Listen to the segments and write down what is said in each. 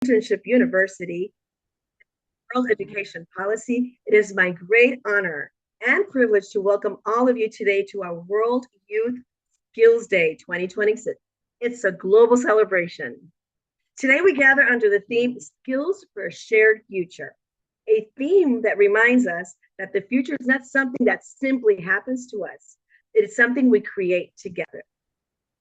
Internship University, World Education Policy. It is my great honor and privilege to welcome all of you today to our World Youth Skills Day 2026. It's a global celebration. Today we gather under the theme Skills for a Shared Future, a theme that reminds us that the future is not something that simply happens to us. It is something we create together.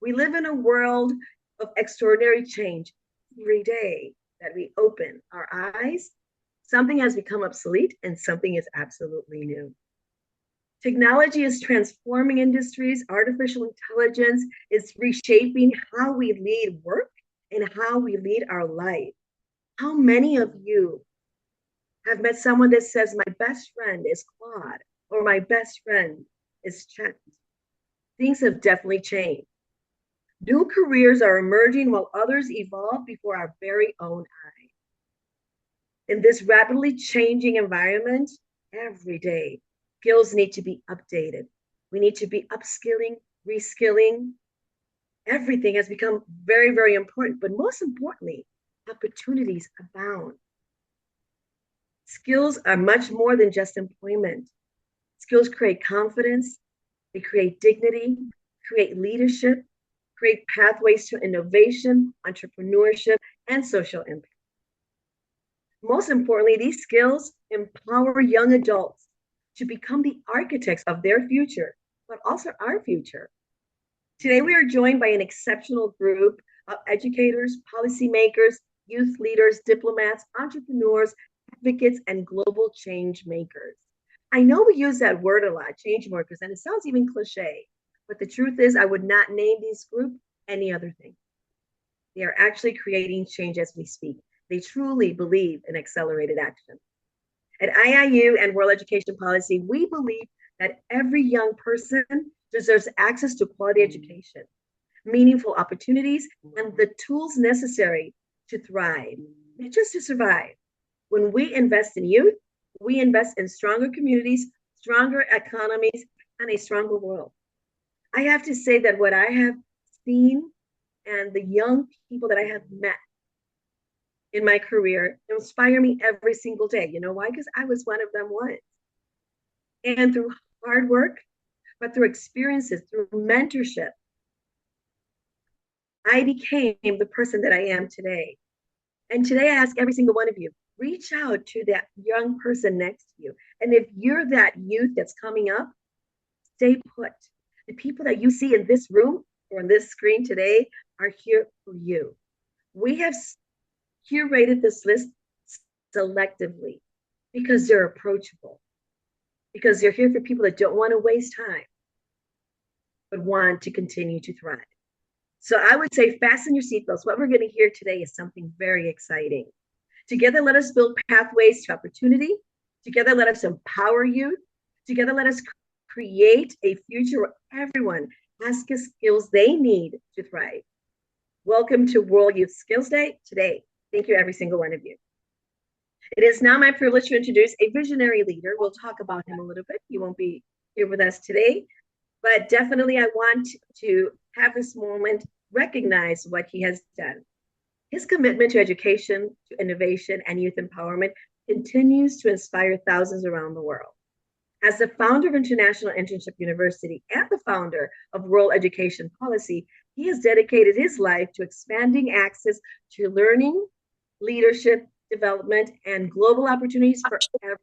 We live in a world of extraordinary change every day that we open our eyes. Something has become obsolete and something is absolutely new. Technology is transforming industries. Artificial intelligence is reshaping how we lead work and how we lead our life. How many of you have met someone that says, my best friend is Claude, or my best friend is Chat? Things have definitely changed. New careers are emerging while others evolve before our very own eyes. In this rapidly changing environment, every day, skills need to be updated. We need to be upskilling, reskilling. Everything has become very, very important, but most importantly, opportunities abound. Skills are much more than just employment. Skills create confidence, they create dignity, create leadership, create pathways to innovation, entrepreneurship, and social impact. Most importantly, these skills empower young adults to become the architects of their future, but also our future. Today, we are joined by an exceptional group of educators, policymakers, youth leaders, diplomats, entrepreneurs, advocates, and global change makers. I know we use that word a lot, change makers, and it sounds even cliche, but the truth is I would not name this group any other thing. They are actually creating change as we speak. They truly believe in accelerated action. At IIU and World Education Policy, we believe that every young person deserves access to quality education, meaningful opportunities, and the tools necessary to thrive, not just to survive. When we invest in youth, we invest in stronger communities, stronger economies, and a stronger world. I have to say that what I have seen and the young people that I have met in my career inspire me every single day. You know why? Because I was one of them once. And through hard work, but through experiences, through mentorship, I became the person that I am today. And today I ask every single one of you, reach out to that young person next to you. And if you're that youth that's coming up, stay put. The people that you see in this room or on this screen today are here for you. We have curated this list selectively because they're approachable, because they're here for people that don't want to waste time, but want to continue to thrive. So I would say fasten your seatbelts. What we're going to hear today is something very exciting. Together, let us build pathways to opportunity. Together, let us empower youth. Together, let us create a future where everyone has the skills they need to thrive. Welcome to World Youth Skills Day today. Thank you, every single one of you. It is now my privilege to introduce a visionary leader. We'll talk about him a little bit. He won't be here with us today, but definitely I want to have this moment recognize what he has done. His commitment to education, to innovation, and youth empowerment continues to inspire thousands around the world. As the founder of International Internship University and the founder of World Education Policy, he has dedicated his life to expanding access to learning, leadership, development, and global opportunities for everyone,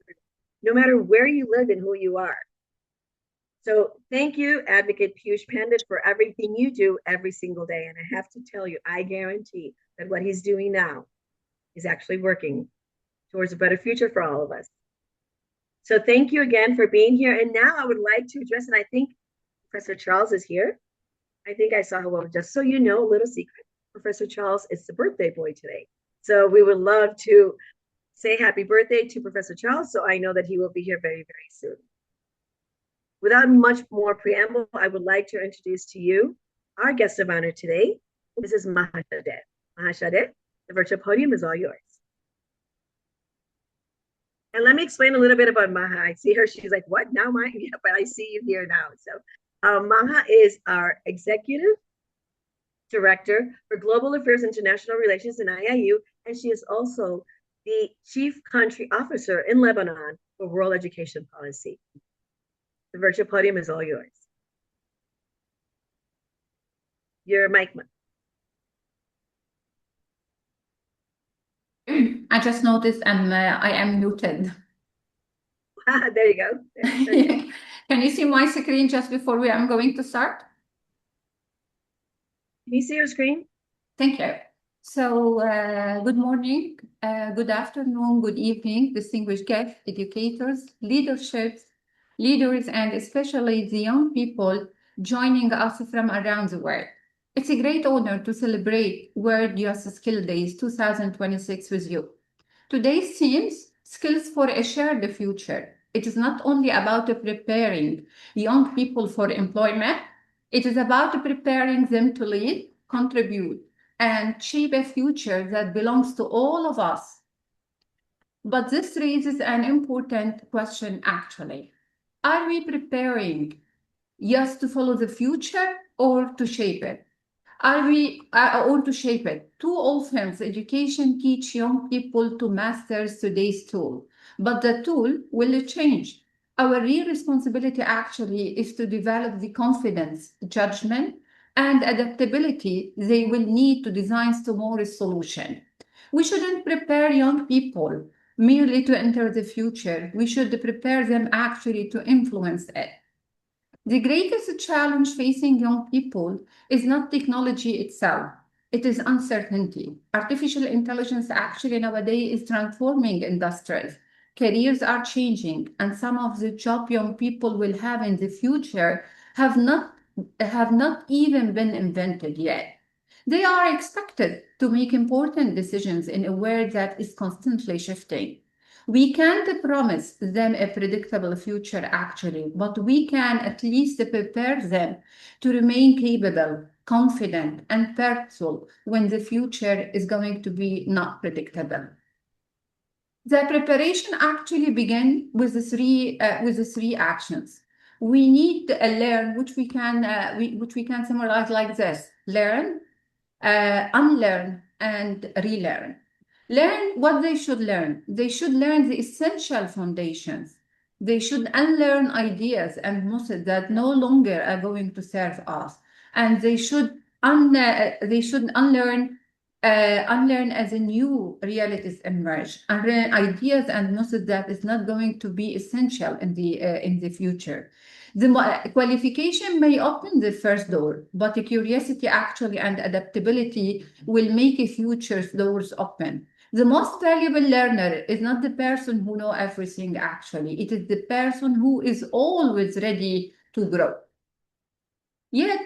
no matter where you live and who you are. So thank you, Advocate Piyush Pandit, for everything you do every single day. And I have to tell you, I guarantee that what he's doing now is actually working towards a better future for all of us. So thank you again for being here. And now I would like to address, and I think Professor Charles is here. I think I saw her. Well, just so you know, a little secret, Professor Charles is the birthday boy today. So we would love to say happy birthday to Professor Charles, so I know that he will be here very, very soon. Without much more preamble, I would like to introduce to you our guest of honor today. This is Maha Shhadeh. Maha Shhadeh, the virtual podium is all yours. And let me explain a little bit about Maha. I see her, she's like, what now, Maha? Yeah, but I see you here now. So Maha is our executive director for Global Affairs International Relations in IIU and she is also the Chief Country Officer in Lebanon for World Education Policy. The virtual podium is all yours. Your mic. I just noticed I am muted. There you go. Okay. Can you see my screen just before we are going to start? Can you see your screen? Thank you. So, good morning, good afternoon, good evening, distinguished guests, educators, leaders, and especially the young people joining us from around the world. It's a great honor to celebrate World Youth Skill Days 2026 with you. Today's themes, skills for a shared future. It is not only about preparing young people for employment, it is about preparing them to lead, contribute, and shape a future that belongs to all of us. But this raises an important question actually. Are we preparing just to follow the future or to shape it? Or to shape it? Too often, education teach young people to master today's tool, but the tool will change. Our real responsibility actually is to develop the confidence, judgment, and adaptability they will need to design tomorrow's solution. We shouldn't prepare young people merely to enter the future. We should prepare them actually to influence it. The greatest challenge facing young people is not technology itself, it is uncertainty. Artificial intelligence actually nowadays is transforming industries. Careers are changing, and some of the jobs young people will have in the future have not even been invented yet. They are expected to make important decisions in a world that is constantly shifting. We can't promise them a predictable future, actually, but we can at least prepare them to remain capable, confident, and purposeful when the future is going to be not predictable. The preparation actually begins with the three actions. We need to learn, which we can summarize like this: learn, unlearn, and relearn. Learn what they should learn. They should learn the essential foundations. They should unlearn ideas and methods that no longer are going to serve us. And they should unlearn as a new realities emerge. Unlearn ideas and methods that is not going to be essential in the future. The qualification may open the first door, but the curiosity actually and adaptability will make a future doors open. The most valuable learner is not the person who knows everything actually. It is the person who is always ready to grow. Yet,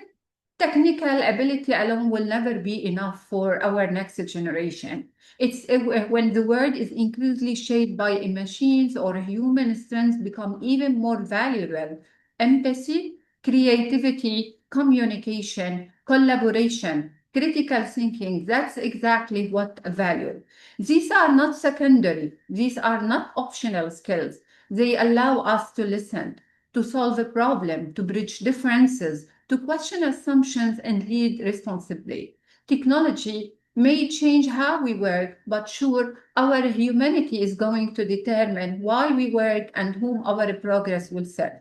technical ability alone will never be enough for our next generation. It's when the world is increasingly shaped by machines or human strengths become even more valuable. Empathy, creativity, communication, collaboration, critical thinking, that's exactly what value. These are not secondary, these are not optional skills. They allow us to listen, to solve a problem, to bridge differences, to question assumptions and lead responsibly. Technology may change how we work, but sure, our humanity is going to determine why we work and whom our progress will serve.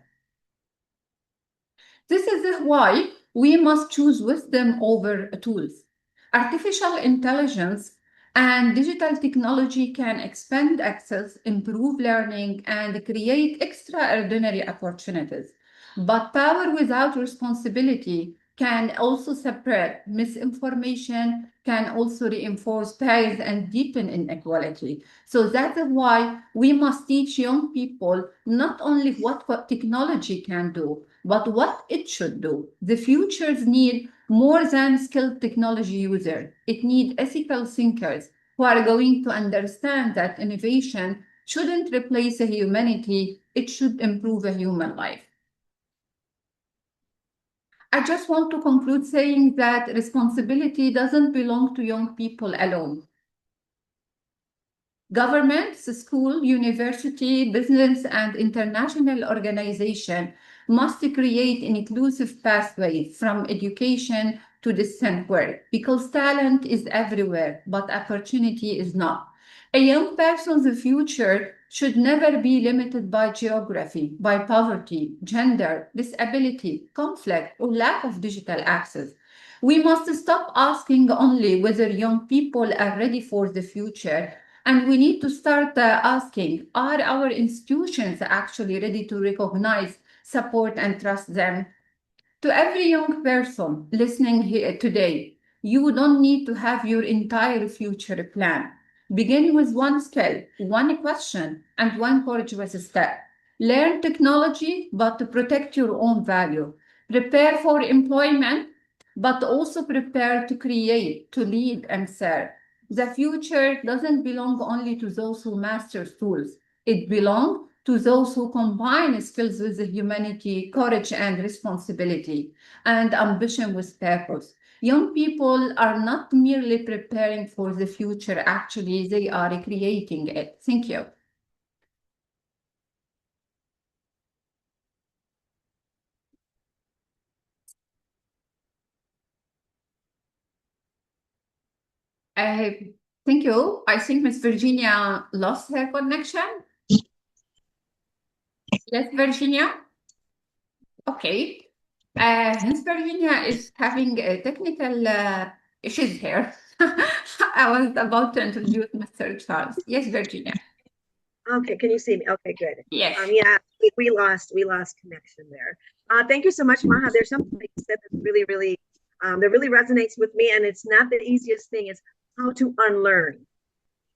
This is why we must choose wisdom over tools. Artificial intelligence and digital technology can expand access, improve learning, and create extraordinary opportunities. But power without responsibility can also spread misinformation, can also reinforce bias and deepen inequality. So that's why we must teach young people not only what technology can do, but what it should do. The futures need more than skilled technology users. It needs ethical thinkers who are going to understand that innovation shouldn't replace a humanity, it should improve a human life. I just want to conclude saying that responsibility doesn't belong to young people alone. Governments, school, university, business, and international organization must create an inclusive pathway from education to distant work because talent is everywhere, but opportunity is not. A young person's future should never be limited by geography, by poverty, gender, disability, conflict, or lack of digital access. We must stop asking only whether young people are ready for the future, and we need to start asking, are our institutions actually ready to recognize, support, and trust them? To every young person listening here today, you don't need to have your entire future plan. Begin with one skill, one question, and one courageous step. Learn technology, but to protect your own value. Prepare for employment, but also prepare to create, to lead, and serve. The future doesn't belong only to those who master tools. It belongs to those who combine skills with humanity, courage and responsibility, and ambition with purpose. Young people are not merely preparing for the future, actually, they are creating it. Thank you. Thank you. I think Miss Virginia lost her connection. Yes, Virginia? Okay. Miss Virginia is having a technical issues here. I was about to introduce Mr. Charles. Yes, Virginia. Okay, can you see me? Okay, good. Yes. Yeah, we lost connection there. Thank you so much, Maha. There's something that you said that really resonates with me, and it's not the easiest thing. It's how to unlearn,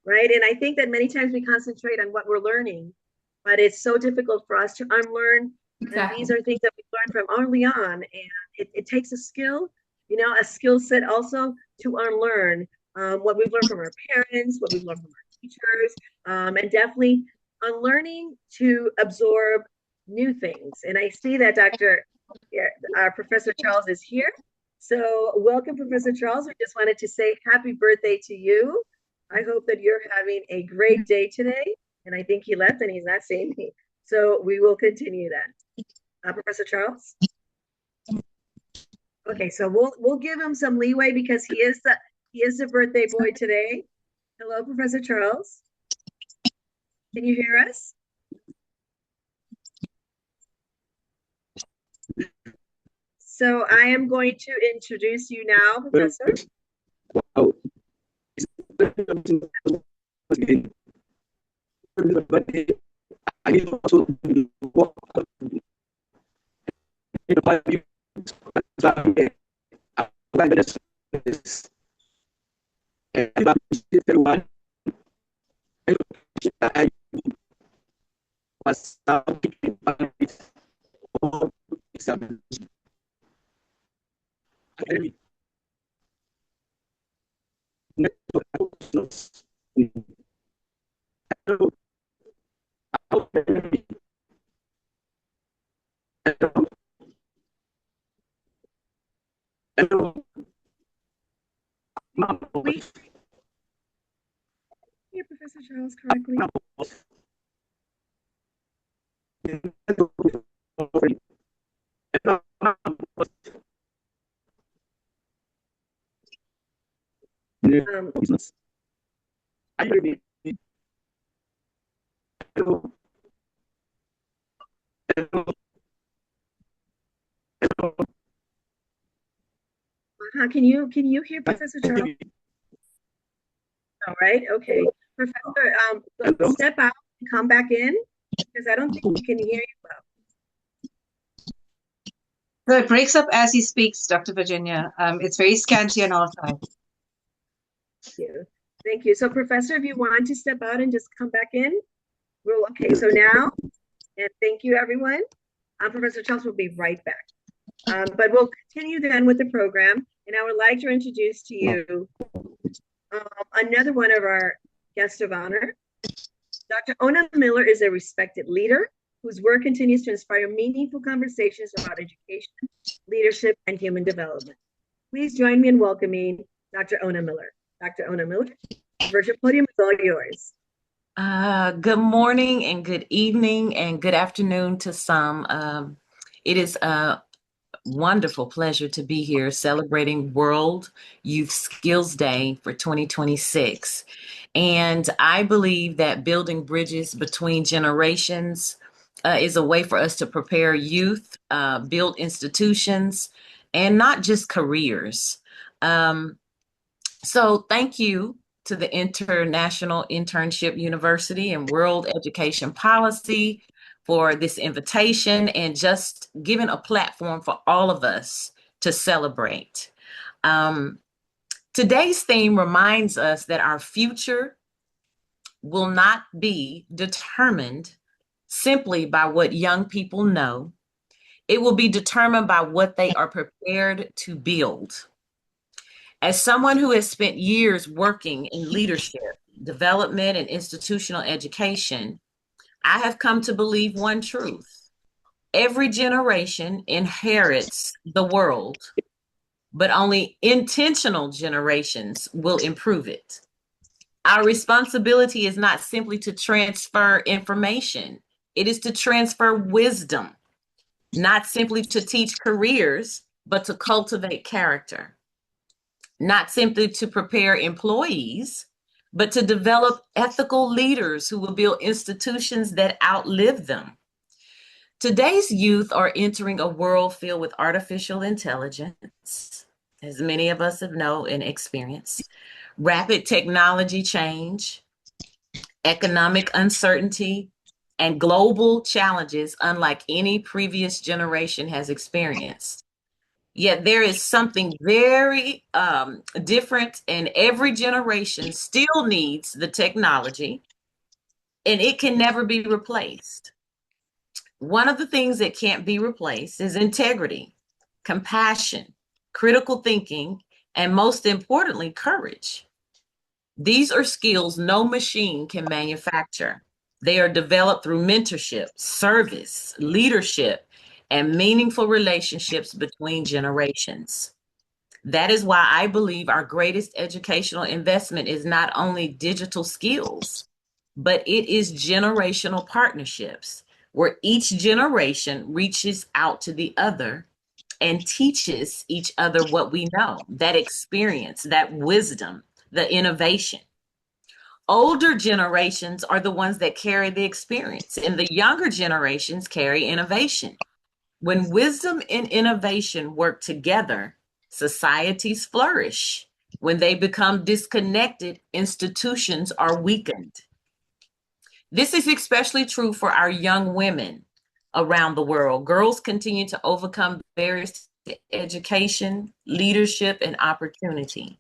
right? And I think that many times we concentrate on what we're learning, but it's so difficult for us to unlearn. Exactly. And these are things that we learned from early on, and it takes a skill, a skill set also to unlearn what we've learned from our parents, what we've learned from our teachers, and definitely unlearning to absorb new things. And I see that our Professor Charles is here. So welcome, Professor Charles. We just wanted to say happy birthday to you. I hope that you're having a great day today. And I think he left and he's not seeing me. So we will continue then. Professor Charles? Okay, so we'll give him some leeway because he is the birthday boy today. Hello, Professor Charles. Can you hear us? So I am going to introduce you now, Professor. We hear Professor Charles correctly. Can you hear Professor Charles? All right, okay. Professor, step out and come back in because I don't think we can hear you well. So it breaks up as he speaks, Dr. Virginia. It's very scanty on our side. Thank you. Thank you. So Professor, if you want to step out and just come back in, okay, so now, and thank you everyone. Professor Charles will be right back. But we'll continue then with the program, and I would like to introduce to you another one of our guests of honor. Dr. Ona Miller is a respected leader whose work continues to inspire meaningful conversations about education, leadership, and human development. Please join me in welcoming Dr. Ona Miller. Dr. Ona Miller, the virtual podium is all yours. Good morning and good evening and good afternoon to some. It is wonderful pleasure to be here celebrating World Youth Skills Day for 2026. And I believe that building bridges between generations is a way for us to prepare youth, build institutions, and not just careers. Um, so thank you to the International Internship University and World Education Policy for this invitation and just giving a platform for all of us to celebrate. Um, Today's theme reminds us that our future will not be determined simply by what young people know. It will be determined by what they are prepared to build. As someone who has spent years working in leadership, development, and institutional education, I have come to believe one truth. Every generation inherits the world, but only intentional generations will improve it. Our responsibility is not simply to transfer information, it is to transfer wisdom, not simply to teach careers, but to cultivate character. Not simply to prepare employees, but to develop ethical leaders who will build institutions that outlive them. Today's youth are entering a world filled with artificial intelligence, as many of us have known and experienced, rapid technology change, economic uncertainty, and global challenges unlike any previous generation has experienced. Yet there is something very different, and every generation still needs the technology, and it can never be replaced. One of the things that can't be replaced is integrity, compassion, critical thinking, and most importantly, courage. These are skills no machine can manufacture. They are developed through mentorship, service, leadership, and meaningful relationships between generations. That is why I believe our greatest educational investment is not only digital skills, but it is generational partnerships where each generation reaches out to the other and teaches each other what we know, that experience, that wisdom, the innovation. Older generations are the ones that carry the experience, and the younger generations carry innovation. When wisdom and innovation work together, societies flourish. When they become disconnected, institutions are weakened. This is especially true for our young women around the world. Girls continue to overcome barriers to education, leadership, and opportunity.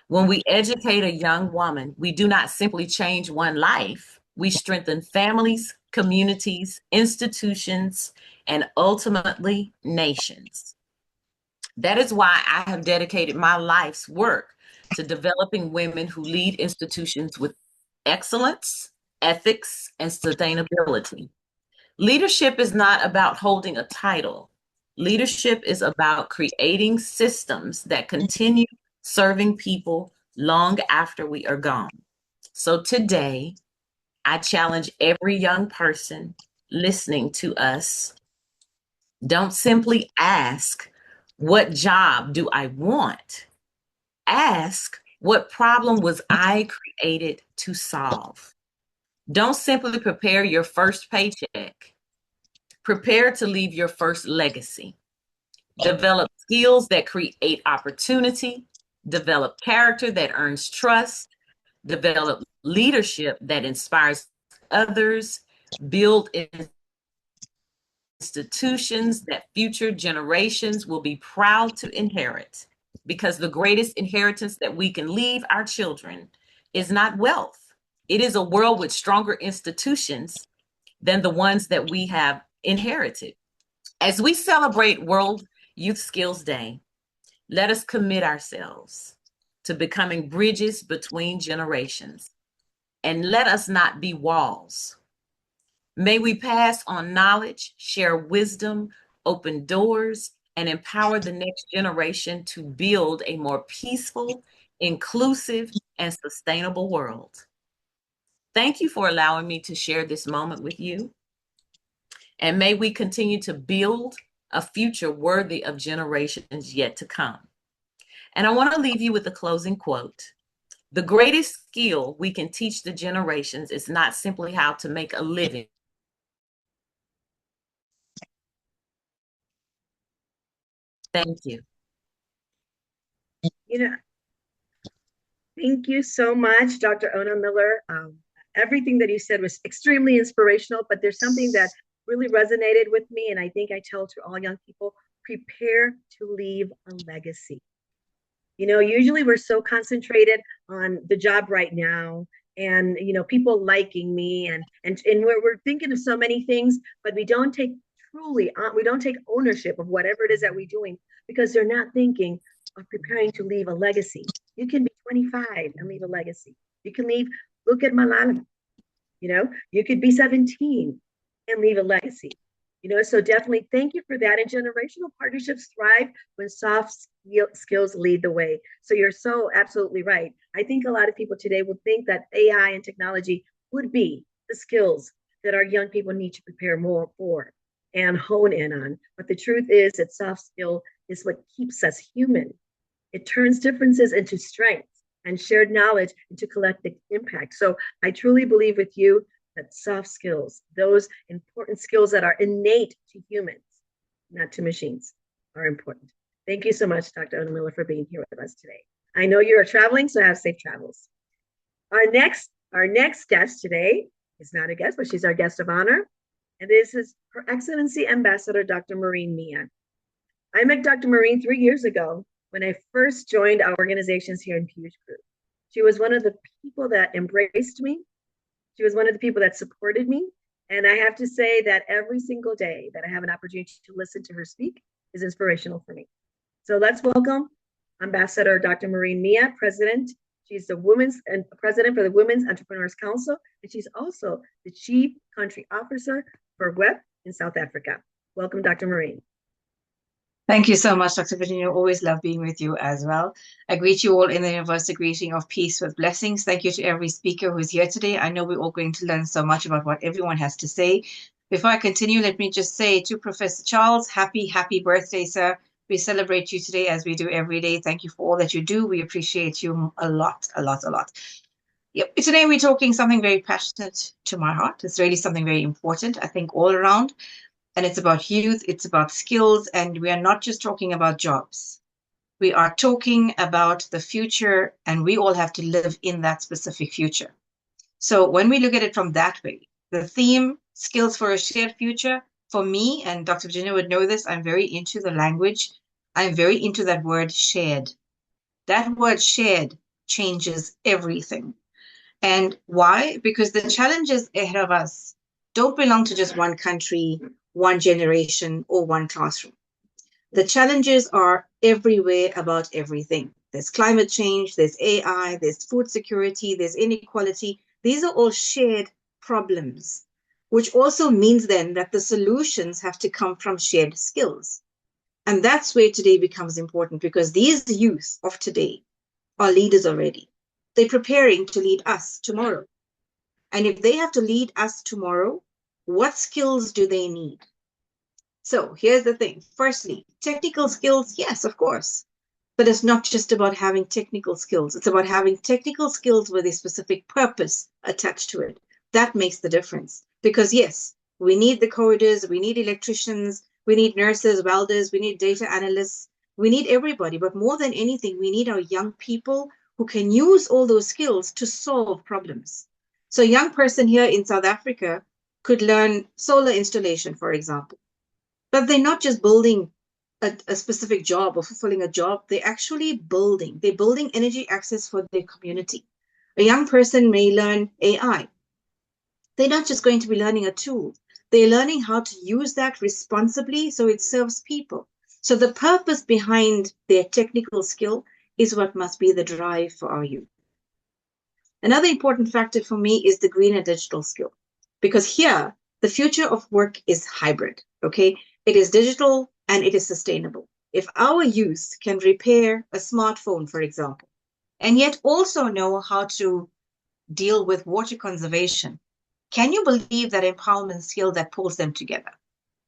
When we educate a young woman, we do not simply change one life, we strengthen families, communities, institutions, and ultimately nations. That is why I have dedicated my life's work to developing women who lead institutions with excellence, ethics, and sustainability. Leadership is not about holding a title. Leadership is about creating systems that continue serving people long after we are gone. So today, I challenge every young person listening to us, don't simply ask, what job do I want? Ask, what problem was I created to solve? Don't simply prepare your first paycheck. Prepare to leave your first legacy. Develop skills that create opportunity. Develop character that earns trust. Develop leadership that inspires others. Build institutions that future generations will be proud to inherit. Because the greatest inheritance that we can leave our children is not wealth. It is a world with stronger institutions than the ones that we have inherited. As we celebrate World Youth Skills Day, let us commit ourselves to becoming bridges between generations. And let us not be walls. May we pass on knowledge, share wisdom, open doors, and empower the next generation to build a more peaceful, inclusive, and sustainable world. Thank you for allowing me to share this moment with you. And may we continue to build, a future worthy of generations yet to come. And I want to leave you with a closing quote. The greatest skill we can teach the generations is not simply how to make a living. Thank you. You know, thank you so much, Dr. Ona Miller. Everything that you said was extremely inspirational, but there's something that really resonated with me, and I think I tell to all young people, prepare to leave a legacy. You know, usually we're so concentrated on the job right now and, you know, people liking me and we're thinking of so many things, but we don't take we don't take ownership of whatever it is that we're doing because they're not thinking of preparing to leave a legacy. You can be 25 and leave a legacy. You can leave, look at Malala, you know, you could be 17 and leave a legacy. You know, so definitely thank you for that. And generational partnerships thrive when soft skills lead the way. So you're so absolutely right. I think a lot of people today would think that AI and technology would be the skills that our young people need to prepare more for and hone in on. But the truth is that soft skill is what keeps us human. It turns differences into strengths and shared knowledge into collective impact. So I truly believe with you that soft skills, those important skills that are innate to humans, not to machines, are important. Thank you so much, Dr. Ona Miller, for being here with us today. I know you are traveling, so have safe travels. Our next guest today is not a guest, but she's our guest of honor. And this is Her Excellency Ambassador Dr. Maureen Mia. I met Dr. Maureen 3 years ago when I first joined our organizations here in Pews Group. She was one of the people that embraced me. She was one of the people that supported me. And I have to say that every single day that I have an opportunity to listen to her speak is inspirational for me. So let's welcome Ambassador Dr. Maureen Mia, President. She's the President for the Women's Entrepreneurs Council, and she's also the Chief Country Officer for WEP in South Africa. Welcome, Dr. Maureen. Thank you so much, Dr. Virginia. Always love being with you as well. I greet you all in the universal greeting of peace with blessings. Thank you to every speaker who's here today. I know we're all going to learn so much about what everyone has to say. Before I continue, let me just say to Professor Charles, happy birthday, sir. We celebrate you today as we do every day. Thank you for all that you do. We appreciate you a lot. Yep. Today we're talking something very passionate to my heart. It's really something very important, I think, all around. And it's about youth, it's about skills, and we are not just talking about jobs. We are talking about the future, and we all have to live in that specific future. So when we look at it from that way, the theme, skills for a shared future, for me, and Dr. Virginia would know this, I'm very into the language. I'm very into that word shared. That word shared changes everything. And why? Because the challenges ahead of us don't belong to just one country, one generation, or one classroom. The challenges are everywhere about everything. There's climate change, there's AI, there's food security, there's inequality. These are all shared problems, which also means then that the solutions have to come from shared skills. And that's where today becomes important, because these youth of today are leaders already. They're preparing to lead us tomorrow. And if they have to lead us tomorrow, what skills do they need? So here's the thing. Firstly, technical skills, yes, of course. But it's not just about having technical skills. It's about having technical skills with a specific purpose attached to it. That makes the difference. Because yes, we need the coders, we need electricians, we need nurses, welders, we need data analysts, we need everybody. But more than anything, we need our young people who can use all those skills to solve problems. So a young person here in South Africa could learn solar installation, for example. But they're not just building a specific job or fulfilling a job. They're actually building. They're building energy access for their community. A young person may learn AI. They're not just going to be learning a tool. They're learning how to use that responsibly so it serves people. So the purpose behind their technical skill is what must be the drive for our youth. Another important factor for me is the green and digital skill, because here the future of work is hybrid, okay? It is digital and it is sustainable. If our youth can repair a smartphone, for example, and yet also know how to deal with water conservation, can you believe that empowerment skill that pulls them together?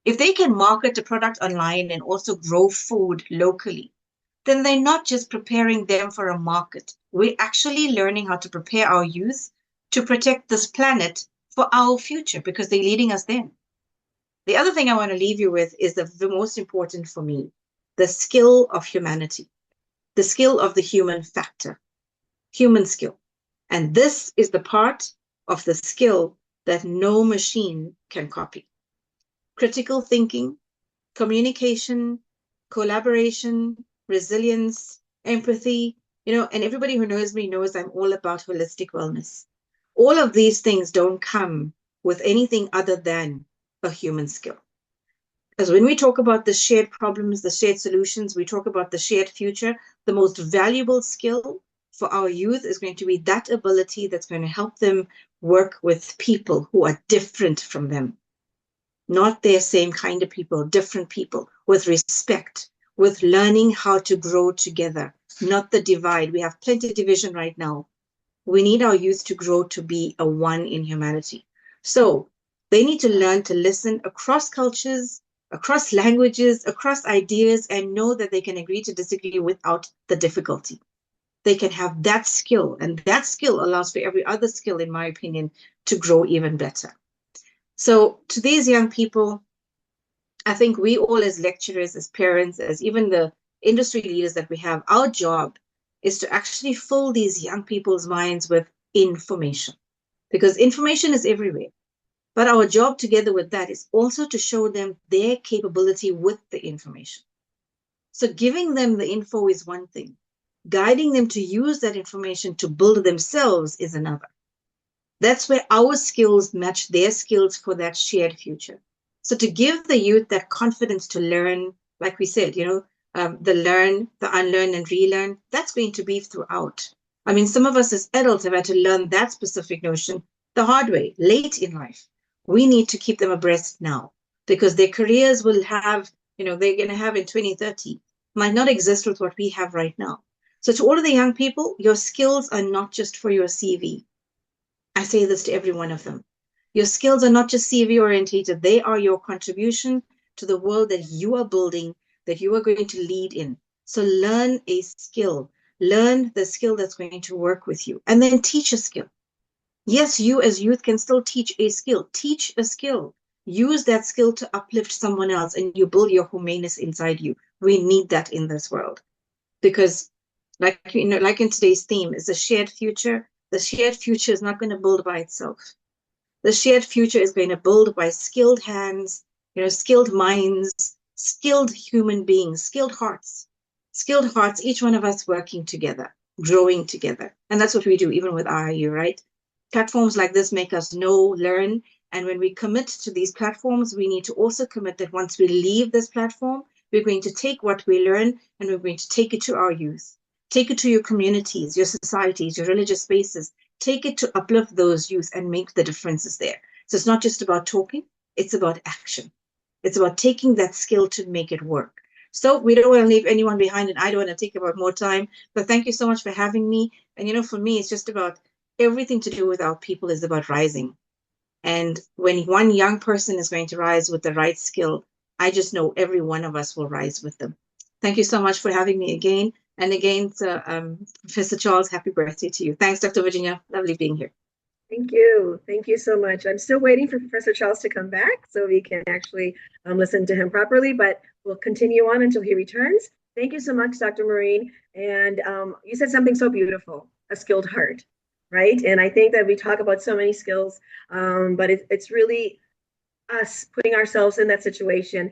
If they can market a product online and also grow food locally, then they're not just preparing them for a market. We're actually learning how to prepare our youth to protect this planet for our future because they're leading us then. The other thing I want to leave you with is the most important for me, the skill of humanity, the skill of the human factor, human skill. And this is the part of the skill that no machine can copy. Critical thinking, communication, collaboration, resilience, empathy, and everybody who knows me knows I'm all about holistic wellness. All of these things don't come with anything other than a human skill. Because when we talk about the shared problems, the shared solutions, we talk about the shared future, the most valuable skill for our youth is going to be that ability that's going to help them work with people who are different from them. Not their same kind of people, different people, with respect, with learning how to grow together, not the divide. We have plenty of division right now. We need our youth to grow to be a one in humanity. So they need to learn to listen across cultures, across languages, across ideas, and know that they can agree to disagree without the difficulty. They can have that skill, and that skill allows for every other skill, in my opinion, to grow even better. So to these young people, I think we all as lecturers, as parents, as even the industry leaders that we have, our job is to actually fill these young people's minds with information, because information is everywhere. But our job together with that is also to show them their capability with the information. So giving them the info is one thing. Guiding them to use that information to build themselves is another. That's where our skills match their skills for that shared future. So to give the youth that confidence to learn, like we said, the learn, the unlearn and relearn, that's going to be throughout. I mean, some of us as adults have had to learn that specific notion the hard way, late in life. We need to keep them abreast now because their careers will have, they're going to have in 2030, might not exist with what we have right now. So to all of the young people, your skills are not just for your CV. I say this to every one of them. Your skills are not just CV orientated. They are your contribution to the world that you are building, that you are going to lead in. So learn a skill. Learn the skill that's going to work with you. And then teach a skill. Yes, you as youth can still teach a skill. Teach a skill. Use that skill to uplift someone else and you build your humaneness inside you. We need that in this world. Because like in today's theme, is a shared future. The shared future is not going to build by itself. The shared future is going to build by skilled hands, skilled minds, skilled human beings, skilled hearts, each one of us working together, growing together. And that's what we do, even with IIU, right? Platforms like this make us know, learn. And when we commit to these platforms, we need to also commit that once we leave this platform, we're going to take what we learn and we're going to take it to our youth. Take it to your communities, your societies, your religious spaces. Take it to uplift those youth and make the differences there. So it's not just about talking, it's about action. It's about taking that skill to make it work. So we don't want to leave anyone behind, and I don't want to take about more time, but thank you so much for having me. And for me, it's just about everything to do with our people is about rising. And when one young person is going to rise with the right skill, I just know every one of us will rise with them. Thank you so much for having me again. And again, Professor Charles, happy birthday to you. Thanks, Dr. Virginia. Lovely being here. Thank you. Thank you so much. I'm still waiting for Professor Charles to come back so we can actually listen to him properly, but we'll continue on until he returns. Thank you so much, Dr. Maureen. And you said something so beautiful, a skilled heart, right? And I think that we talk about so many skills, but it's really us putting ourselves in that situation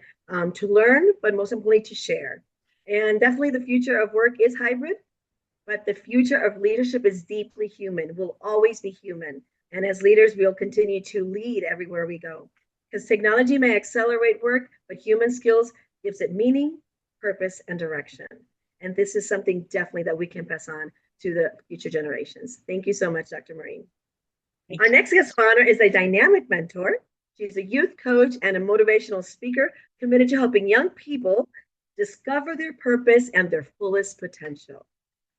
to learn, but most importantly, to share. And definitely the future of work is hybrid, but the future of leadership is deeply human, will always be human. And as leaders, we'll continue to lead everywhere we go. Because technology may accelerate work, but human skills gives it meaning, purpose, and direction. And this is something definitely that we can pass on to the future generations. Thank you so much, Dr. Maureen. Our next guest of honor is a dynamic mentor. She's a youth coach and a motivational speaker committed to helping young people discover their purpose and their fullest potential.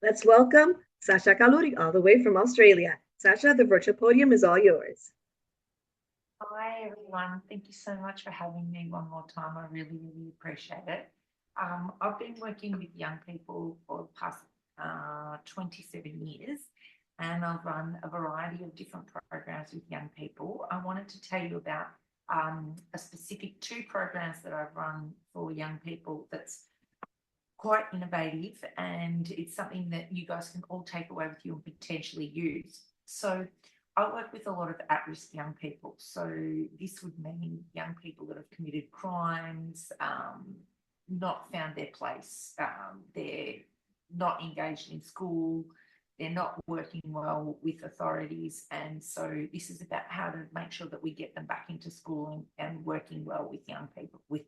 Let's welcome Sasha Kaluri, all the way from Australia. Sasha, the virtual podium is all yours. Hi, everyone. Thank you so much for having me one more time. I really, really appreciate it. I've been working with young people for the past 27 years, and I've run a variety of different programs with young people. I wanted to tell you about a specific two programs that I've run for young people that's quite innovative, and it's something that you guys can all take away with you and potentially use. So I work with a lot of at-risk young people. So this would mean young people that have committed crimes, not found their place, they're not engaged in school, they're not working well with authorities. And so this is about how to make sure that we get them back into school and working well with young people, with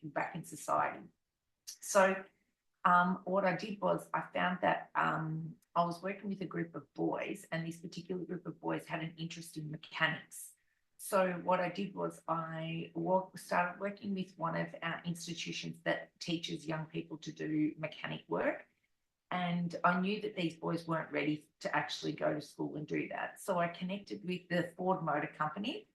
back in society. So what I did was I found that I was working with a group of boys, and this particular group of boys had an interest in mechanics. So what I did was I started working with one of our institutions that teaches young people to do mechanic work. And I knew that these boys weren't ready to actually go to school and do that. So I connected with the Ford Motor Company,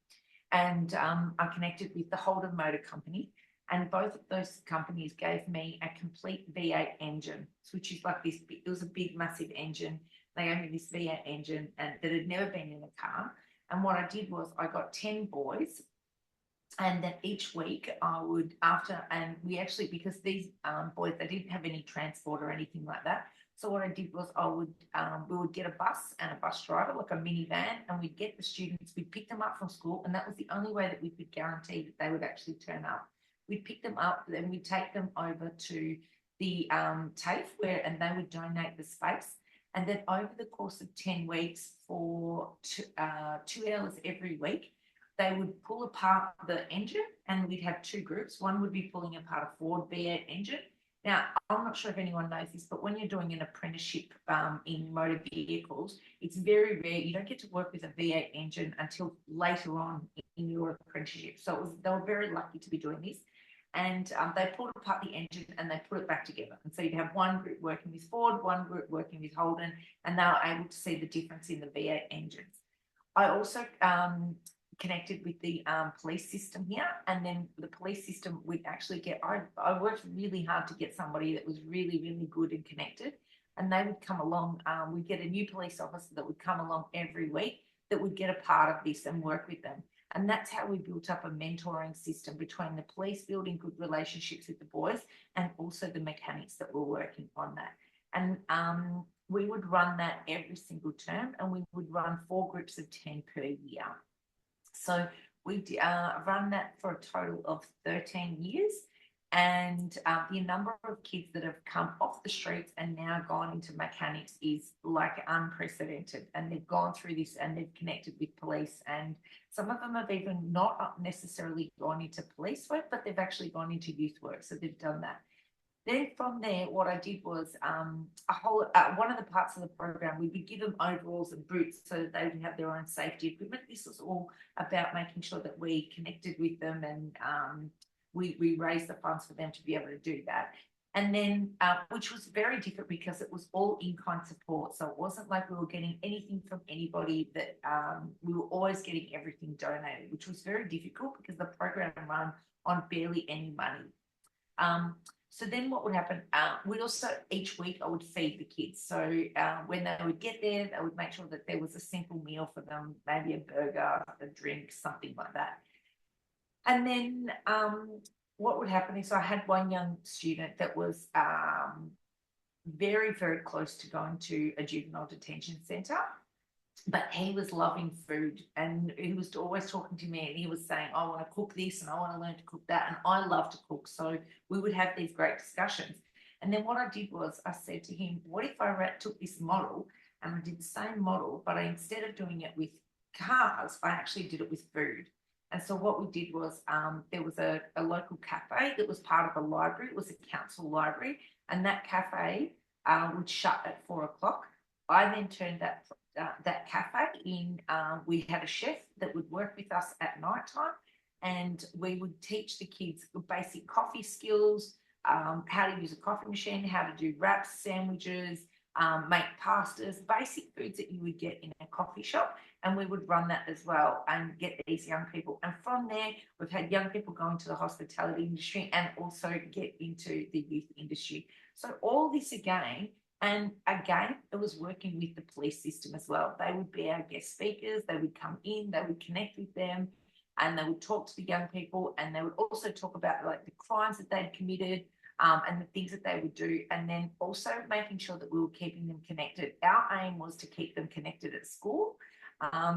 and I connected with the Holden Motor Company, and both of those companies gave me a complete V8 engine, which is like this. It was a big, massive engine. They gave me this V8 engine, and that had never been in a car. And what I did was I got 10 boys, and then each week I would and we actually, because these boys, they didn't have any transport or anything like that. So what I did was we would get a bus and a bus driver, like a minivan, and we'd get the students, we'd pick them up from school, and that was the only way that we could guarantee that they would actually turn up. We'd pick them up, then we'd take them over to the TAFE and they would donate the space. And then over the course of 10 weeks for 2 hours every week, they would pull apart the engine, and we'd have two groups. One would be pulling apart a Ford V8 engine. Now, I'm not sure if anyone knows this, but when you're doing an apprenticeship in motor vehicles, it's very rare. You don't get to work with a V8 engine until later on in your apprenticeship. So they were very lucky to be doing this. And they pulled apart the engine and they put it back together. And so you'd have one group working with Ford, one group working with Holden, and they were able to see the difference in the V8 engines. I also connected with the police system here, and then the police system would actually I worked really hard to get somebody that was really, really good and connected, and they would come along. We'd get a new police officer that would come along every week that would get a part of this and work with them. And that's how we built up a mentoring system between the police, building good relationships with the boys, and also the mechanics that were working on that. And we would run that every single term, and we would run 4 groups of 10 per year. So we run that for a total of 13 years. And the number of kids that have come off the streets and now gone into mechanics is like unprecedented. And they've gone through this and they've connected with police. And some of them have even not necessarily gone into police work, but they've actually gone into youth work. So they've done that. Then from there, what I did was one of the parts of the program, we would give them overalls and boots so that they would have their own safety equipment. This was all about making sure that we connected with them, and we raised the funds for them to be able to do that. And then, which was very different because it was all in-kind support. So it wasn't like we were getting anything from anybody, that we were always getting everything donated, which was very difficult because the program ran on barely any money. So then what would happen, we'd also, each week I would feed the kids. So when they would get there, they would make sure that there was a simple meal for them, maybe a burger, a drink, something like that. And then what would happen is I had one young student that was very, very close to going to a juvenile detention centre. But he was loving food, and he was always talking to me, and he was saying, I want to cook this and I want to learn to cook that. And I love to cook. So we would have these great discussions. And then what I did was I said to him, what if I took this model and I did the same model, but instead of doing it with cars, I actually did it with food. And so what we did was there was a local cafe that was part of a library. It was a council library, and that cafe would shut at 4 o'clock. I then turned that cafe in. We had a chef that would work with us at night time, and we would teach the kids basic coffee skills, how to use a coffee machine, how to do wraps, sandwiches, make pastas, basic foods that you would get in a coffee shop. and we would run that as well and get these young people. And from there, we've had young people go into the hospitality industry and also get into the youth industry. So all this again, and again, it was working with the police system as well. They would be our guest speakers. They would come in, they would connect with them, and they would talk to the young people, and they would also talk about like the crimes that they'd committed, and the things that they would do, and then also making sure that we were keeping them connected. Our aim was to keep them connected at school,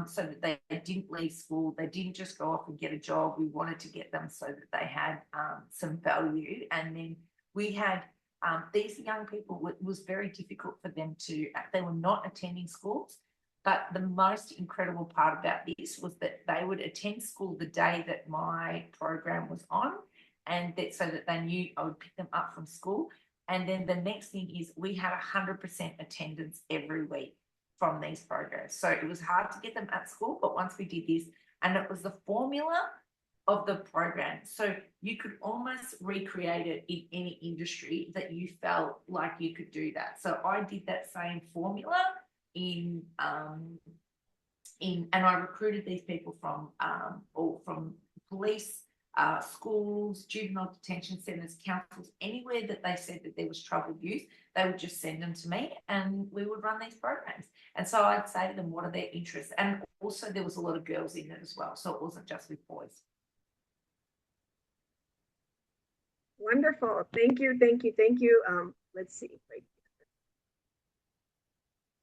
so that they didn't leave school, they didn't just go off and get a job. We wanted to get them so that they had some value. And then we had these young people, it was very difficult for them to, they were not attending schools. But the most incredible part about this was that they would attend school the day that my program was on, and that so that they knew I would pick them up from school. And then the next thing is we had 100% attendance every week from these programs. So it was hard to get them at school, but once we did this, and it was the formula of the program. So you could almost recreate it in any industry that you felt like you could do that. So I did that same formula and I recruited these people from police, schools, juvenile detention centres, councils, anywhere that they said that there was troubled youth, they would just send them to me and we would run these programs. And so I'd say to them, what are their interests? And also there was a lot of girls in it as well, so it wasn't just with boys. Wonderful. Thank you. Let's see.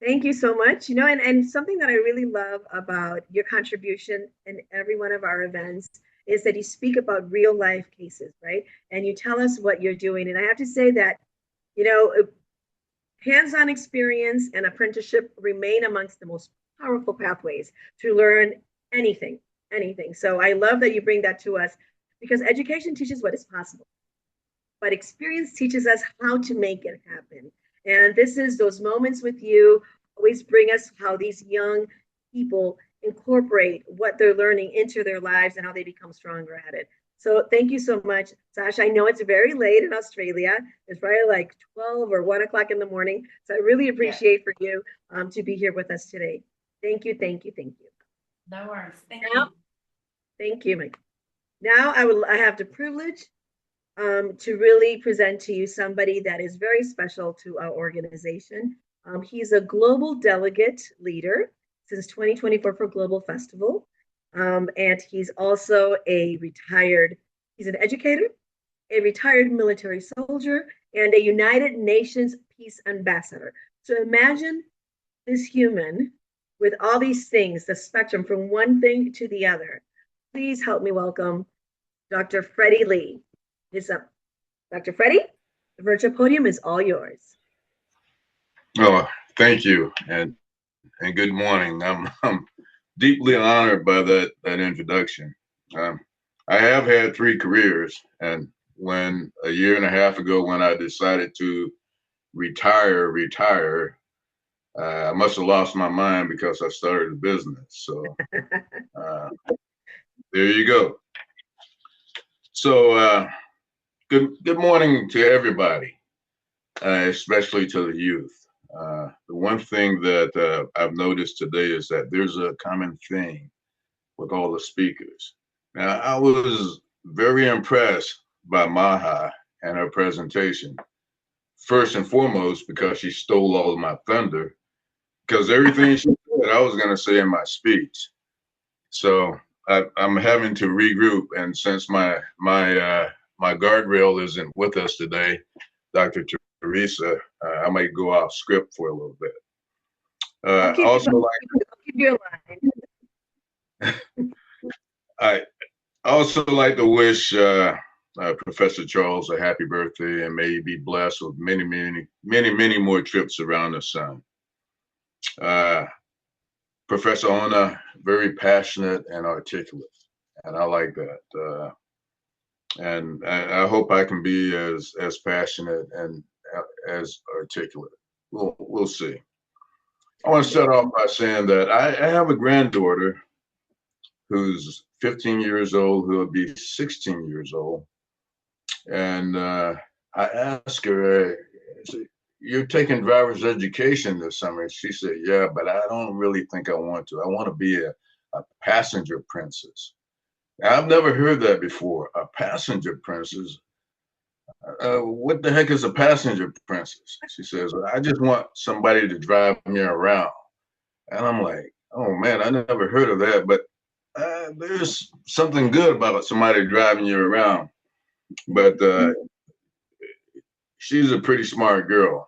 Thank you so much. And something that I really love about your contribution in every one of our events is that you speak about real life cases, right? And you tell us what you're doing. And I have to say that, hands-on experience and apprenticeship remain amongst the most powerful pathways to learn anything. So I love that you bring that to us, because education teaches what is possible, but experience teaches us how to make it happen. And this is those moments with you always bring us how these young people incorporate what they're learning into their lives and how they become stronger at it. So thank you so much, Sasha. I know it's very late in Australia. It's probably like 12 or 1 o'clock in the morning. So I really appreciate for you to be here with us today. Thank you. No worries. Thank you, Mike. Now I have the privilege to really present to you somebody that is very special to our organization. He's a global delegate leader since 2024 for Global Festival. And he's also he's an educator, a retired military soldier, and a United Nations Peace Ambassador. So imagine this human with all these things, the spectrum from one thing to the other. Please help me welcome Dr. Freddie Lee. Dr. Freddie, the virtual podium is all yours. Oh, thank you, and good morning. I'm deeply honored by that introduction. I have had 3 careers, and when a year and a half ago, when I decided to retire, I must have lost my mind because I started a business. So there you go. So good morning to everybody, especially to the youth. The one thing that I've noticed today is that there's a common theme with all the speakers. Now, I was very impressed by Maha and her presentation. First and foremost, because she stole all of my thunder, because everything she said, I was going to say in my speech. So I'm having to regroup, and since my guardrail isn't with us today, Dr. Teresa, I might go off script for a little bit. I'll keep you in line. I also like to wish Professor Charles a happy birthday, and may he be blessed with many more trips around the sun. Professor Ona, very passionate and articulate, and I like that. And I hope I can be as passionate and as articulate. We'll see. I want to start off by saying that I have a granddaughter who's 15 years old, who will be 16 years old. And I asked her, you're taking driver's education this summer. She said, yeah, but I don't really think I want to. I want to be a passenger princess. Now, I've never heard that before. A passenger princess. What the heck is a passenger princess? She says, well, I just want somebody to drive me around. And I'm like, oh man, I never heard of that. But there's something good about somebody driving you around. But she's a pretty smart girl.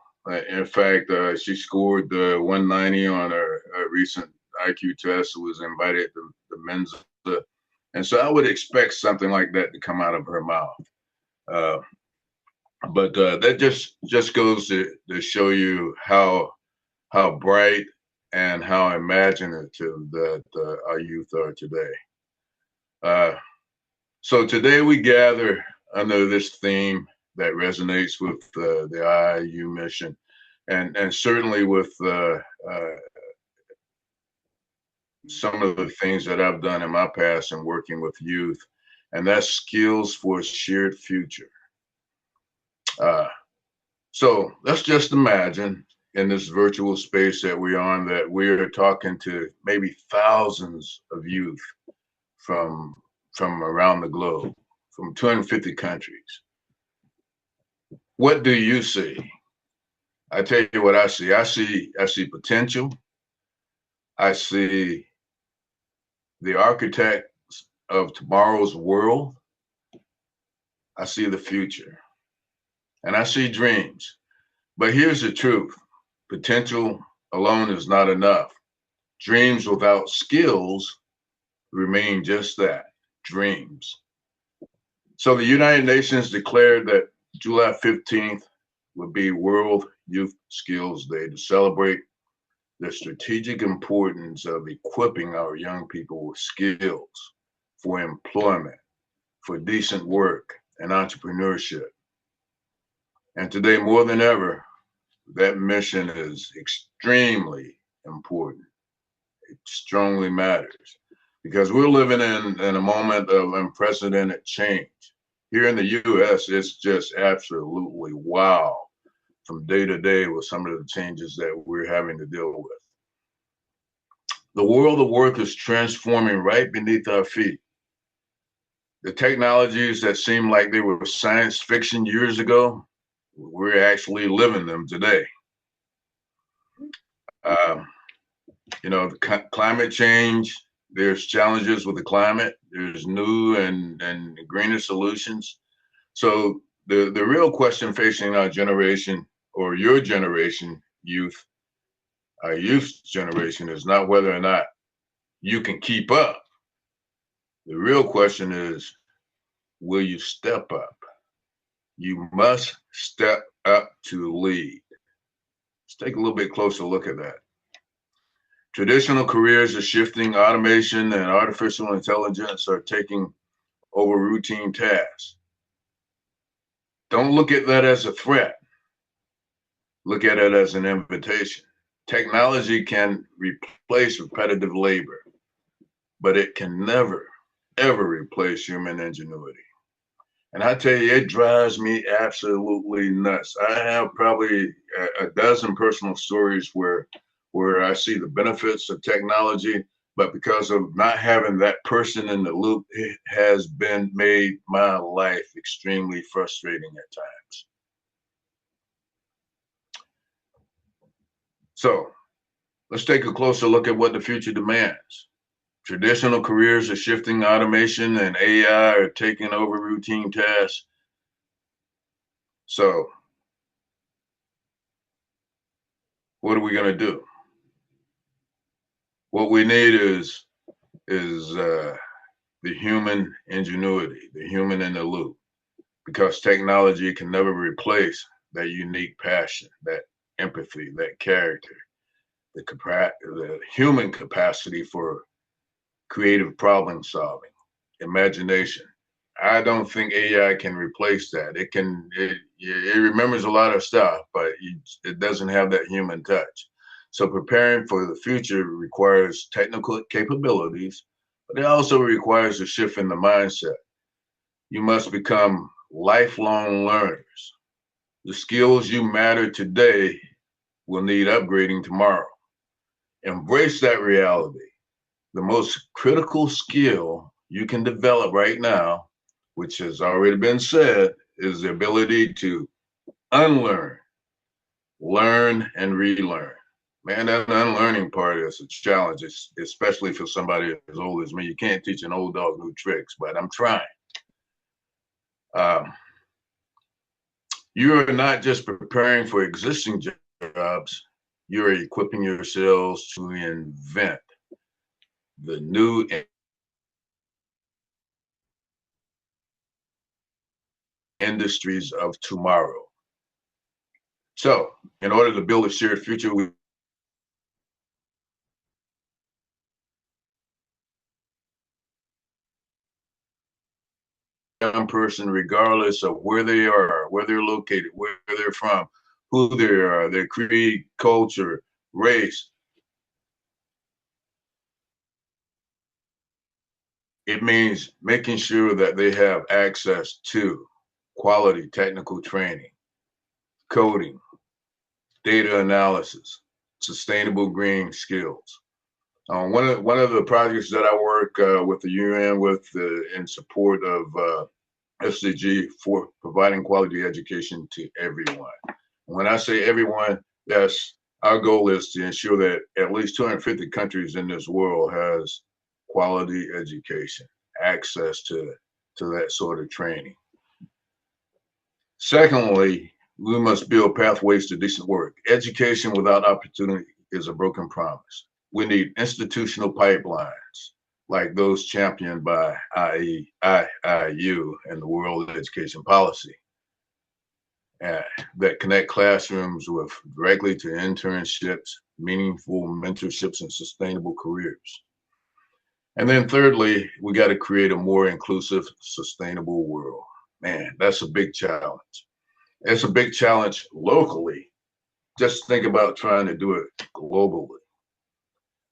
In fact, she scored 190 on her recent IQ test. Was invited to the Mensa, and so I would expect something like that to come out of her mouth. But that just goes to show you how bright and how imaginative that our youth are today. So today we gather under this theme that resonates with the IIU mission, and certainly with some of the things that I've done in my past in working with youth, and that's skills for a shared future. So let's just imagine in this virtual space that we're on that we're talking to maybe thousands of youth from around the globe, from 250 countries. What do you see? I tell you what I see. I see potential. I see the architects of tomorrow's world. I see the future. And I see dreams. But here's the truth. Potential alone is not enough. Dreams without skills remain just that, dreams. So the United Nations declared that July 15th would be World Youth Skills Day to celebrate the strategic importance of equipping our young people with skills for employment, for decent work and entrepreneurship. And today, more than ever, that mission is extremely important. It strongly matters because we're living in a moment of unprecedented change. Here in the US, it's just absolutely wow from day to day with some of the changes that we're having to deal with. The world of work is transforming right beneath our feet. The technologies that seemed like they were science fiction years ago, we're actually living them today. Climate change, there's challenges with the climate, there's new and greener solutions. So the real question facing our generation or your generation, youth, our youth generation, is not whether or not you can keep up. The real question is, will you step up? You must step up to lead. Let's take a little bit closer look at that. Traditional careers are shifting. Automation and artificial intelligence are taking over routine tasks. Don't look at that as a threat. Look at it as an invitation. Technology can replace repetitive labor, but it can never, ever replace human ingenuity. And I tell you, it drives me absolutely nuts. I have probably a dozen personal stories where I see the benefits of technology, but because of not having that person in the loop, it has been made my life extremely frustrating at times. So let's take a closer look at what the future demands. Traditional careers are shifting. Automation and AI are taking over routine tasks. So what are we going to do? What we need is the human ingenuity, the human in the loop, because technology can never replace that unique passion, that empathy, that character, the human capacity for creative problem solving, imagination. I don't think AI can replace that. It remembers a lot of stuff, but it doesn't have that human touch. So preparing for the future requires technical capabilities, but it also requires a shift in the mindset. You must become lifelong learners. The skills you matter today will need upgrading tomorrow. Embrace that reality. The most critical skill you can develop right now, which has already been said, is the ability to unlearn, learn, and relearn. Man, that unlearning part is a challenge, especially for somebody as old as me. You can't teach an old dog new tricks, but I'm trying. You are not just preparing for existing jobs, you are equipping yourselves to invent the new industries of tomorrow. So, in order to build a shared future, we young person, regardless of where they are, where they're located, where they're from, who they are, their creed, culture, race. It means making sure that they have access to quality technical training, coding, data analysis, sustainable green skills. One of the projects that I work with the UN with in support of SDG for providing quality education to everyone. When I say everyone, yes, our goal is to ensure that at least 250 countries in this world has quality education, access to that sort of training. Secondly, we must build pathways to decent work. Education without opportunity is a broken promise. We need institutional pipelines like those championed by IEIU and the World Education Policy that connect classrooms with directly to internships, meaningful mentorships, and sustainable careers. And then thirdly, we got to create a more inclusive, sustainable world. Man, that's a big challenge. It's a big challenge locally. Just think about trying to do it globally.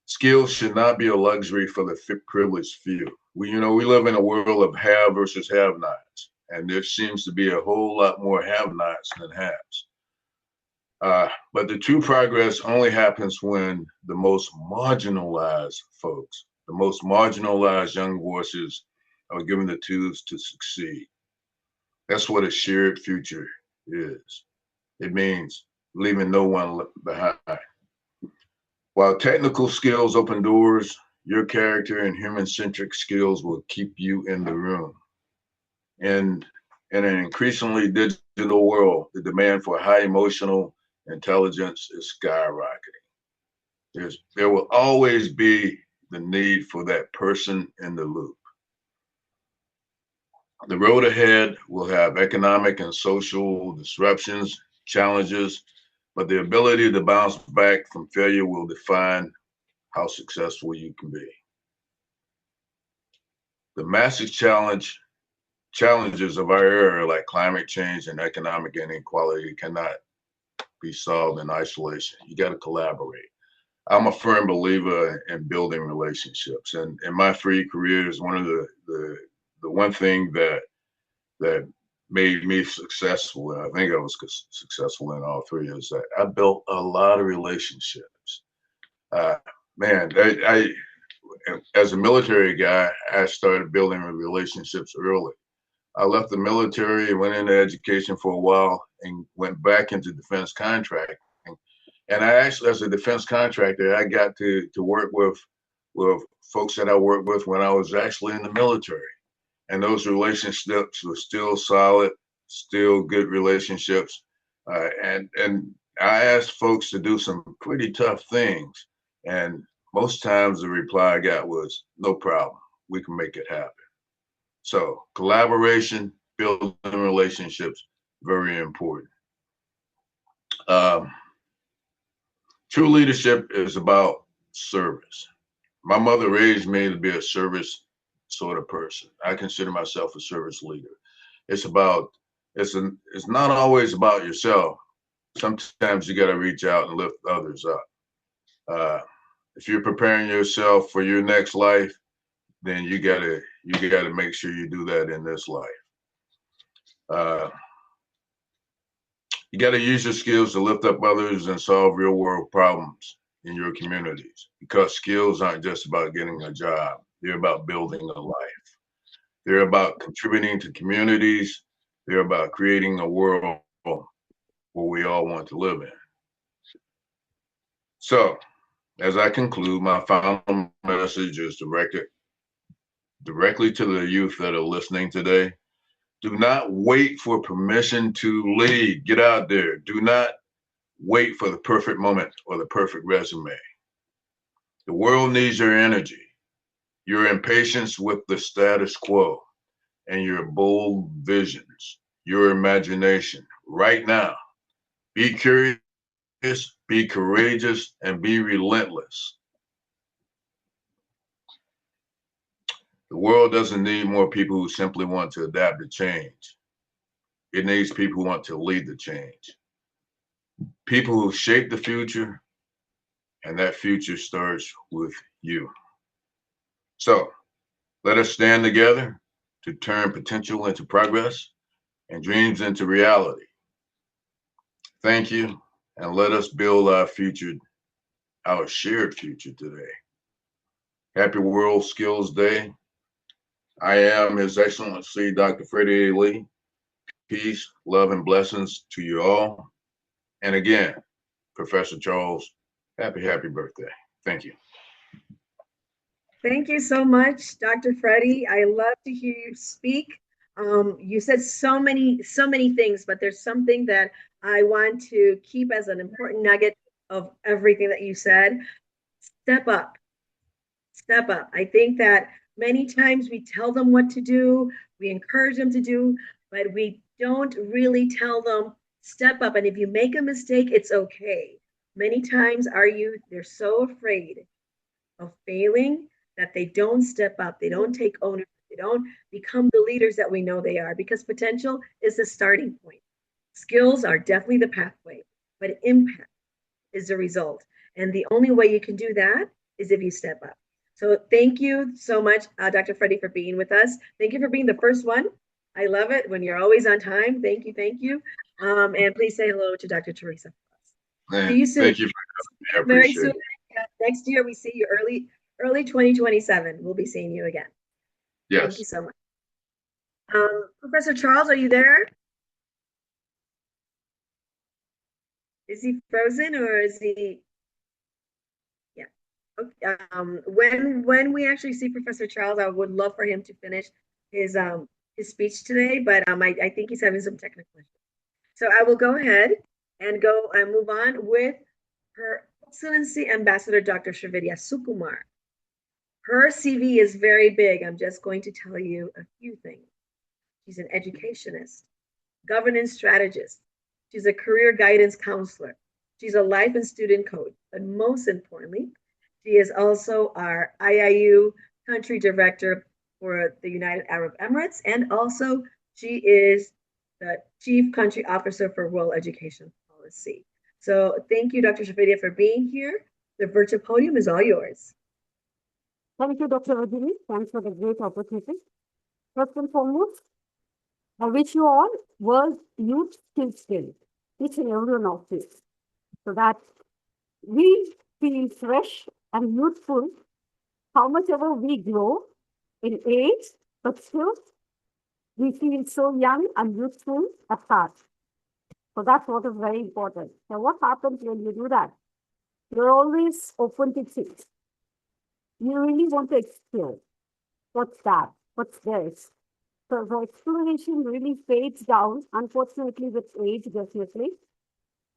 Skills should not be a luxury for the privileged few. We live in a world of have versus have-nots, and there seems to be a whole lot more have-nots than haves. But the true progress only happens when the most marginalized folks, the most marginalized young voices are given the tools to succeed. That's what a shared future is. It means leaving no one behind. While technical skills open doors, your character and human-centric skills will keep you in the room. And in an increasingly digital world, the demand for high emotional intelligence is skyrocketing. There will always be the need for that person in the loop. The road ahead will have economic and social disruptions, challenges, but the ability to bounce back from failure will define how successful you can be. The massive challenges of our era, like climate change and economic inequality, cannot be solved in isolation. You got to collaborate. I'm a firm believer in building relationships, and in my free career is one of the one thing that made me successful, and I think I was successful in all three, is that I built a lot of relationships. Man, I as a military guy, I started building relationships early. I left the military, went into education for a while, and went back into defense contracting. And I actually, as a defense contractor, I got to work with folks that I worked with when I was actually in the military. And those relationships were still solid, still good relationships. And I asked folks to do some pretty tough things. And most times the reply I got was, no problem, we can make it happen. So collaboration, building relationships, very important. True leadership is about service. My mother raised me to be a service sort of person. I consider myself a service leader. It's not always about yourself. Sometimes you got to reach out and lift others up. If you're preparing yourself for your next life, then you gotta make sure you do that in this life. You got to use your skills to lift up others and solve real world problems in your communities, because skills aren't just about getting a job. They're about building a life. They're about contributing to communities. They're about creating a world where we all want to live in. So, as I conclude, my final message is directly to the youth that are listening today. Do not wait for permission to lead. Get out there. Do not wait for the perfect moment or the perfect resume. The world needs your energy, your impatience with the status quo, and your bold visions, your imagination right now. Be curious, be courageous, and be relentless. The world doesn't need more people who simply want to adapt to change. It needs people who want to lead the change. People who shape the future, and that future starts with you. So let us stand together to turn potential into progress and dreams into reality. Thank you, and let us build our future, our shared future today. Happy World Skills Day. I am His Excellency Dr. Freddie A. Lee. Peace, love, and blessings to you all. And again, Professor Charles, happy birthday. Thank you. Thank you so much, Dr. Freddie. I love to hear you speak. You said so many things, but there's something that I want to keep as an important nugget of everything that you said. Step up. Step up. I think that many times we tell them what to do, we encourage them to do, but we don't really tell them step up. And if you make a mistake, it's okay. Many times our youth, they're so afraid of failing that they don't step up, they don't take ownership, they don't become the leaders that we know they are, because potential is the starting point. Skills are definitely the pathway, but impact is the result. And the only way you can do that is if you step up. So thank you so much, Dr. Freddie, for being with us. Thank you for being the first one. I love it when you're always on time. Thank you, thank you. And please say hello to Dr. Teresa. See you soon. Thank you for having me. I Very appreciate soon. Next year, we see you early 2027. We'll be seeing you again. Yes. Thank you so much. Professor Charles, are you there? Is he frozen or is he? Yeah. Okay. When we actually see Professor Charles, I would love for him to finish his speech today, but I think he's having some technical issues. So I will go ahead and move on with Her Excellency Ambassador Dr. Shravidya Sukumar. Her CV is very big. I'm just going to tell you a few things. She's an educationist, governance strategist. She's a career guidance counselor. She's a life and student coach. But most importantly, she is also our IIU country director for the United Arab Emirates. And also she is the chief country officer for World Education Policy. So thank you, Dr. Shravidya, for being here. The virtual podium is all yours. Thank you, Dr. Rajini. Thanks for the great opportunity. First and foremost, I wish you all World Youth Skills Day, each and every one of you, so that we feel fresh and youthful, how much ever we grow in age, but still we feel so young and youthful at heart. So that's what is very important. Now, what happens when you do that? You're always open to change. You really want to explore what's that, what's this. So the exploration really fades down, unfortunately, with age, definitely.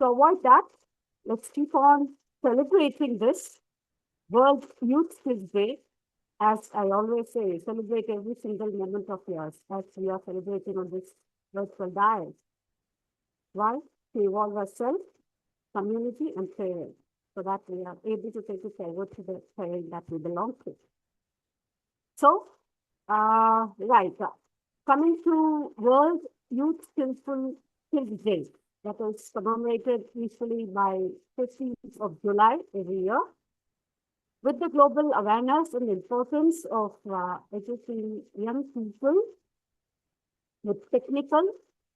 To avoid that, let's keep on celebrating this World Youth Skills Day. As I always say, celebrate every single moment of yours as we are celebrating on this virtual diet. Why? To evolve ourselves, community, and parents, so that we are able to take it forward to the parent that we belong to. So, right. Coming to World Youth Skills Day, that is commemorated usually by 15th of July every year, with the global awareness and importance of educating young people with technical,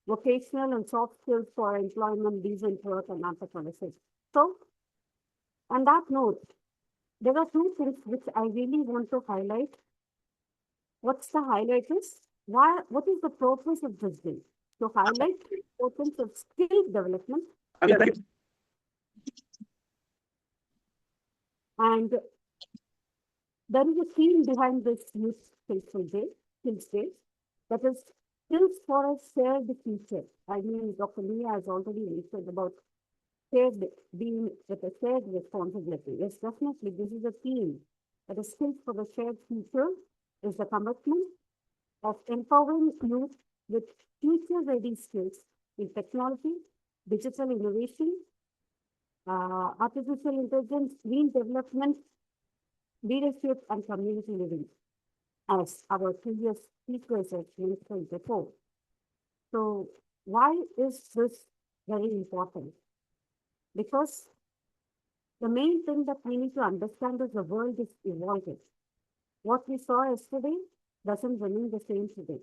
vocational and soft skills for employment, decent work, and entrepreneurship. So, on that note, there are two things which I really want to highlight. What's the highlight is? What is the purpose of this day? To highlight the importance of skill development and there is a theme behind this Youth Skills Day, that is skills for a shared future. I mean, Dr. Mia has already mentioned about shared being with a shared responsibility. Yes, definitely, this is a theme. That is skills for the shared future is the commitment of empowering youth with future-ready skills in technology, digital innovation, artificial intelligence, green development, leadership, and community living, as our previous speakers have mentioned before. So, why is this very important? Because the main thing that we need to understand is the world is evolving. What we saw yesterday doesn't remain the same today.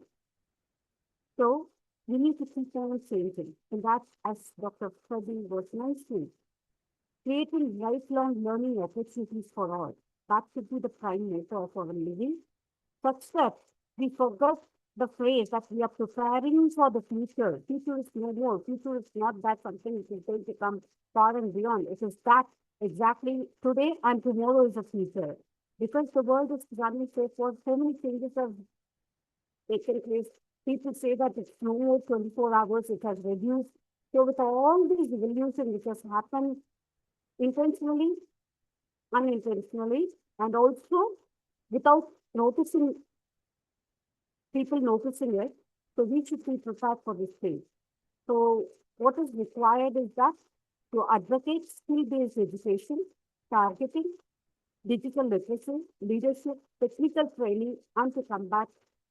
So, we need to keep on changing. And that's, as Dr. Shhadeh was mentioning, creating lifelong learning opportunities for all. That should be the prime motto of our living, such that we forget the phrase that we are preparing for the future. Future is no more. Future is not that something which is going to come far and beyond. It is that exactly today and tomorrow is the future. Because the world is running so fast, so many changes have taken place. People say that it's no more 24 hours, it has reduced. So with all these evolution which has happened intentionally, unintentionally, and also without noticing, people noticing it, so we should be prepared for this thing. So what is required is that to advocate skill-based education, targeting digital literacy, leadership, technical training, and to combat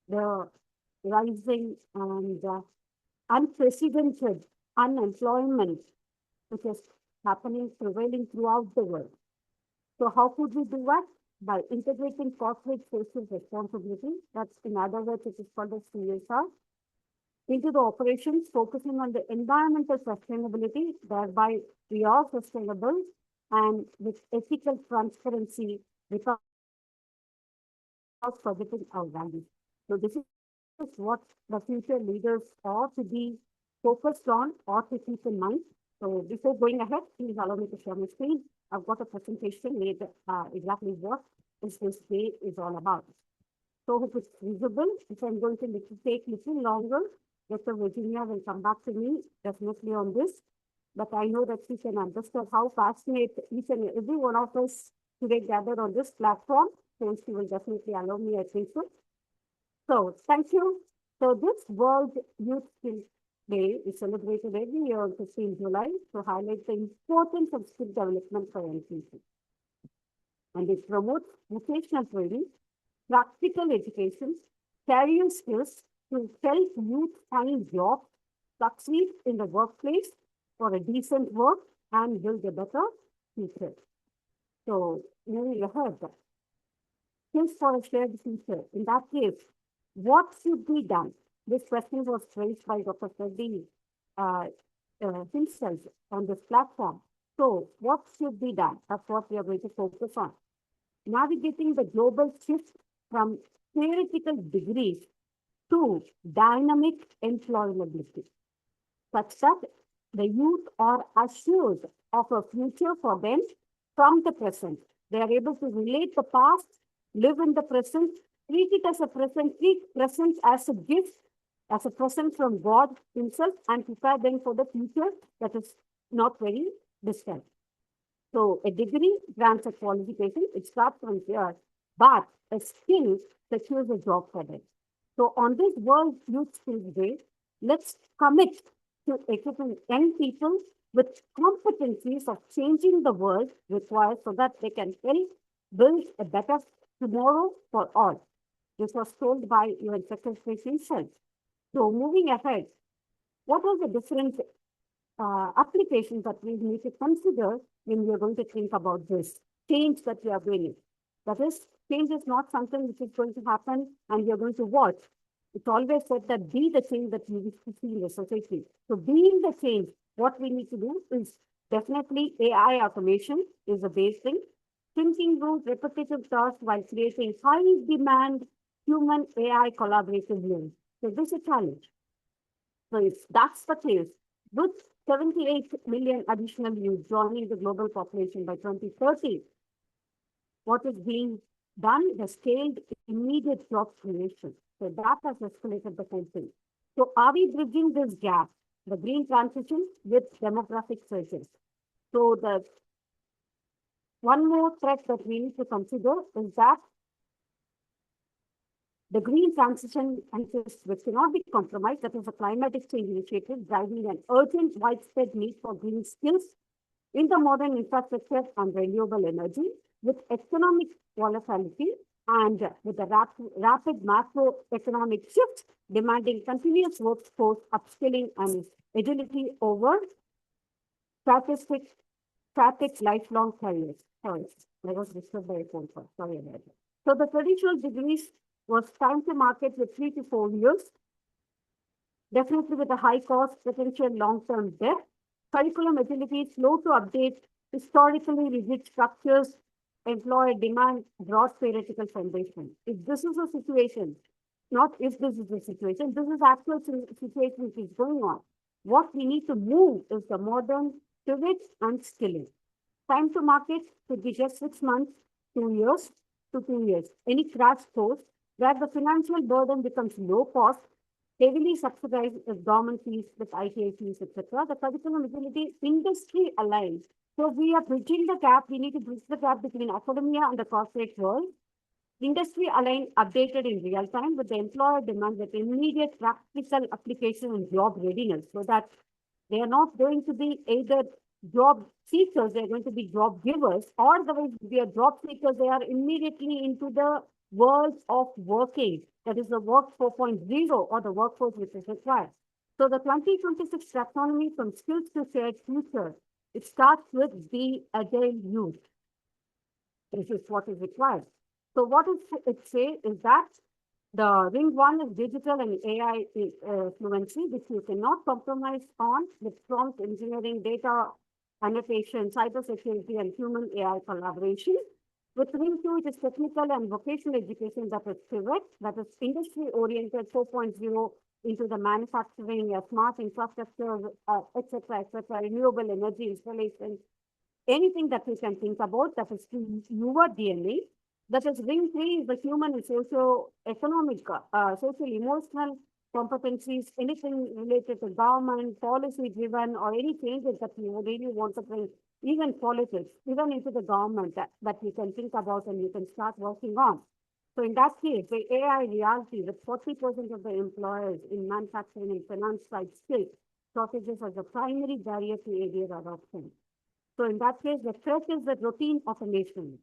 the rising and unprecedented unemployment which is happening, prevailing throughout the world. So how could we do that? By integrating corporate social responsibility, that's in other words, it is called as CSR, into the operations, focusing on the environmental sustainability, thereby we are sustainable and with ethical transparency without forgetting our values. So this is what the future leaders are to be focused on or to keep in mind. So before going ahead, please allow me to share my screen. I've got a presentation made exactly what this day is all about. So if it's visible, if I'm going to take a little longer, Dr. Virginia will come back to me definitely on this. But I know that she can understand how passionate each and every one of us today gathered on this platform. So she will definitely allow me, I think so. So thank you. So this World Youth Skills Day is celebrated every year on 15 July to highlight the importance of skill development for young people. And it promotes vocational training, practical education, career skills to help youth find jobs, succeed in the workplace for a decent work, and build a better future. So, you heard that. Skills for a shared future. In that case, what should be done? This question was raised by Dr. Shhadeh himself on this platform. So, what should be done? That's what we are going to focus on. Navigating the global shift from theoretical degrees to dynamic employability, such that the youth are assured of a future for them from the present. They are able to relate the past, live in the present, treat it as a present, treat present as a gift, as a present from God himself, and prepare them for the future that is not very distant. So a degree grants a qualification, it starts from here, but a skill secures a job for them. So on this World Youth Skills Day, let's commit to equipping young people with competencies of changing the world required so that they can help build a better tomorrow for all. This was told by your Secretary himself. So moving ahead, what are the different applications that we need to consider when we are going to think about this change that we are bringing? That is, change is not something which is going to happen and we are going to watch. It's always said that be the change that you wish to see in the society. So being the change, what we need to do is definitely AI automation is the base thing. Thinking through repetitive tasks while creating high demand human AI collaborative links. So this is a challenge. So if that's the case, with 78 million additional youth joining the global population by 2030, what is being done, the scaled immediate job creation. So that has escalated the whole thing. So are we bridging this gap, the green transition with demographic surges? So the one more threat that we need to consider is that the green transition insists which cannot be compromised, that is a climatic change initiative driving an urgent widespread need for green skills in the modern infrastructure and renewable energy with economic volatility and with the rapid macroeconomic shift demanding continuous workforce upskilling and agility over static lifelong careers. Sorry, I was disturbed by a phone call. Sorry about that. So the traditional degrees was time to market with 3 to 4 years, definitely with a high cost, potential long-term debt. Curriculum agility, slow to update, historically rigid structures, employer demand, broad theoretical foundation. If this is a situation, not if this is a situation, this is actual situation which is going on. What we need to move is the modern pivot and skilling. Time to market could be just 6 months, 2 years to 2 years. Any crash course where the financial burden becomes low cost, heavily subsidized with government fees, with ITA fees, etc. The curriculum agility industry aligned. So we are bridging the gap. We need to bridge the gap between academia and the corporate world. Industry aligned, updated in real time with the employer demand with immediate practical application and job readiness so that they are not going to be either job seekers, they're going to be job givers, or the way they are job seekers, they are immediately into the world of working. That is the work 4.0 or the workforce which is required. So the 2026 taxonomy from skills to shared future, it starts with the agile youth. This is what is required. So what it say is that the ring one is digital and AI fluency, which you cannot compromise on with prompt engineering, data annotation, cybersecurity, and human AI collaboration. With ring two, it is technical and vocational education that is pivot, that is industry-oriented 4.0 into the manufacturing, smart infrastructure, etc., renewable energy installation, anything that we can think about that is to your DNA. That is ring three is the human and socio-economic, social-emotional competencies, anything related to government, policy-driven, or any changes that you really want to bring, even politics, even into the government that you can think about and you can start working on. So in that case, the AI reality with 40% of the employers in manufacturing and finance side state shortages as a primary barrier to ADA adoption. So in that case, the threat is the routine automation.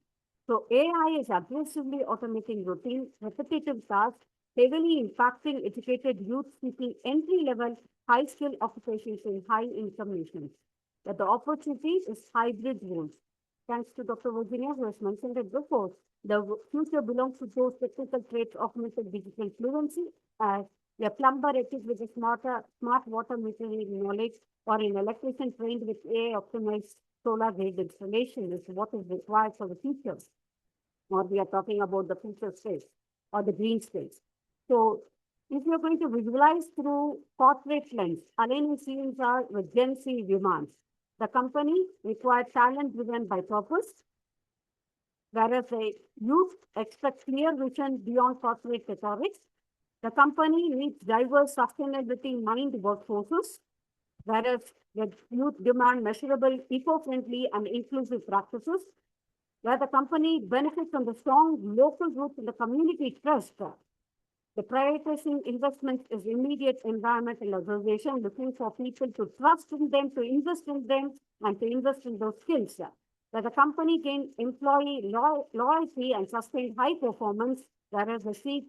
So AI is aggressively automating routine, repetitive tasks, heavily impacting educated youth seeking entry-level, high-skill occupations in high-income nations. But the opportunity is hybrid roles. Thanks to Dr. Virginia, who has mentioned it before, the future belongs to those technical traits of digital fluency, as a plumber equipped with a smart water metering knowledge, or an electrician trained with AI-optimized solar grid installation is what is required for the future. Or we are talking about the future space or the green space. So if you're going to visualize through corporate lens, aligning scenes are with Gen Z demands. The company requires talent driven by purpose, whereas the youth expect clear vision beyond corporate rhetoric. The company needs diverse sustainability mind workforces, whereas the youth demand measurable, eco-friendly, and inclusive practices, where the company benefits from the strong local roots in the community trust. The prioritizing investment is immediate environmental observation, looking for people to trust in them, to invest in them, and to invest in those skills. Where the company gain employee loyalty and sustain high performance, whereas the seek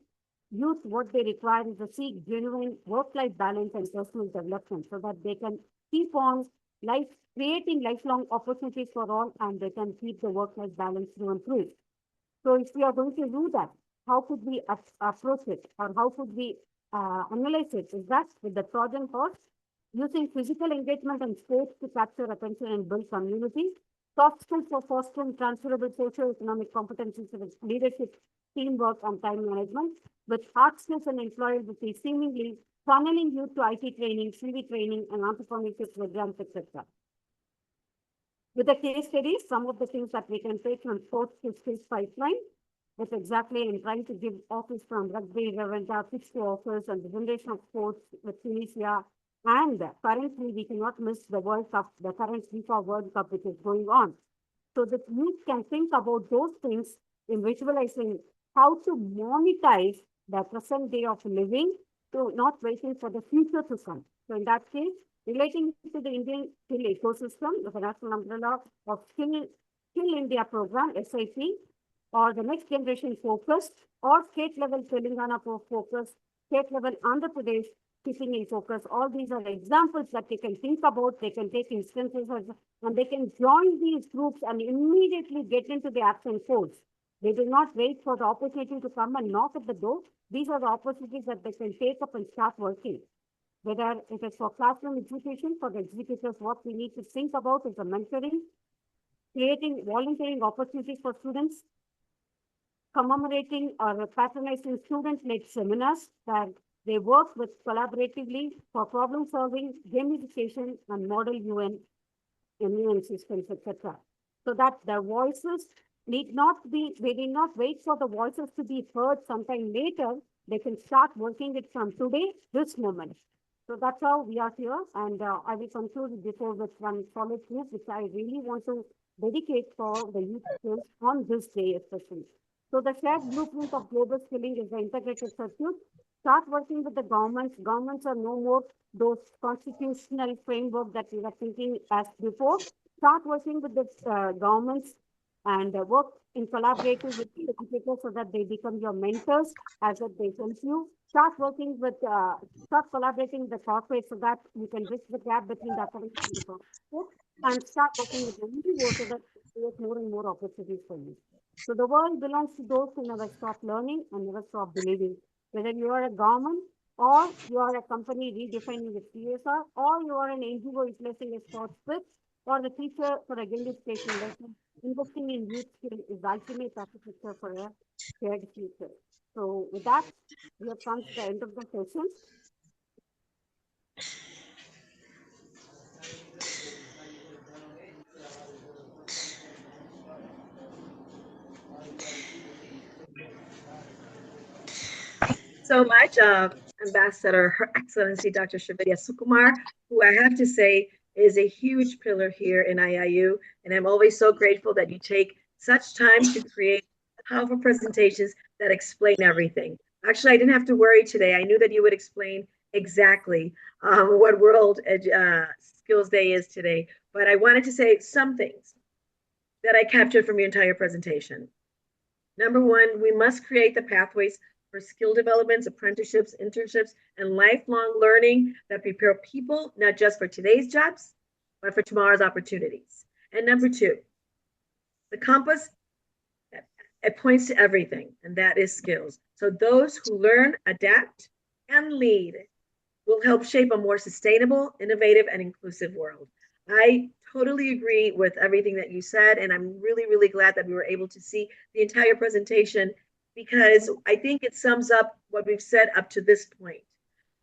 youth, what they require is to seek genuine work-life balance and personal development so that they can keep on creating lifelong opportunities for all and they can keep the work-life balance through and through. So if we are going to do that, how could we approach it or how could we analysis is that with the Trojan horse, using physical engagement and sports to capture attention and build community, soft skills for fostering transferable socio-economic competencies such as leadership, teamwork, and time management, with hard skills and employability seemingly funneling youth to IT training, CV training, and entrepreneurship programs, etc. With the case studies, some of the things that we can take from sports to skills pipeline, that's exactly in trying to give office from rugby, Rwanda, pitch to office, and the generation of sports with Tunisia. And currently, we cannot miss the World Cup, the current FIFA World Cup, which is going on. So that youth can think about those things in visualizing how to monetize the present day of living to not waiting for the future to come. So in that case, relating to the Indian skill ecosystem, the national umbrella of Skill India program, SIP, or the next generation focus, or state level Telangana focus, state level Andhra Pradesh keeping in focus. All these are examples that they can think about. They can take instances and they can join these groups and immediately get into the action force. They do not wait for the opportunity to come and knock at the door. These are the opportunities that they can take up and start working. Whether it is for classroom execution, for the executors, what we need to think about is the mentoring, creating volunteering opportunities for students, commemorating or patronizing student-led seminars that they work with collaboratively for problem solving, gamification, and model UN systems, etc. So that their voices need not be, they need not wait for the voices to be heard sometime later. They can start working it from today, this moment. So that's how we are here. And I will conclude before with one solid proof, which I really want to dedicate for the youth skills on this day especially. So the shared blueprint of global skilling is the integrated circuit. Start working with the governments. Governments are no more those constitutional framework that we were thinking as before. Start working with the governments and work in collaborating with the educators so that they become your mentors as that they help you. Start working with, start collaborating with the corporate so that you can bridge the gap between the academic and the corporate, and start working with the NGO so that create more and more opportunities for you. So the world belongs to those who never stop learning and never stop believing. Whether you are a government or you are a company redefining its CSR, or you are an NGO replacing a sports pitch, or the teacher for a gamification lesson, investing in youth skill is the ultimate architecture for a shared future. So with that, we have come to the end of the session. So much, Ambassador, Her Excellency Dr. Shravidya Sukumar, who I have to say is a huge pillar here in IIU. And I'm always so grateful that you take such time to create powerful presentations that explain everything. Actually, I didn't have to worry today. I knew that you would explain exactly what World Skills Day is today. But I wanted to say some things that I captured from your entire presentation. Number one, we must create the pathways for skill developments, apprenticeships, internships, and lifelong learning that prepare people not just for today's jobs, but for tomorrow's opportunities. And number two, the compass, it points to everything, and that is skills. So those who learn, adapt, and lead will help shape a more sustainable, innovative, and inclusive world. I totally agree with everything that you said, and I'm really, really glad that we were able to see the entire presentation because I think it sums up what we've said up to this point.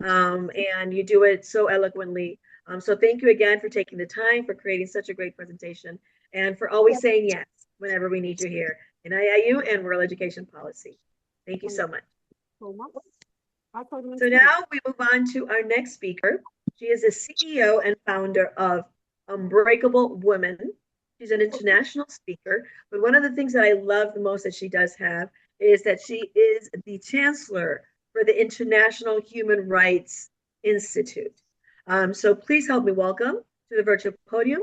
And you do it so eloquently. So thank you again for taking the time, for creating such a great presentation, and for always saying yes whenever we need you here in IIU and Rural Education Policy. Thank you so much. So now we move on to our next speaker. She is the CEO and founder of Unbreakable Women. She's an international speaker, but one of the things that I love the most that she does have is that she is the chancellor for the International Human Rights Institute. So please help me welcome to the virtual podium,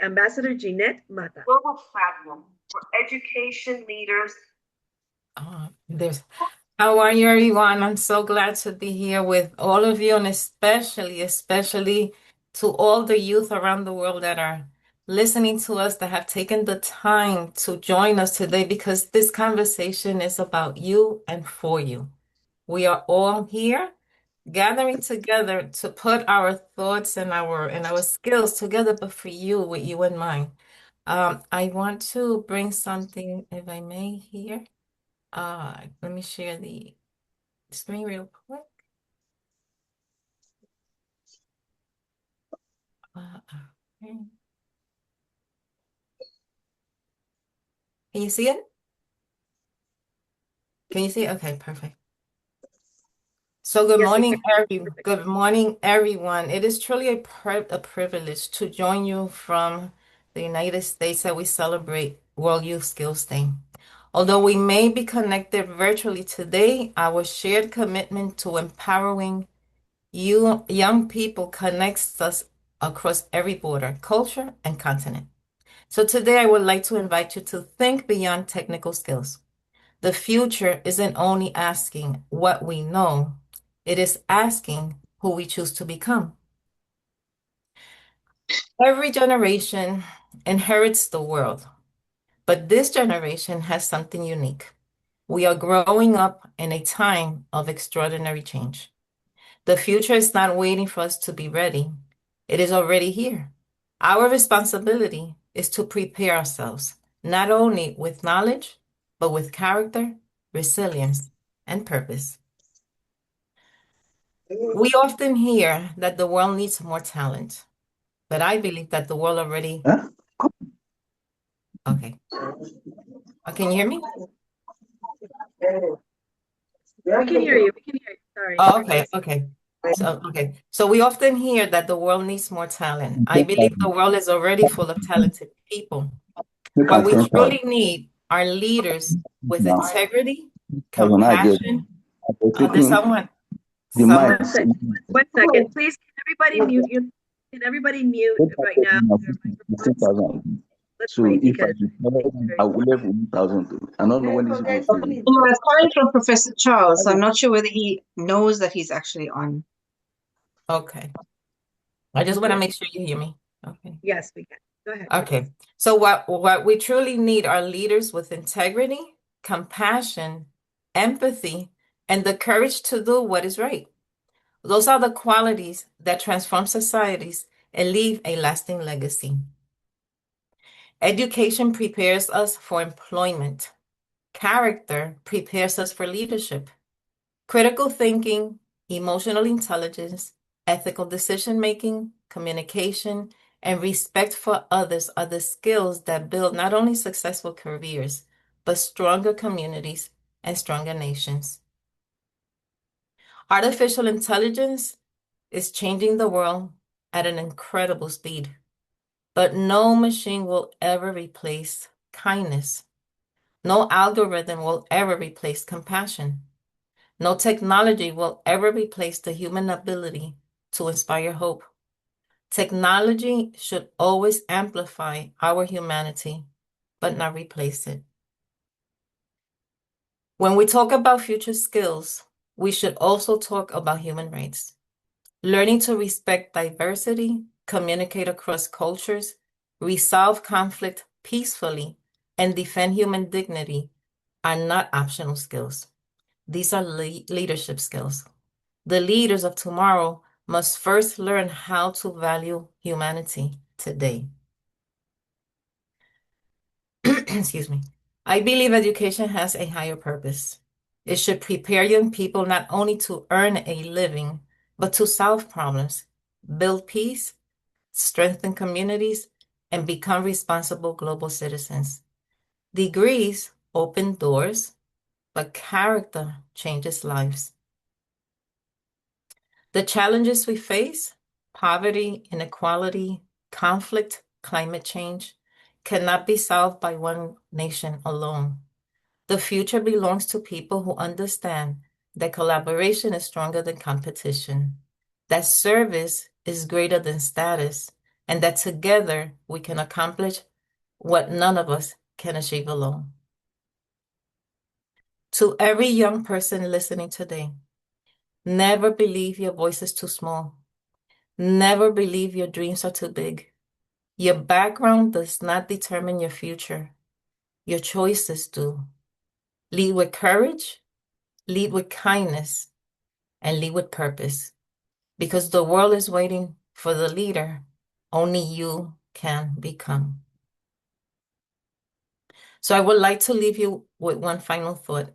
Ambassador Jeanette Mata. Global platform for education leaders. How are you, everyone? I'm so glad to be here with all of you, and especially to all the youth around the world that are listening to us, that have taken the time to join us today, because this conversation is about you and for you. We are all here gathering together to put our thoughts and our skills together, but for you, with you in mind. I want to bring something, if I may, here. Let me share the screen real quick. Okay. Can you see it? Can you see it? Okay, perfect. So Yes, we can. good morning, everyone. It is truly a privilege to join you from the United States that we celebrate World Youth Skills Day. Although we may be connected virtually today, our shared commitment to empowering you young people connects us across every border, culture, and continent. So today I would like to invite you to think beyond technical skills. The future isn't only asking what we know, it is asking who we choose to become. Every generation inherits the world, but this generation has something unique. We are growing up in a time of extraordinary change. The future is not waiting for us to be ready. It is already here. Our responsibility is to prepare ourselves, not only with knowledge, but with character, resilience, and purpose. We often hear that the world needs more talent, but I believe that the world already. Okay. Can you hear me? We can hear you. We can hear you. Sorry. Oh, okay. So we often hear that the world needs more talent. I believe the world is already full of talented people. What we truly need are leaders with integrity, compassion. There's someone. One second. One second. Please, can everybody mute your, can everybody mute right now their microphones? Let's So wait if I because I will have 1,000. I don't know when it's going to be. It's calling from Professor Charles. I'm not sure whether he knows that he's actually on. Okay. I just want to make sure you hear me. Okay. yes, we can. Go ahead. Okay. So what we truly need are leaders with integrity, compassion, empathy, and the courage to do what is right. Those are the qualities that transform societies and leave a lasting legacy. Education prepares us for employment. Character prepares us for leadership. Critical thinking, emotional intelligence, ethical decision-making, communication, and respect for others are the skills that build not only successful careers, but stronger communities and stronger nations. Artificial intelligence is changing the world at an incredible speed, but no machine will ever replace kindness. No algorithm will ever replace compassion. No technology will ever replace the human ability to inspire hope. Technology should always amplify our humanity, but not replace it. When we talk about future skills, we should also talk about human rights. Learning to respect diversity, communicate across cultures, resolve conflict peacefully, and defend human dignity are not optional skills. These are leadership skills. The leaders of tomorrow must first learn how to value humanity today. Excuse me. I believe education has a higher purpose. It should prepare young people not only to earn a living, but to solve problems, build peace, strengthen communities, and become responsible global citizens. Degrees open doors, but character changes lives. The challenges we face, poverty, inequality, conflict, climate change, cannot be solved by one nation alone. The future belongs to people who understand that collaboration is stronger than competition, that service is greater than status, and that together we can accomplish what none of us can achieve alone. To every young person listening today, never believe your voice is too small. Never believe your dreams are too big. Your background does not determine your future. Your choices do. Lead with courage, lead with kindness, and lead with purpose. Because the world is waiting for the leader only you can become. So I would like to leave you with one final thought.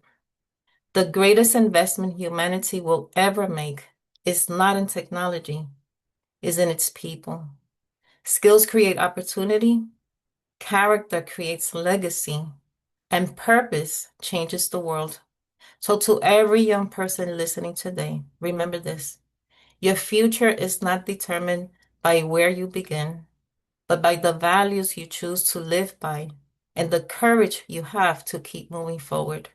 The greatest investment humanity will ever make is not in technology, is in its people. Skills create opportunity, character creates legacy, and purpose changes the world. So to every young person listening today, remember this. Your future is not determined by where you begin, but by the values you choose to live by and the courage you have to keep moving forward.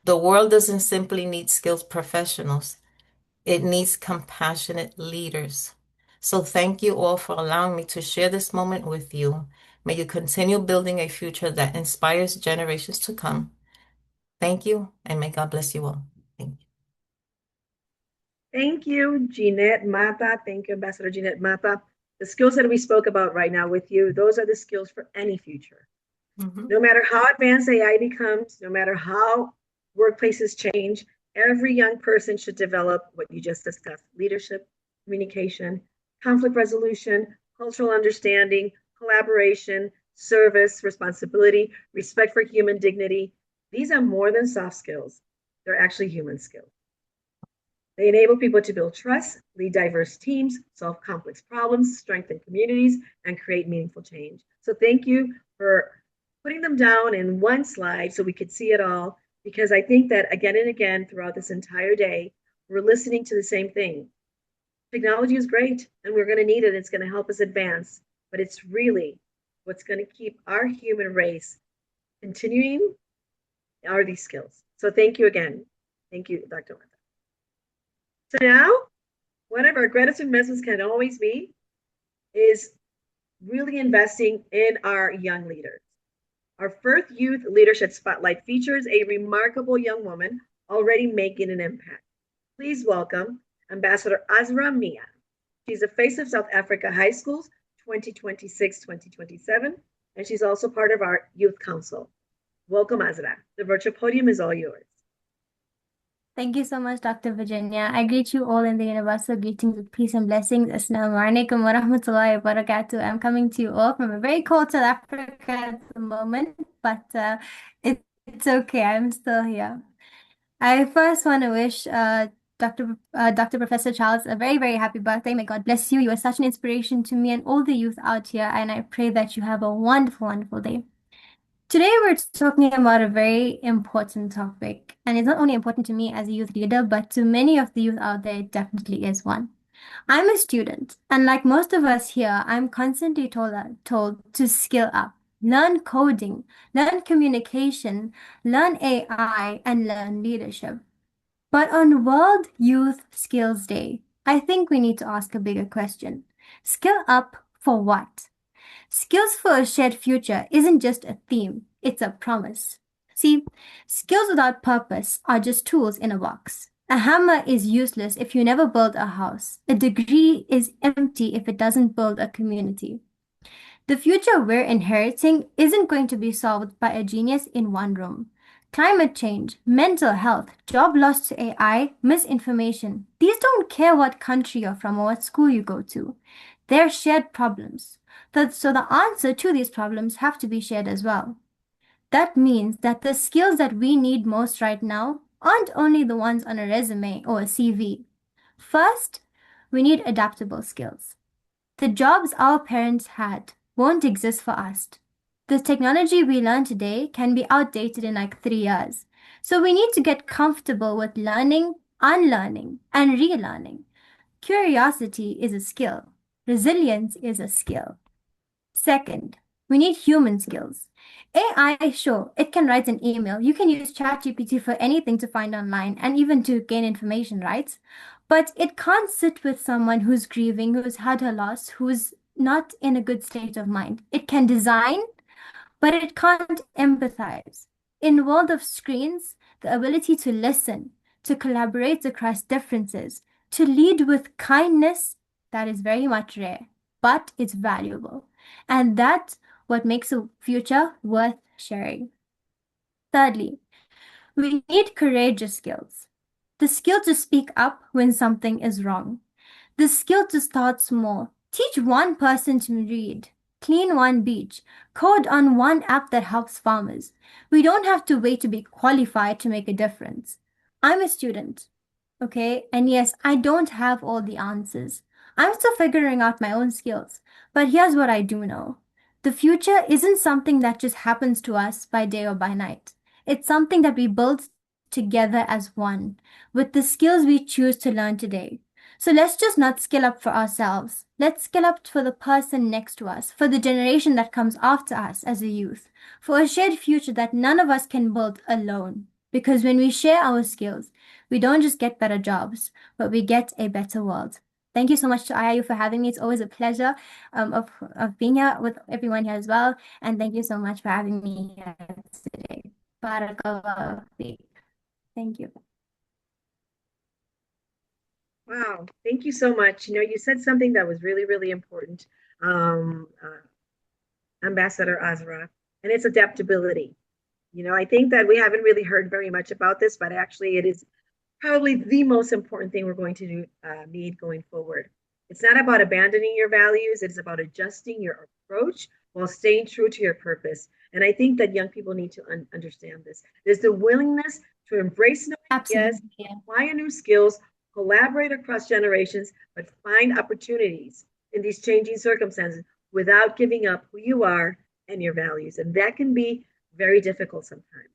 The world doesn't simply need skilled professionals. It needs compassionate leaders. So thank you all for allowing me to share this moment with you. May you continue building a future that inspires generations to come. Thank you, and may God bless you all. Thank you. Thank you, Jeanette Mata. Thank you, Ambassador Jeanette Mata. The skills that we spoke about right now with you, those are the skills for any future. No matter how advanced AI becomes, no matter how workplaces change, every young person should develop what you just discussed: leadership, communication, conflict resolution, cultural understanding, collaboration, service, responsibility, respect for human dignity. These are more than soft skills, they're actually human skills. They enable people to build trust, lead diverse teams, solve complex problems, strengthen communities, and create meaningful change. So thank you for putting them down in one slide so we could see it all, because I think that again and again throughout this entire day, we're listening to the same thing. Technology is great and we're going to need it. It's going to help us advance, but it's really what's going to keep our human race continuing are these skills. So thank you again. Thank you, Dr. Martha. So now, one of our gratitude messages can always be is really investing in our young leaders. Our first youth leadership spotlight features a remarkable young woman already making an impact. Please welcome Ambassador Azra Mia. She's the face of South Africa High Schools 2026-2027, and she's also part of our Youth Council. Welcome, Azra. The virtual podium is all yours. Thank you so much, Dr. Virginia. I greet you all in the universal greetings of peace and blessings. Assalamu alaikum wa rahmatullahi wa barakatuh. I'm coming to you all from a very cold South Africa at the moment, but it's okay. I'm still here. I first want to wish Dr. Professor Charles a very, very happy birthday. May God bless you. You are such an inspiration to me and all the youth out here, and I pray that you have a wonderful, wonderful day. Today, we're talking about a very important topic, and it's not only important to me as a youth leader, but to many of the youth out there, it definitely is one. I'm a student, and like most of us here, I'm constantly told to skill up, learn coding, learn communication, learn AI, and learn leadership. But on World Youth Skills Day, I think we need to ask a bigger question. Skill up for what? Skills for a shared future isn't just a theme, it's a promise. See, skills without purpose are just tools in a box. A hammer is useless if you never build a house. A degree is empty if it doesn't build a community. The future we're inheriting isn't going to be solved by a genius in one room. Climate change, mental health, job loss to AI, misinformation. These don't care what country you're from or what school you go to. They're shared problems. So the answer to these problems have to be shared as well. That means that the skills that we need most right now aren't only the ones on a resume or a CV. First, we need adaptable skills. The jobs our parents had won't exist for us. The technology we learn today can be outdated in like 3 years. So we need to get comfortable with learning, unlearning, and relearning. Curiosity is a skill. Resilience is a skill. Second, we need human skills. AI, sure, it can write an email. You can use ChatGPT for anything to find online and even to gain information, right? But it can't sit with someone who's grieving, who's had a loss, who's not in a good state of mind. It can design, but it can't empathize. In the world of screens, the ability to listen, to collaborate across differences, to lead with kindness, that is very much rare, but it's valuable. And that's what makes a future worth sharing. Thirdly, We need courageous skills. The skill to speak up when something is wrong. The skill to start small. Teach one person to read. Clean one beach. Code on one app that helps farmers. We don't have to wait to be qualified to make a difference. I'm a student, okay? And yes, I don't have all the answers. I'm still figuring out my own skills. But here's what I do know. The future isn't something that just happens to us by day or by night. It's something that we build together as one, with the skills we choose to learn today. So let's just not skill up for ourselves. Let's skill up for the person next to us, for the generation that comes after us as a youth, for a shared future that none of us can build alone. Because when we share our skills, we don't just get better jobs, but we get a better world. Thank you so much to IIU for having me. It's always a pleasure of being here with everyone here as well. And thank you so much for having me here today. Barakallah feek. Thank you. Wow, thank you so much. You know, you said something that was really, really important, Ambassador Azra, and it's adaptability. You know, I think that we haven't really heard very much about this, but actually it is probably the most important thing we're going to need going forward. It's not about abandoning your values, it's about adjusting your approach while staying true to your purpose. And I think that young people need to understand this. There's the willingness to embrace new ideas, acquire new skills, collaborate across generations, but find opportunities in these changing circumstances without giving up who you are and your values. And that can be very difficult sometimes.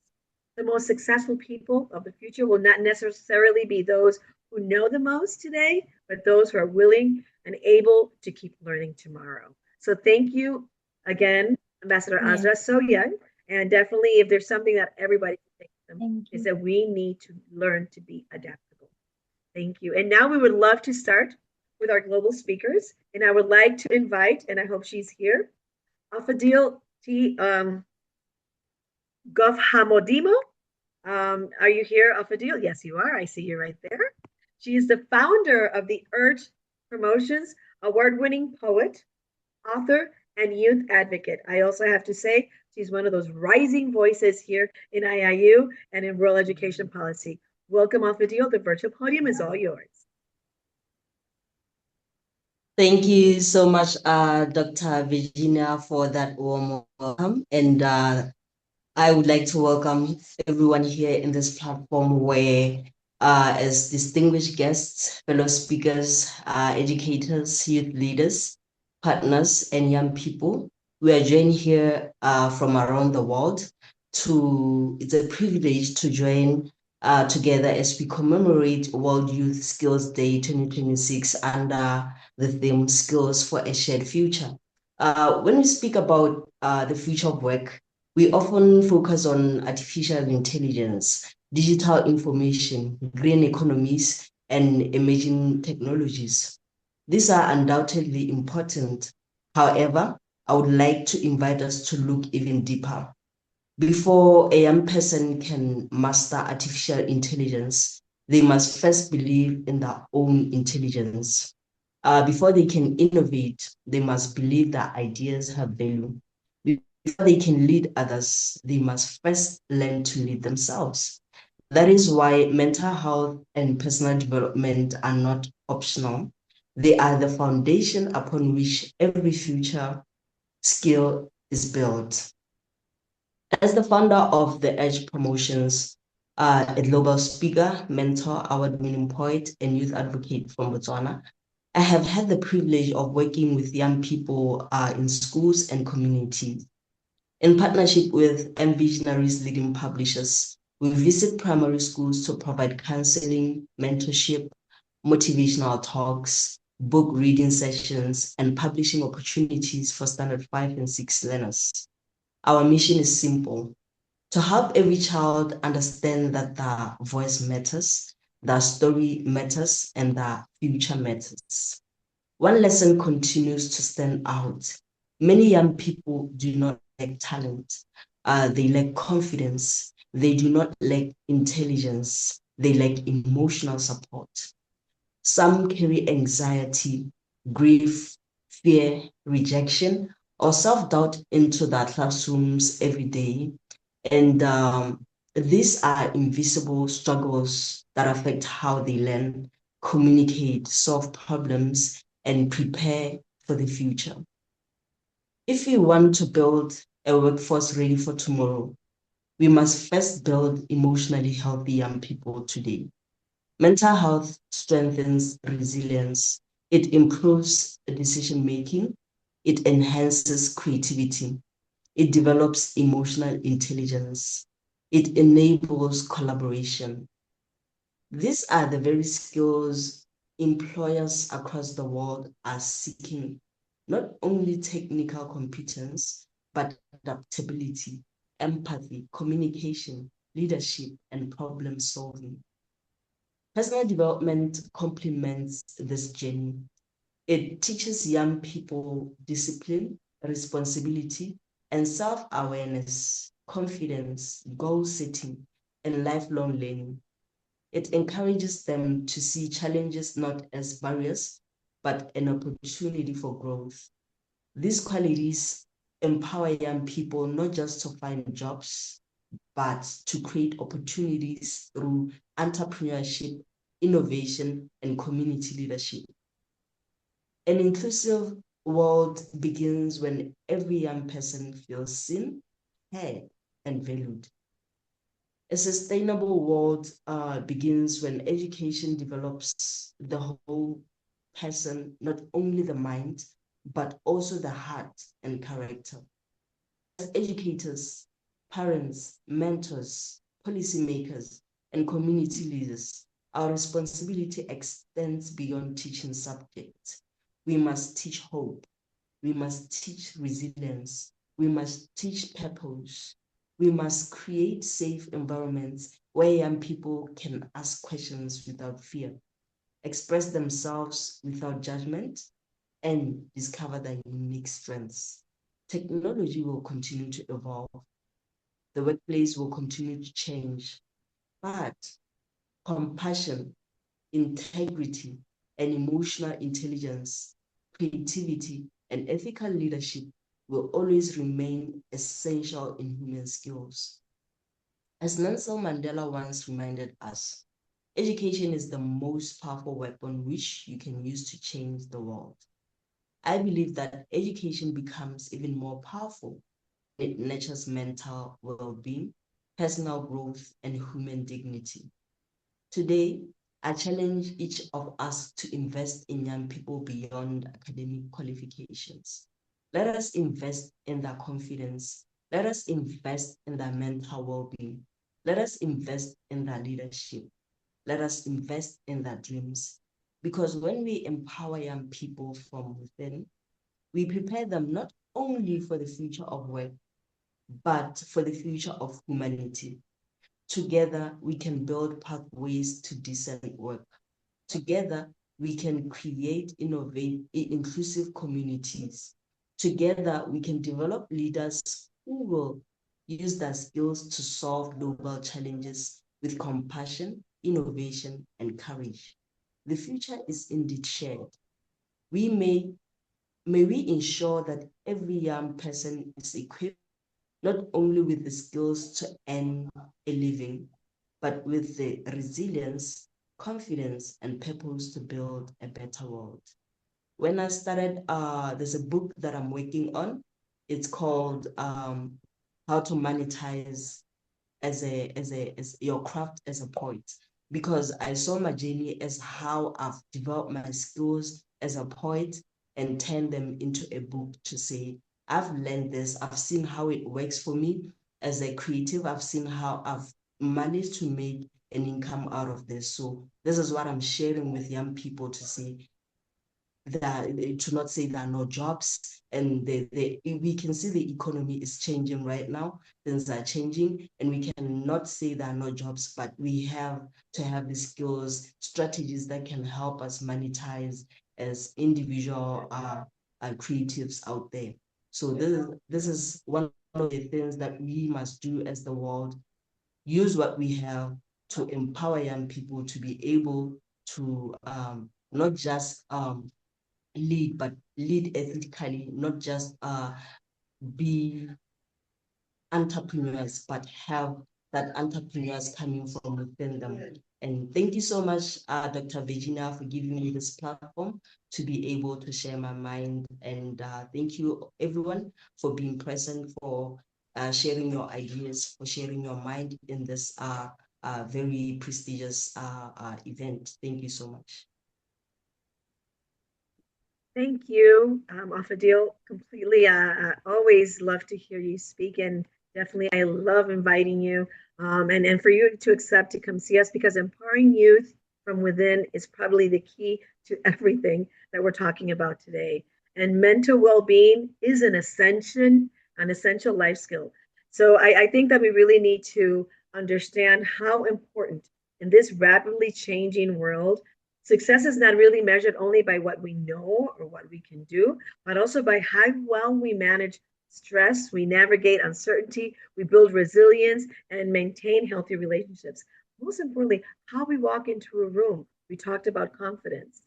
The most successful people of the future will not necessarily be those who know the most today, but those who are willing and able to keep learning tomorrow. So thank you again, Ambassador Azra, so young. And definitely, if there's something that everybody can take from them, is that we need to learn to be adaptable. Thank you. And now we would love to start with our global speakers. And I would like to invite, and I hope she's here, Afadil T. Gofhamodimo. Are you here, Afadil? Yes, you are. I see you right there. She is the founder of the Urge Promotions, award-winning poet, author, and youth advocate. I also have to say, she's one of those rising voices here in IIU and in world education policy. Welcome, Afadil. The virtual podium is all yours. Thank you so much, Dr. Virginia, for that warm welcome. And I would like to welcome everyone here in this platform where, as distinguished guests, fellow speakers, educators, youth leaders, partners, and young people, we are joined here from around the world. It's a privilege to join together as we commemorate World Youth Skills Day 2026 under the theme Skills for a Shared Future. When we speak about the future of work, we often focus on artificial intelligence, digital information, green economies, and emerging technologies. These are undoubtedly important. However, I would like to invite us to look even deeper. Before a young person can master artificial intelligence, they must first believe in their own intelligence. Before they can innovate, they must believe that ideas have value. Before they can lead others, they must first learn to lead themselves. That is why mental health and personal development are not optional. They are the foundation upon which every future skill is built. As the founder of the Edge Promotions, a global speaker, mentor, award-winning poet, and youth advocate from Botswana, I have had the privilege of working with young people in schools and communities. In partnership with Visionaries leading publishers, we visit primary schools to provide counseling, mentorship, motivational talks, book reading sessions, and publishing opportunities for Standard 5 and 6 learners. Our mission is simple: to help every child understand that their voice matters, their story matters, and their future matters. One lesson continues to stand out. Many young people do not lack talent. They lack confidence. They do not lack intelligence. They lack emotional support. Some carry anxiety, grief, fear, rejection, or self-doubt into their classrooms every day. And These are invisible struggles that affect how they learn, communicate, solve problems, and prepare for the future. If we want to build a workforce ready for tomorrow, we must first build emotionally healthy young people today. Mental health strengthens resilience. It improves decision making. It enhances creativity. It develops emotional intelligence. It enables collaboration. These are the very skills employers across the world are seeking, not only technical competence, but adaptability, empathy, communication, leadership, and problem solving. Personal development complements this journey. It teaches young people discipline, responsibility, and self-awareness, confidence, goal setting, and lifelong learning. It encourages them to see challenges not as barriers, but an opportunity for growth. These qualities empower young people not just to find jobs, but to create opportunities through entrepreneurship, innovation, and community leadership. An inclusive world begins when every young person feels seen, heard, and valued. A sustainable world begins when education develops the whole person, not only the mind, but also the heart and character. As educators, parents, mentors, policymakers, and community leaders, our responsibility extends beyond teaching subjects. We must teach hope. We must teach resilience. We must teach purpose. We must create safe environments where young people can ask questions without fear, express themselves without judgment, and discover their unique strengths. Technology will continue to evolve. The workplace will continue to change, but compassion, integrity, and emotional intelligence, creativity, and ethical leadership will always remain essential in human skills. As Nelson Mandela once reminded us, education is the most powerful weapon which you can use to change the world. I believe that education becomes even more powerful. It nurtures mental well-being, personal growth, and human dignity. Today, I challenge each of us to invest in young people beyond academic qualifications. Let us invest in their confidence. Let us invest in their mental well-being. Let us invest in their leadership. Let us invest in their dreams. Because when we empower young people from within, we prepare them not only for the future of work, but for the future of humanity. Together, we can build pathways to decent work. Together, we can create, innovate, inclusive communities. Together, we can develop leaders who will use their skills to solve global challenges with compassion, innovation, and courage. The future is indeed shared. May we ensure that every young person is equipped not only with the skills to earn a living, but with the resilience, confidence, and purpose to build a better world. When I started, there's a book that I'm working on. It's called How to Monetize as your craft as a poet, because I saw my journey as how I've developed my skills as a poet and turned them into a book to say, I've learned this, I've seen how it works for me as a creative, I've seen how I've managed to make an income out of this. So this is what I'm sharing with young people to say, that to not say there are no jobs, and we can see the economy is changing right now. Things are changing, and we cannot say there are no jobs, but we have to have the skills, strategies that can help us monetize as individual creatives out there. So this is one of the things that we must do as the world, use what we have to empower young people to be able to not just lead, but lead ethically, not just be entrepreneurs, but have that entrepreneurs coming from within them. And thank you so much, Dr. Virginia, for giving me this platform to be able to share my mind. And thank you, everyone, for being present, for sharing your ideas, for sharing your mind in this very prestigious event. Thank you so much. Thank you, Afadil. Completely. Always love to hear you speak, and definitely, I love inviting you, and for you to accept to come see us, because empowering youth from within is probably the key to everything that we're talking about today. And mental well-being is an essential life skill. So I think that we really need to understand how important in this rapidly changing world. Success is not really measured only by what we know or what we can do, but also by how well we manage stress, we navigate uncertainty, we build resilience, and maintain healthy relationships. Most importantly, how we walk into a room. We talked about confidence.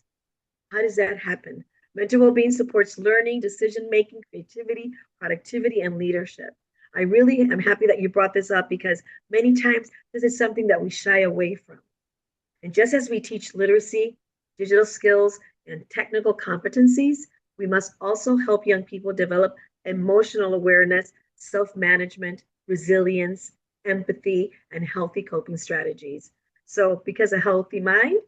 How does that happen? Mental well being supports learning, decision making, creativity, productivity, and leadership. I really am happy that you brought this up because many times this is something that we shy away from. And just as we teach literacy, digital skills, and technical competencies, we must also help young people develop emotional awareness, self management, resilience, empathy, and healthy coping strategies. So, because a healthy mind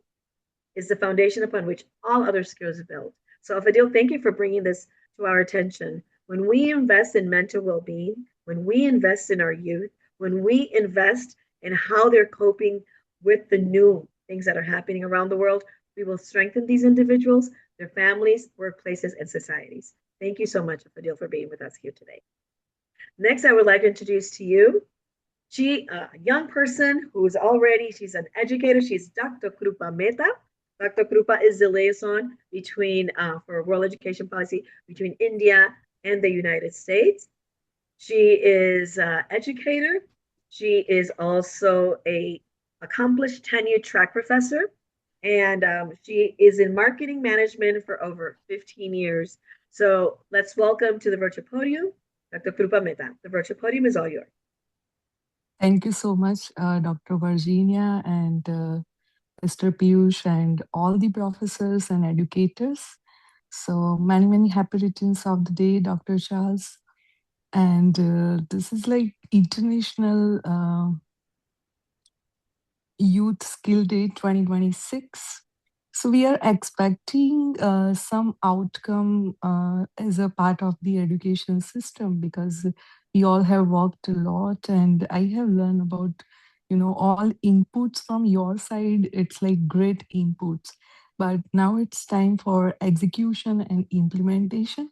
is the foundation upon which all other skills are built. So, Fadil, thank you for bringing this to our attention. When we invest in mental well being, when we invest in our youth, when we invest in how they're coping with the new things that are happening around the world, we will strengthen these individuals, their families, workplaces, and societies. Thank you so much, Fadil, for being with us here today. Next, I would like to introduce to you a young person she's an educator. She's Dr. Krupa Mehta. Dr. Krupa is the liaison for world education policy between India and the United States. She is an educator. She is also a accomplished tenure track professor, and she is in marketing management for over 15 years. So let's welcome to the virtual podium, Dr. Krupa Mehta. The virtual podium is all yours. Thank you so much, Dr. Virginia and Mr. Piyush and all the professors and educators. So many happy returns of the day, Dr. Charles. And this is like International Youth Skill Day 2026. So we are expecting some outcome as a part of the education system, because we all have worked a lot, and I have learned about, all inputs from your side. It's like great inputs, but now it's time for execution and implementation.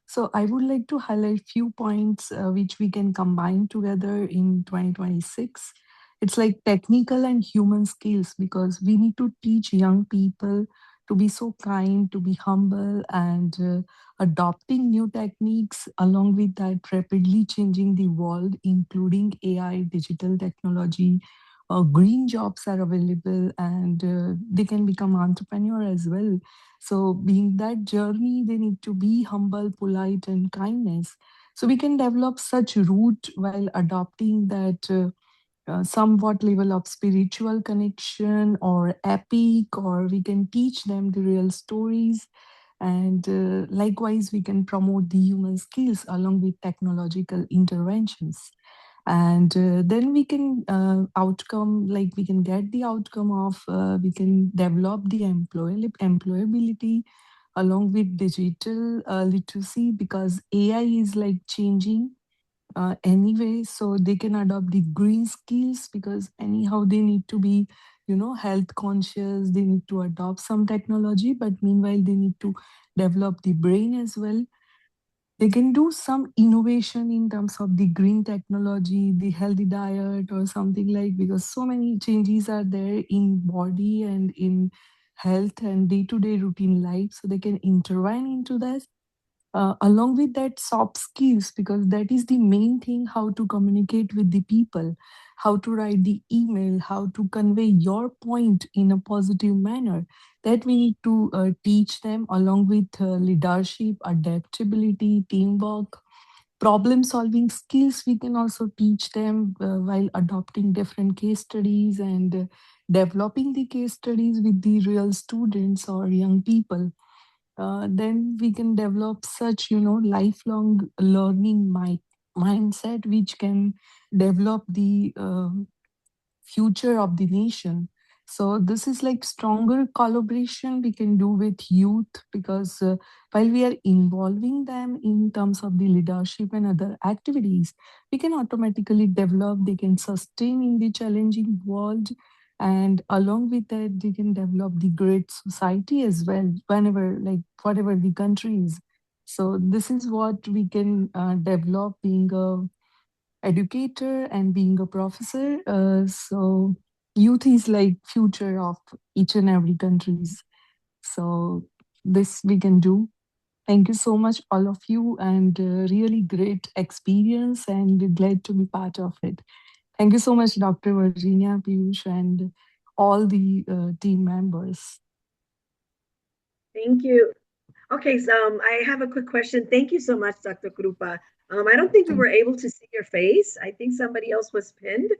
So I would like to highlight few points which we can combine together in 2026. It's like technical and human skills, because we need to teach young people to be so kind, to be humble, and adopting new techniques, along with that rapidly changing the world, including AI, digital technology. Green jobs are available, and they can become entrepreneur as well. So being that journey, they need to be humble, polite, and kindness. So we can develop such root while adopting that somewhat level of spiritual connection or epic, or we can teach them the real stories. And likewise, we can promote the human skills along with technological interventions. And then we can we can get the outcome of, we can develop the employability along with digital literacy, because AI is like changing anyway, so they can adopt the green skills, because anyhow they need to be, health conscious, they need to adopt some technology, but meanwhile they need to develop the brain as well. They can do some innovation in terms of the green technology, the healthy diet or something like, because so many changes are there in body and in health and day-to-day routine life, so they can intervene into that. Along with that, soft skills, because that is the main thing: how to communicate with the people, how to write the email, how to convey your point in a positive manner. That we need to teach them, along with leadership, adaptability, teamwork. problem solving skills we can also teach them while adopting different case studies and developing the case studies with the real students or young people. Then we can develop such, lifelong learning mindset, which can develop the future of the nation. So this is like stronger collaboration we can do with youth, because while we are involving them in terms of the leadership and other activities, we can automatically develop, they can sustain in the challenging world, and along with that they can develop the great society as well, whenever, like whatever the country is. So this is what we can develop being a educator and being a professor. So youth is like future of each and every countries. So this we can do. Thank you so much, all of you, and really great experience and glad to be part of it. Thank you so much, Dr. Virginia, Piyush, and all the team members. Thank you. Okay, so I have a quick question. Thank you so much, Dr. Krupa. I don't think we were able to see your face. I think somebody else was pinned.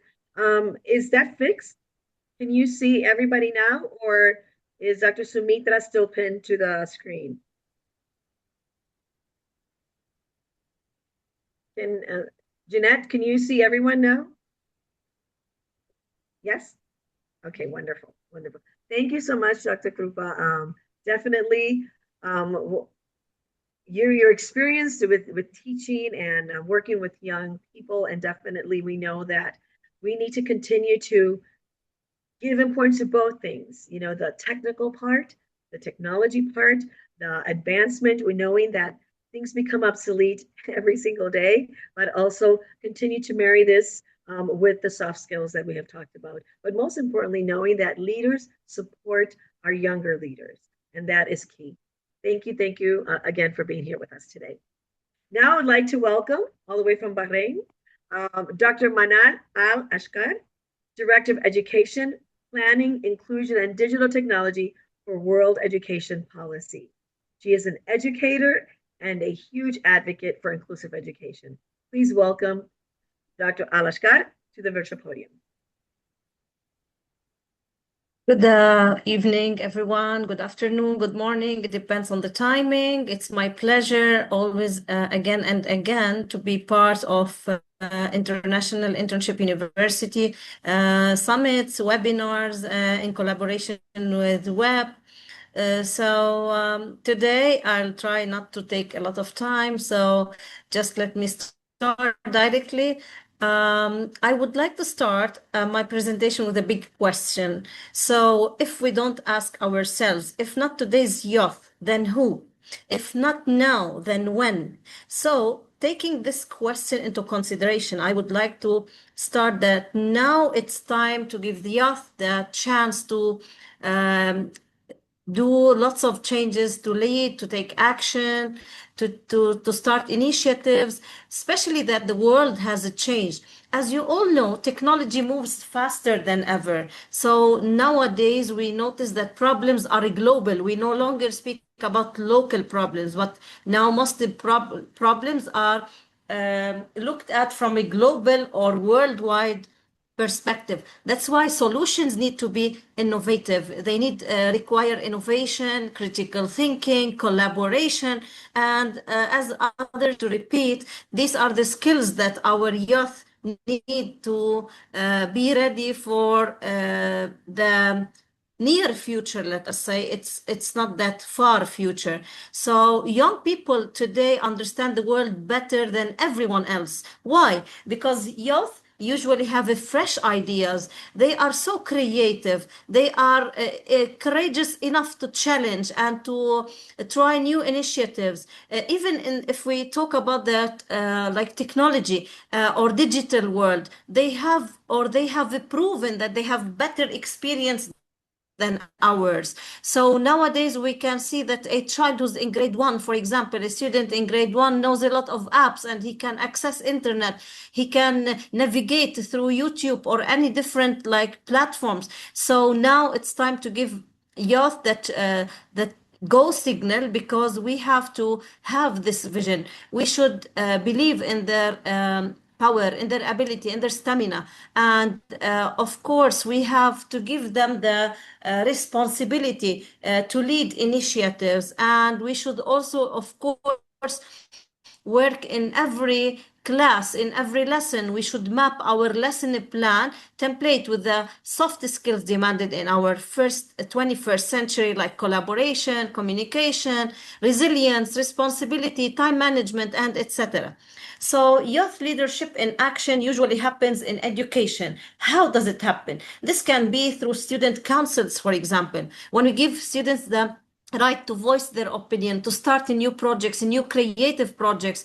Is that fixed? Can you see everybody now, or is Dr. Sumitra still pinned to the screen? Jeanette, can you see everyone now? Yes? Okay, wonderful, wonderful. Thank you so much, Dr. Krupa. Definitely, your experience with teaching and working with young people, and definitely we know that we need to continue to give importance to both things, the technical part, the technology part, the advancement, we're knowing that things become obsolete every single day, but also continue to marry this with the soft skills that we have talked about. But most importantly, knowing that leaders support our younger leaders, and that is key. Thank you again for being here with us today. Now I'd like to welcome, all the way from Bahrain, Dr. Manan Al-Ashkar, Director of Education, Planning, Inclusion, and Digital Technology for World Education Policy. She is an educator and a huge advocate for inclusive education. Please welcome Dr. Al-Ashkar to the virtual podium. Good evening, everyone. Good afternoon, good morning. It depends on the timing. It's my pleasure always again and again to be part of International Internship University summits, webinars in collaboration with WEB. Today I'll try not to take a lot of time, so just let me start directly. I would like to start my presentation with a big question. So if we don't ask ourselves, if not today's youth, then who? If not now, then when? So taking this question into consideration, I would like to start that now it's time to give the youth the chance to do lots of changes, to lead, to take action, to start initiatives, especially that the world has changed. As you all know, technology moves faster than ever. So nowadays we notice that problems are global. We no longer speak about local problems, but now most of the problems are looked at from a global or worldwide perspective. That's why solutions need to be innovative. They need require innovation, critical thinking, collaboration, and as others to repeat, these are the skills that our youth need to be ready for the near future. Let us say it's not that far future. So young people today understand the world better than everyone else. Why? Because youth usually have fresh ideas. They are so creative. They are courageous enough to challenge and to try new initiatives. If we talk about that, like technology or digital world, they have proven that they have better experience than ours. So nowadays we can see that a child who's in grade 1, for example, a student in grade 1 knows a lot of apps and he can access internet. He can navigate through YouTube or any different like platforms. So now it's time to give youth that go signal, because we have to have this vision. We should believe in their power, in their ability, in their stamina. And of course, we have to give them the responsibility to lead initiatives. And we should also, of course, work in every class, in every lesson. We should map our lesson plan template with the soft skills demanded in our 21st century, like collaboration, communication, resilience, responsibility, time management, and etc. So youth leadership in action usually happens in education. How does it happen? This can be through student councils, for example, when we give students the right to voice their opinion, to start new projects, new creative projects,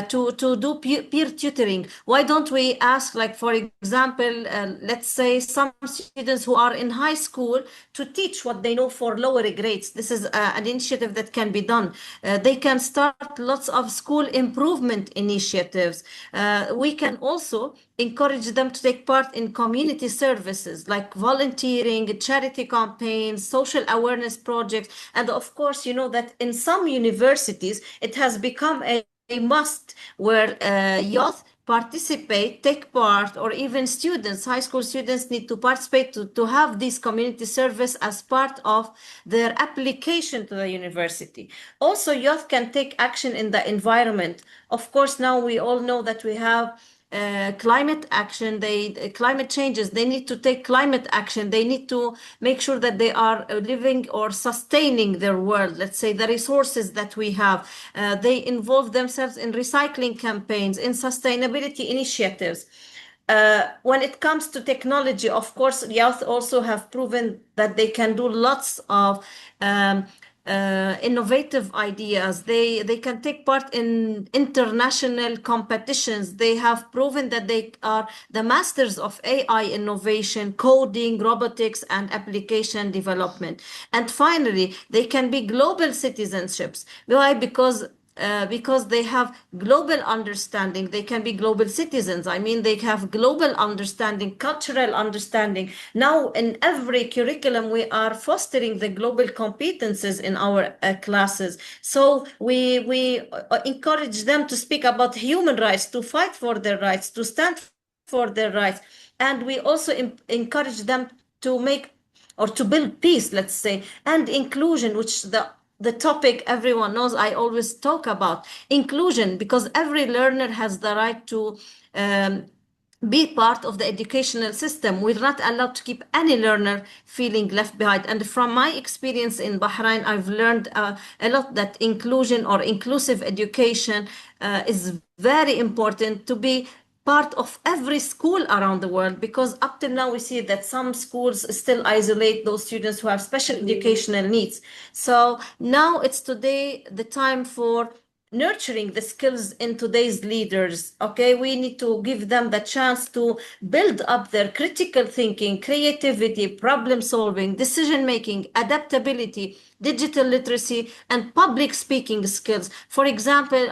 to do peer tutoring. Why don't we ask, like, for example, let's say some students who are in high school to teach what they know for lower grades? This is an initiative that can be done. They can start lots of school improvement initiatives. We can also encourage them to take part in community services like volunteering, charity campaigns, social awareness projects. And of course, you know that in some universities, it has become a must where youth participate, take part, or even students, high school students need to participate to have this community service as part of their application to the university. Also, youth can take action in the environment. Of course, now we all know that we have climate action, climate changes, they need to take climate action. They need to make sure that they are living or sustaining their world, let's say the resources that we have. They involve themselves in recycling campaigns, in sustainability initiatives. When it comes to technology, of course, youth also have proven that they can do lots of innovative ideas. They can take part in international competitions. They have proven that they are the masters of AI innovation, coding, robotics, and application development. And finally, they can be global citizenships. Why? Because they have global understanding. They can be global citizens. I mean, they have global understanding, cultural understanding. Now, in every curriculum, we are fostering the global competences in our classes. So we encourage them to speak about human rights, to fight for their rights, to stand for their rights. And we also encourage them to make or to build peace, let's say, and inclusion, which the topic everyone knows I always talk about. Inclusion, because every learner has the right to be part of the educational system. We're not allowed to keep any learner feeling left behind. And from my experience in Bahrain, I've learned a lot that inclusion or inclusive education is very important to be part of every school around the world, because up till now we see that some schools still isolate those students who have special educational needs. So now it's today the time for nurturing the skills in today's leaders. Okay, we need to give them the chance to build up their critical thinking, creativity, problem solving, decision making, adaptability, digital literacy, and public speaking skills. For example,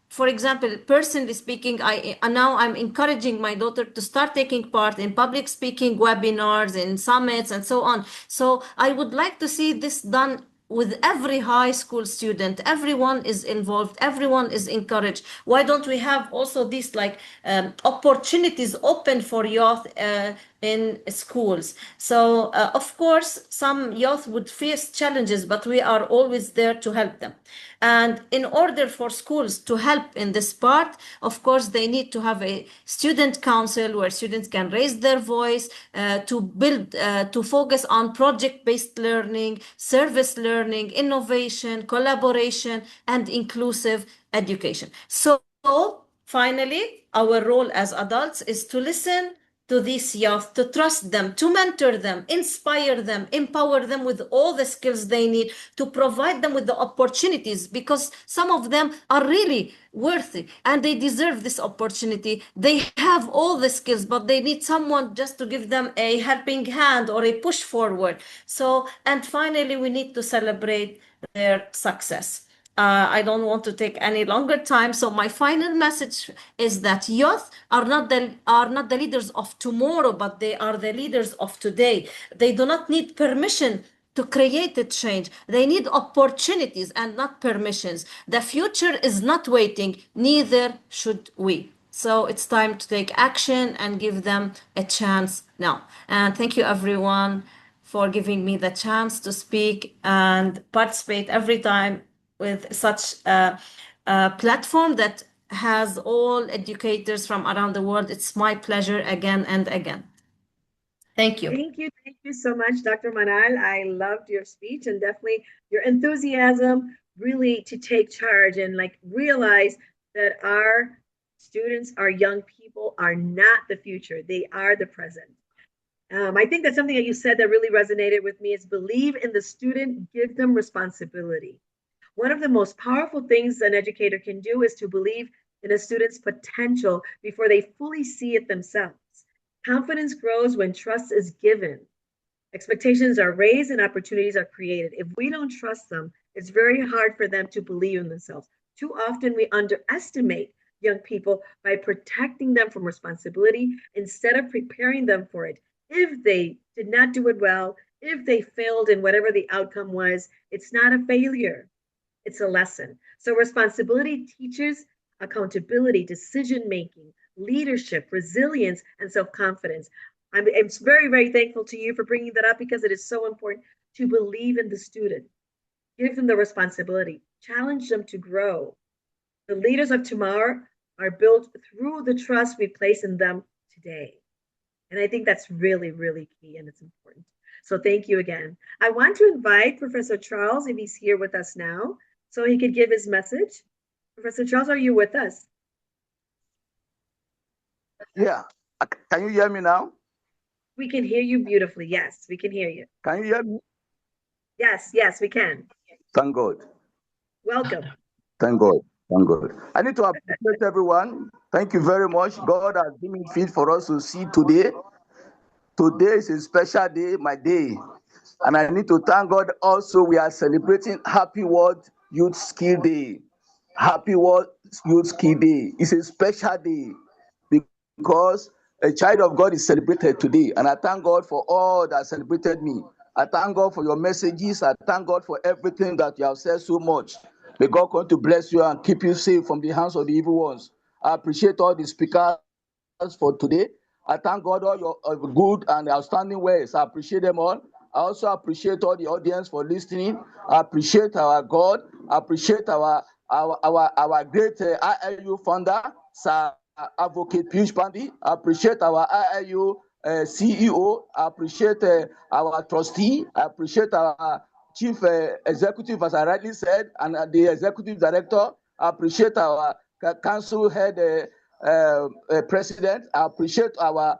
for example, personally speaking, I'm encouraging my daughter to start taking part in public speaking webinars and summits and so on. So I would like to see this done with every high school student. Everyone is involved, everyone is encouraged. Why don't we have also these opportunities open for youth in schools? So of course, some youth would face challenges, but we are always there to help them. And in order for schools to help in this part, of course, they need to have a student council where students can raise their voice, to focus on project-based learning, service learning, innovation, collaboration, and inclusive education. So finally, our role as adults is to listen to these youth, to trust them, to mentor them, inspire them, empower them with all the skills they need, to provide them with the opportunities, because some of them are really worthy and they deserve this opportunity. They have all the skills, but they need someone just to give them a helping hand or a push forward. So, and finally, we need to celebrate their success. I don't want to take any longer time. So my final message is that youth are not the leaders of tomorrow, but they are the leaders of today. They do not need permission to create a change. They need opportunities and not permissions. The future is not waiting, neither should we. So it's time to take action and give them a chance now. And thank you, everyone, for giving me the chance to speak and participate every time with such a platform that has all educators from around the world. It's my pleasure again and again. Thank you. Thank you so much, Dr. Manal. I loved your speech and definitely your enthusiasm really to take charge and like realize that our students, our young people are not the future. They are the present. I think that's something that you said that really resonated with me is believe in the student, give them responsibility. One of the most powerful things an educator can do is to believe in a student's potential before they fully see it themselves. Confidence grows when trust is given. Expectations are raised and opportunities are created. If we don't trust them, it's very hard for them to believe in themselves. Too often we underestimate young people by protecting them from responsibility instead of preparing them for it. If they did not do it well, if they failed in whatever the outcome was, it's not a failure. It's a lesson. So responsibility teaches accountability, decision making, leadership, resilience, and self-confidence. I'm very, very thankful to you for bringing that up because it is so important to believe in the student. Give them the responsibility, challenge them to grow. The leaders of tomorrow are built through the trust we place in them today. And I think that's really, really key and it's important. So thank you again. I want to invite Professor Charles, if he's here with us now, so he could give his message. Professor Charles, are you with us? Yeah. Can you hear me now? We can hear you beautifully. Yes, we can hear you. Can you hear me? Yes, yes, we can. Thank God. Welcome. Thank God. Thank God. I need to appreciate everyone. Thank you very much. God has given it fit for us to see today. Today is a special day, my day. And I need to thank God also. We are celebrating Happy World Youth Skill Day. Happy World Youth Skill Day. It's a special day because a child of God is celebrated today. And I thank God for all that celebrated me. I thank God for your messages. I thank God for everything that you have said so much. May God continue to bless you and keep you safe from the hands of the evil ones. I appreciate all the speakers for today. I thank God all your good and outstanding words. I appreciate them all. I also appreciate all the audience for listening. I appreciate our God. I appreciate our great IIU founder, Sir Advocate Piyush Pandey. I appreciate our IIU CEO. I appreciate our trustee. I appreciate our chief executive, as I rightly said, and the executive director. I appreciate our council head president. I appreciate our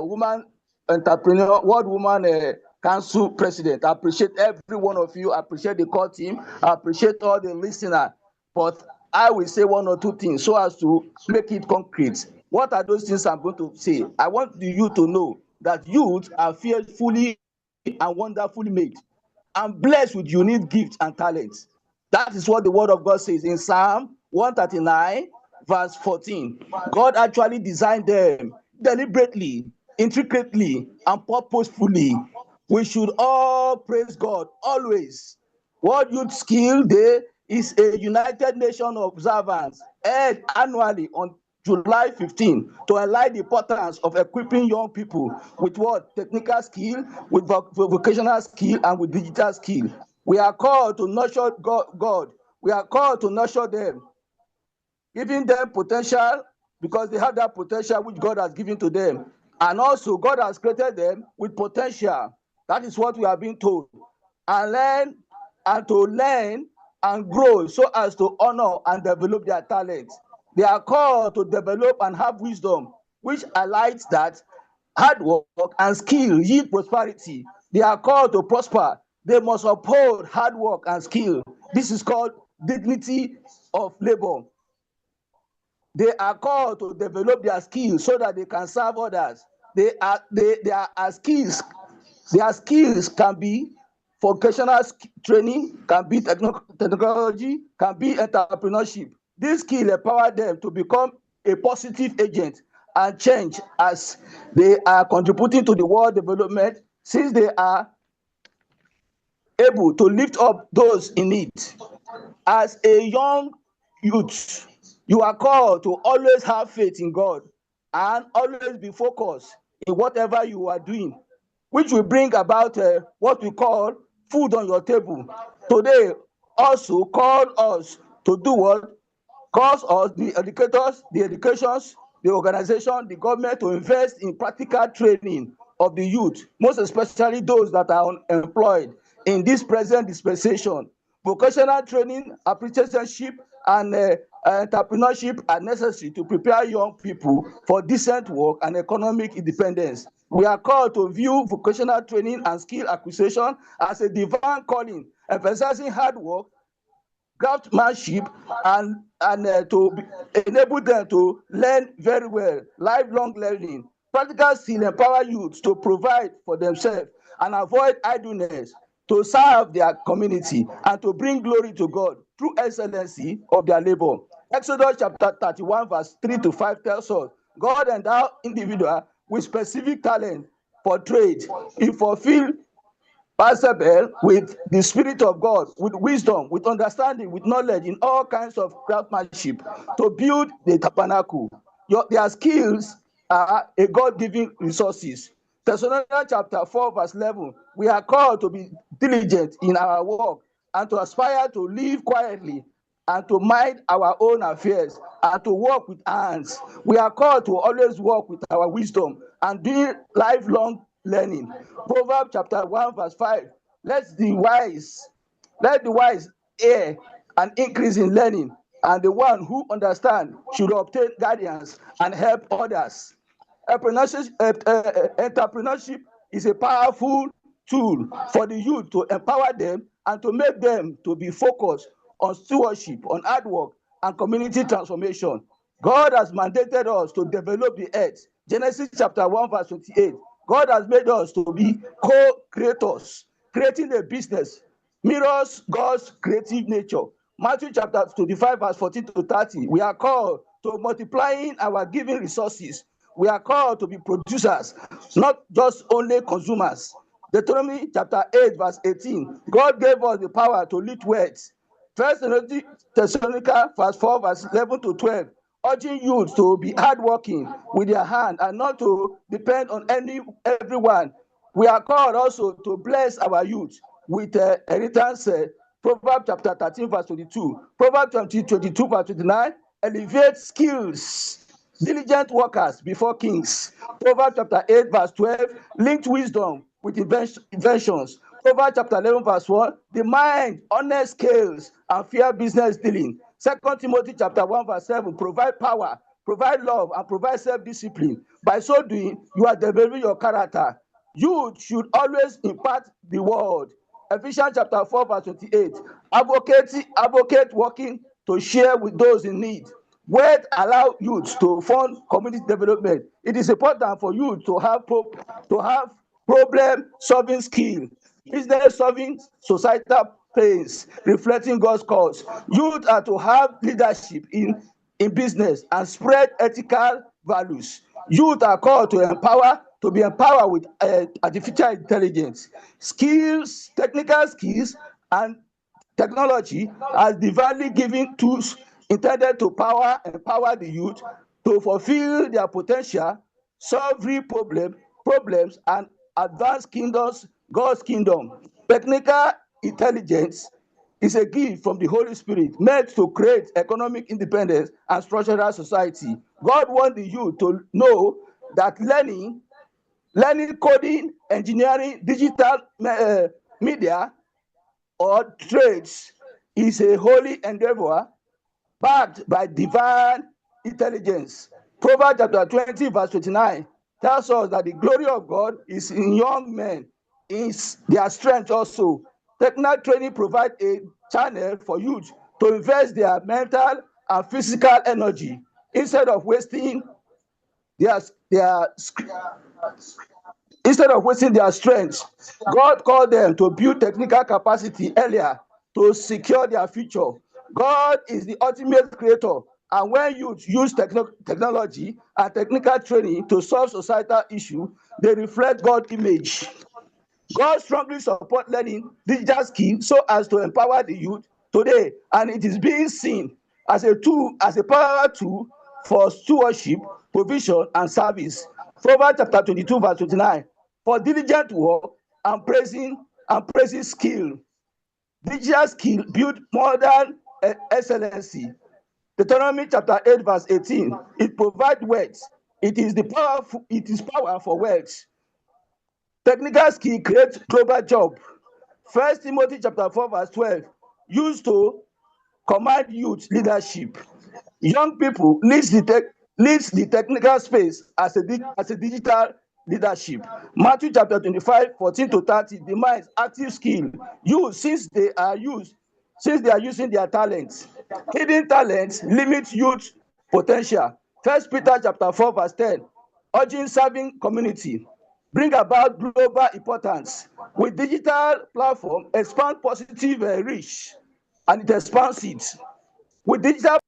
woman entrepreneur, world woman council president. I appreciate every one of you. I appreciate the core team. I appreciate all the listeners. But I will say one or two things so as to make it concrete. What are those things I'm going to say? I want you to know that youth are fearfully and wonderfully made and blessed with unique gifts and talents. That is what the word of God says in Psalm 139, verse 14. God actually designed them deliberately, intricately, and purposefully. We should all praise God always. World Youth Skill Day is a United Nations observance held annually on July 15 to highlight the importance of equipping young people with what? Technical skill, with vocational skill, and with digital skill. We are called to nurture God. We are called to nurture them, giving them potential because they have that potential which God has given to them. And also, God has created them with potential. That is what we are being told. And learn and grow so as to honor and develop their talents. They are called to develop and have wisdom, which highlights that hard work and skill yield prosperity. They are called to prosper. They must uphold hard work and skill. This is called dignity of labor. They are called to develop their skills so that they can serve others. They are skills. Their skills can be vocational training, can be technology, can be entrepreneurship. This skill empower them to become a positive agent and change as they are contributing to the world development, since they are able to lift up those in need. As a young youth, you are called to always have faith in God and always be focused in whatever you are doing, which will bring about what we call food on your table. Today also call us to do what? Calls us, the educators, the educations, the organization, the government, to invest in practical training of the youth, most especially those that are unemployed in this present dispensation. Vocational training, apprenticeship, and entrepreneurship are necessary to prepare young people for decent work and economic independence. We are called to view vocational training and skill acquisition as a divine calling, emphasizing hard work, craftsmanship, and enable them to learn very well. Lifelong learning, practical skill empower youth to provide for themselves and avoid idleness, to serve their community and to bring glory to God through excellency of their labor. Exodus chapter 31 verse 3 to 5 tells us God endow individual with specific talent for trade. He fulfill Perseverance with the Spirit of God, with wisdom, with understanding, with knowledge, in all kinds of craftsmanship to build the tabernacle. Their skills are a God-given resources. Thessalonians chapter 4 verse 11, we are called to be diligent in our work and to aspire to live quietly and to mind our own affairs and to work with hands. We are called to always work with our wisdom and do lifelong learning. Proverbs chapter 1 verse 5, let the wise hear and increase in learning, and the one who understands should obtain guidance and help others. Entrepreneurship is a powerful tool for the youth to empower them and to make them to be focused on stewardship, on hard work, and community transformation. God has mandated us to develop the earth. Genesis chapter 1 verse 28. God has made us to be co-creators. Creating a business mirrors God's creative nature. Matthew chapter 25 verse 14 to 30. We are called to multiplying our giving resources. We are called to be producers, not just only consumers. Deuteronomy chapter 8 verse 18. God gave us the power to lift weights. First Thessalonica verse 4 verse 11 to 12, urging youth to be hardworking with their hand and not to depend on everyone. We are called also to bless our youth with inheritance. Proverbs chapter 13 verse 22, Proverbs 22 verse 29, elevate skills, diligent workers before kings. Proverbs chapter 8 verse 12, linked wisdom with inventions. Proverbs chapter 11 verse 1, the mind, honest scales, and fair business dealing. 2 Timothy chapter 1 verse 7, provide power, provide love, and provide self-discipline. By so doing, you are developing your character. You should always impart the word. Ephesians chapter 4 verse 28, advocate working to share with those in need. Word allow youth to fund community development. It is important for youth to have problem-solving skill, business solving, societal pains, reflecting God's cause. Youth are to have leadership in business and spread ethical values. Youth are called to be empowered with artificial intelligence, skills, technical skills, and technology as divinely given tools intended to empower the youth to fulfill their potential, solve real problems, and advance God's kingdom. Technical intelligence is a gift from the Holy Spirit meant to create economic independence and structural society. God wants the youth to know that learning coding, engineering, digital media, or trades is a holy endeavor backed by divine intelligence. Proverbs chapter 20 verse 29 tells us that the glory of God is in young men, is their strength also. Technical training provides a channel for youth to invest their mental and physical energy instead of wasting their strength. God called them to build technical capacity earlier to secure their future. God is the ultimate creator, and when youth use technology and technical training to solve societal issues, they reflect God's image. God strongly support learning digital skills so as to empower the youth today, and it is being seen as a tool, as a power tool for stewardship, provision, and service. Proverbs chapter 22, verse 29. For diligent work and praising skill. Digital skill build modern excellency. Deuteronomy chapter 8, verse 18. It provides wealth. It is power for wealth. Technical skill creates global job. First Timothy chapter 4, verse 12. Used to command youth leadership. Young people leads the technical space as a digital leadership. Matthew chapter 25, 14 to 30 demands active skill used since they are using their talents. Hidden talents limit youth potential. First Peter chapter 4, verse 10, urging serving community, bring about global importance. With digital platform, expand positive reach, and it expands it. With digital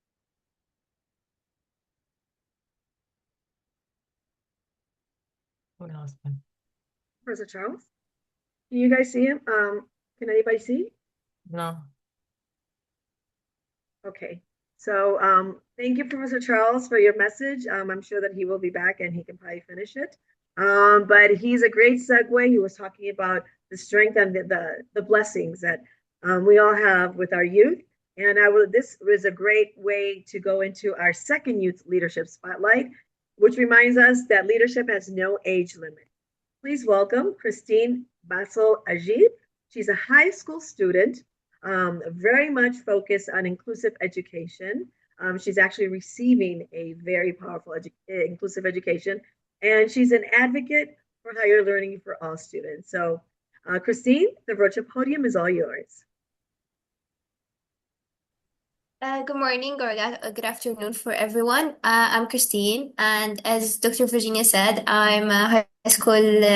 What else, man? Professor Charles, can you guys see him? Can anybody see? No. Okay. So thank you, Professor Charles, for your message. I'm sure that he will be back and he can probably finish it. But he's a great segue. He was talking about the strength and the blessings that we all have with our youth. And this was a great way to go into our second youth leadership spotlight, which reminds us that leadership has no age limit. Please welcome Christine Bassel Ajib. She's a high school student, very much focused on inclusive education. She's actually receiving a very powerful inclusive education, and she's an advocate for higher learning for all students. So, Christine, the virtual podium is all yours. Good morning or good afternoon for everyone. I'm Christine, and as Dr. Virginia said, I'm a high school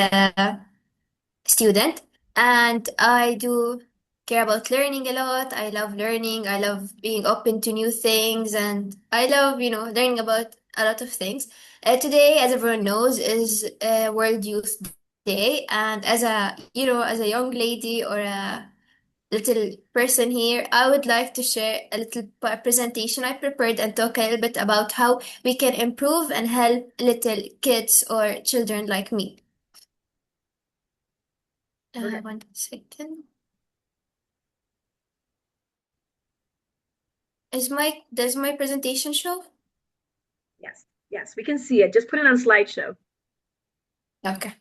student, and I do care about learning a lot. I love learning. I love being open to new things, and I love, learning about a lot of things. Today, as everyone knows, is World Youth Day, and as a young lady or a little person here, I would like to share a little presentation I prepared and talk a little bit about how we can improve and help little kids or children like me. Okay. 1 second. Does my presentation show? Yes, we can see it. Just put it on slideshow. Okay.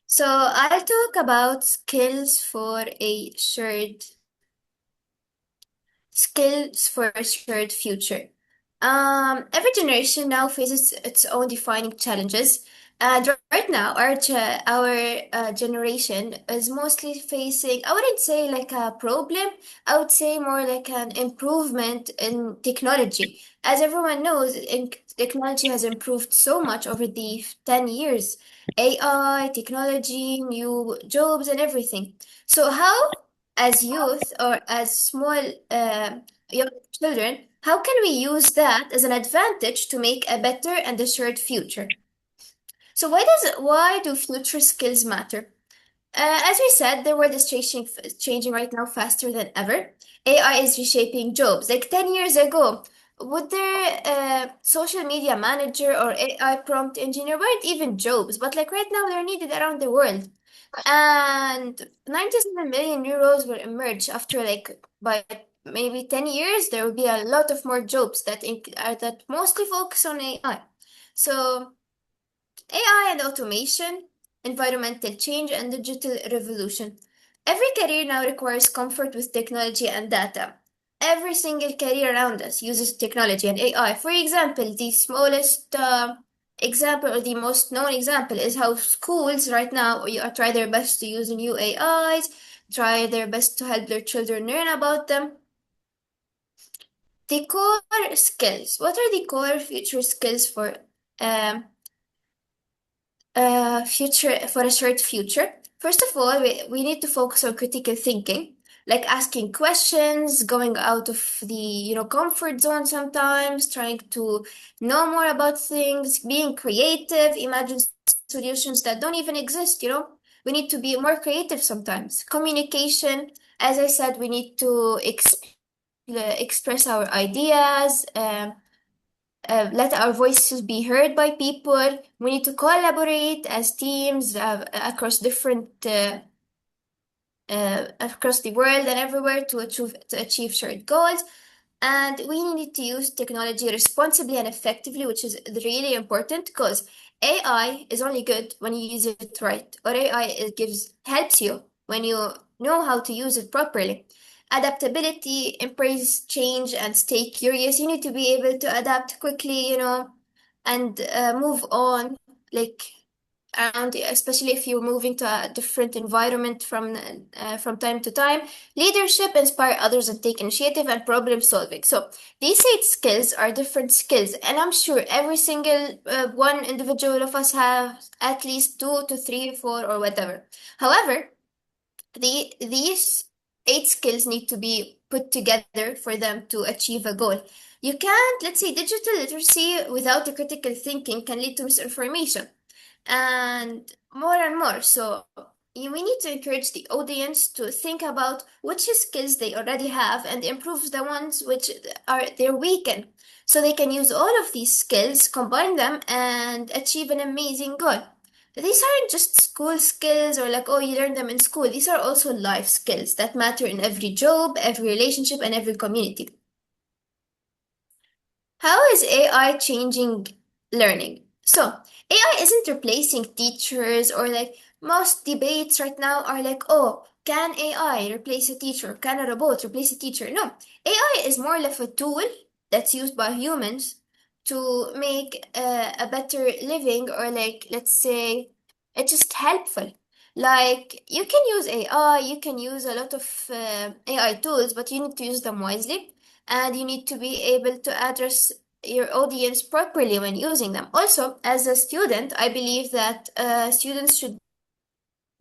So I'll talk about skills for a shared future. Every generation now faces its own defining challenges. And right now, our generation is mostly facing, I wouldn't say like a problem, I would say more like an improvement in technology. As everyone knows, technology has improved so much over the 10 years. AI, technology, new jobs, and everything. So how, as youth or as small young children, how can we use that as an advantage to make a better and a shared future? So why do future skills matter? As we said, the world is changing right now faster than ever. AI is reshaping jobs. Like 10 years ago, would there social media manager or AI prompt engineer weren't even jobs, but like right now they're needed around the world. And 97 million euros will emerge after by maybe 10 years, there will be a lot of more jobs that mostly focus on AI. So AI and automation, environmental change, and digital revolution. Every career now requires comfort with technology and data. Every single career around us uses technology and AI. For example, the smallest example or the most known example is how schools right now try their best to use new AIs, try their best to help their children learn about them. The core skills. What are the core future skills for um, a shared future? First of all, we need to focus on critical thinking. like asking questions, going out of the, comfort zone sometimes, trying to know more about things, being creative, imagine solutions that don't even exist. We need to be more creative sometimes. Communication, as I said, we need to express our ideas, let our voices be heard by people. We need to collaborate as teams across different across the world and everywhere to achieve shared goals. And we need to use technology responsibly and effectively, which is really important because AI is only good when you use it right, or AI helps you when you know how to use it properly. Adaptability, embrace change, and stay curious. You need to be able to adapt quickly, and move on. Like and especially if you're moving to a different environment from time to time. Leadership, inspire others and take initiative, and problem solving. So these 8 skills are different skills, and I'm sure every single one individual of us have at least 2 to 3 4 or whatever. However, these 8 skills need to be put together for them to achieve a goal. You can't, let's say, digital literacy without the critical thinking can lead to misinformation and more and more. So we need to encourage the audience to think about which skills they already have and improve the ones which are they're weak in. So they can use all of these skills, combine them, and achieve an amazing goal. These aren't just school skills or like, oh, you learn them in school. These are also life skills that matter in every job, every relationship, and every community. How is AI changing learning? So, AI isn't replacing teachers, or like most debates right now are like, oh, can AI replace a teacher? Can a robot replace a teacher? No, AI is more like a tool that's used by humans to make a better living, or like, let's say, it's just helpful. Like, you can use AI, you can use a lot of AI tools, but you need to use them wisely, and you need to be able to address your audience properly when using them. Also, as a student, I believe that students should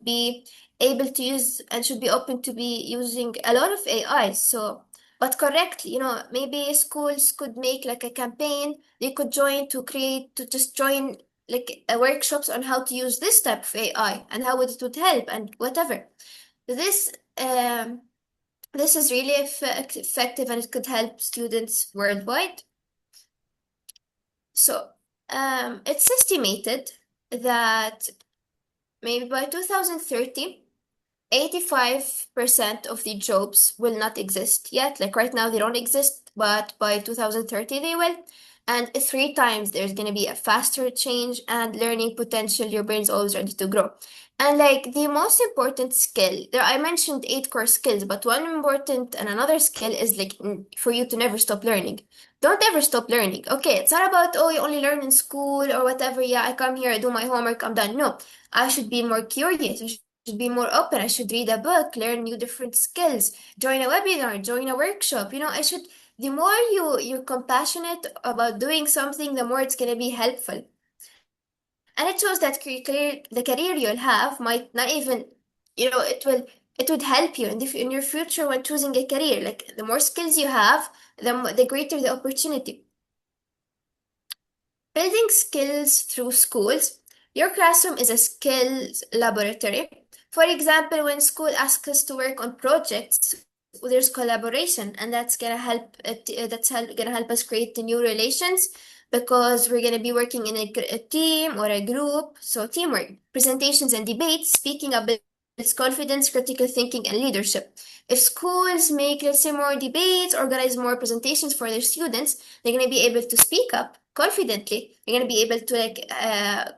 be able to use and should be open to be using a lot of AI. So, but correctly, maybe schools could make like a campaign. They could just join like workshops on how to use this type of AI and how it would help and whatever. This um, this is really effective, and it could help students worldwide. So, it's estimated that maybe by 2030, 85% of the jobs will not exist yet. Like right now, they don't exist, but by 2030, they will. And 3 times there's going to be a faster change and learning potential. Your brain's always ready to grow. And like the most important skill, I mentioned 8 core skills, but one important and another skill is like for you to never stop learning. Don't ever stop learning. Okay, it's not about, oh, you only learn in school or whatever. Yeah, I come here, I do my homework, I'm done. No, I should be more curious. I should be more open. I should read a book, learn new different skills, join a webinar, join a workshop. The more you're compassionate about doing something, the more it's gonna be helpful. And it shows that the career you'll have might not even, it would help you in your future when choosing a career. Like the more skills you have, the greater the opportunity. Building skills through schools. Your classroom is a skills laboratory. For example, when school asks us to work on projects, there's collaboration, and that's gonna gonna help us create the new relations, because we're gonna be working in a team or a group. So teamwork, presentations and debates, speaking up builds confidence, critical thinking, and leadership. If schools make, let's say, more debates, organize more presentations for their students, they're gonna be able to speak up confidently. They're gonna be able to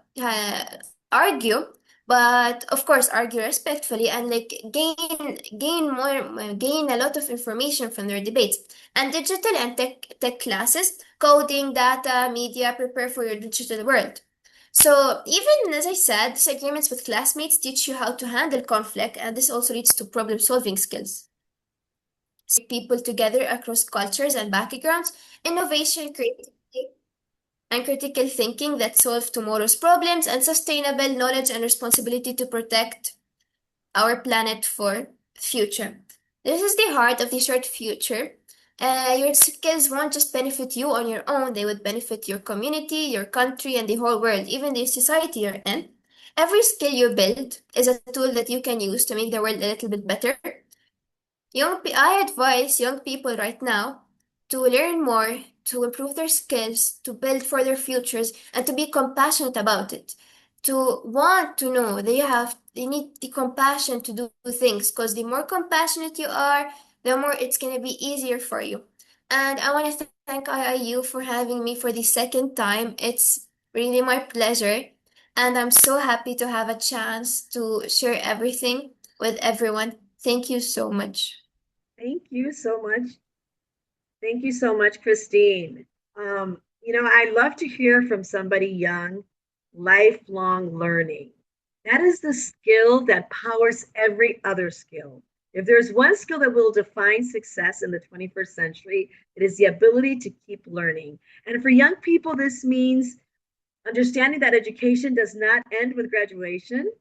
argue, but of course argue respectfully, and like gain a lot of information from their debates. And digital and tech classes, coding, data, media, prepare for your digital world. So even as I said, disagreements with classmates teach you how to handle conflict, and this also leads to problem solving skills. People together across cultures and backgrounds, innovation, creativity, and critical thinking that solve tomorrow's problems, and sustainable knowledge and responsibility to protect our planet for future. This is the heart of the shared future. Your skills won't just benefit you on your own, they would benefit your community, your country, and the whole world, even the society you're in. Every skill you build is a tool that you can use to make the world a little bit better. I advise young people right now to learn more, to improve their skills, to build for their futures, and to be compassionate about it. To want to know they need the compassion to do things, because the more compassionate you are, the more it's gonna be easier for you. And I want to thank IIU for having me for the second time. It's really my pleasure, and I'm so happy to have a chance to share everything with everyone. Thank you so much. Thank you so much. Thank you so much, Christine. I love to hear from somebody young, lifelong learning. That is the skill that powers every other skill. If there's one skill that will define success in the 21st century, it is the ability to keep learning. And for young people, this means understanding that education does not end with graduation.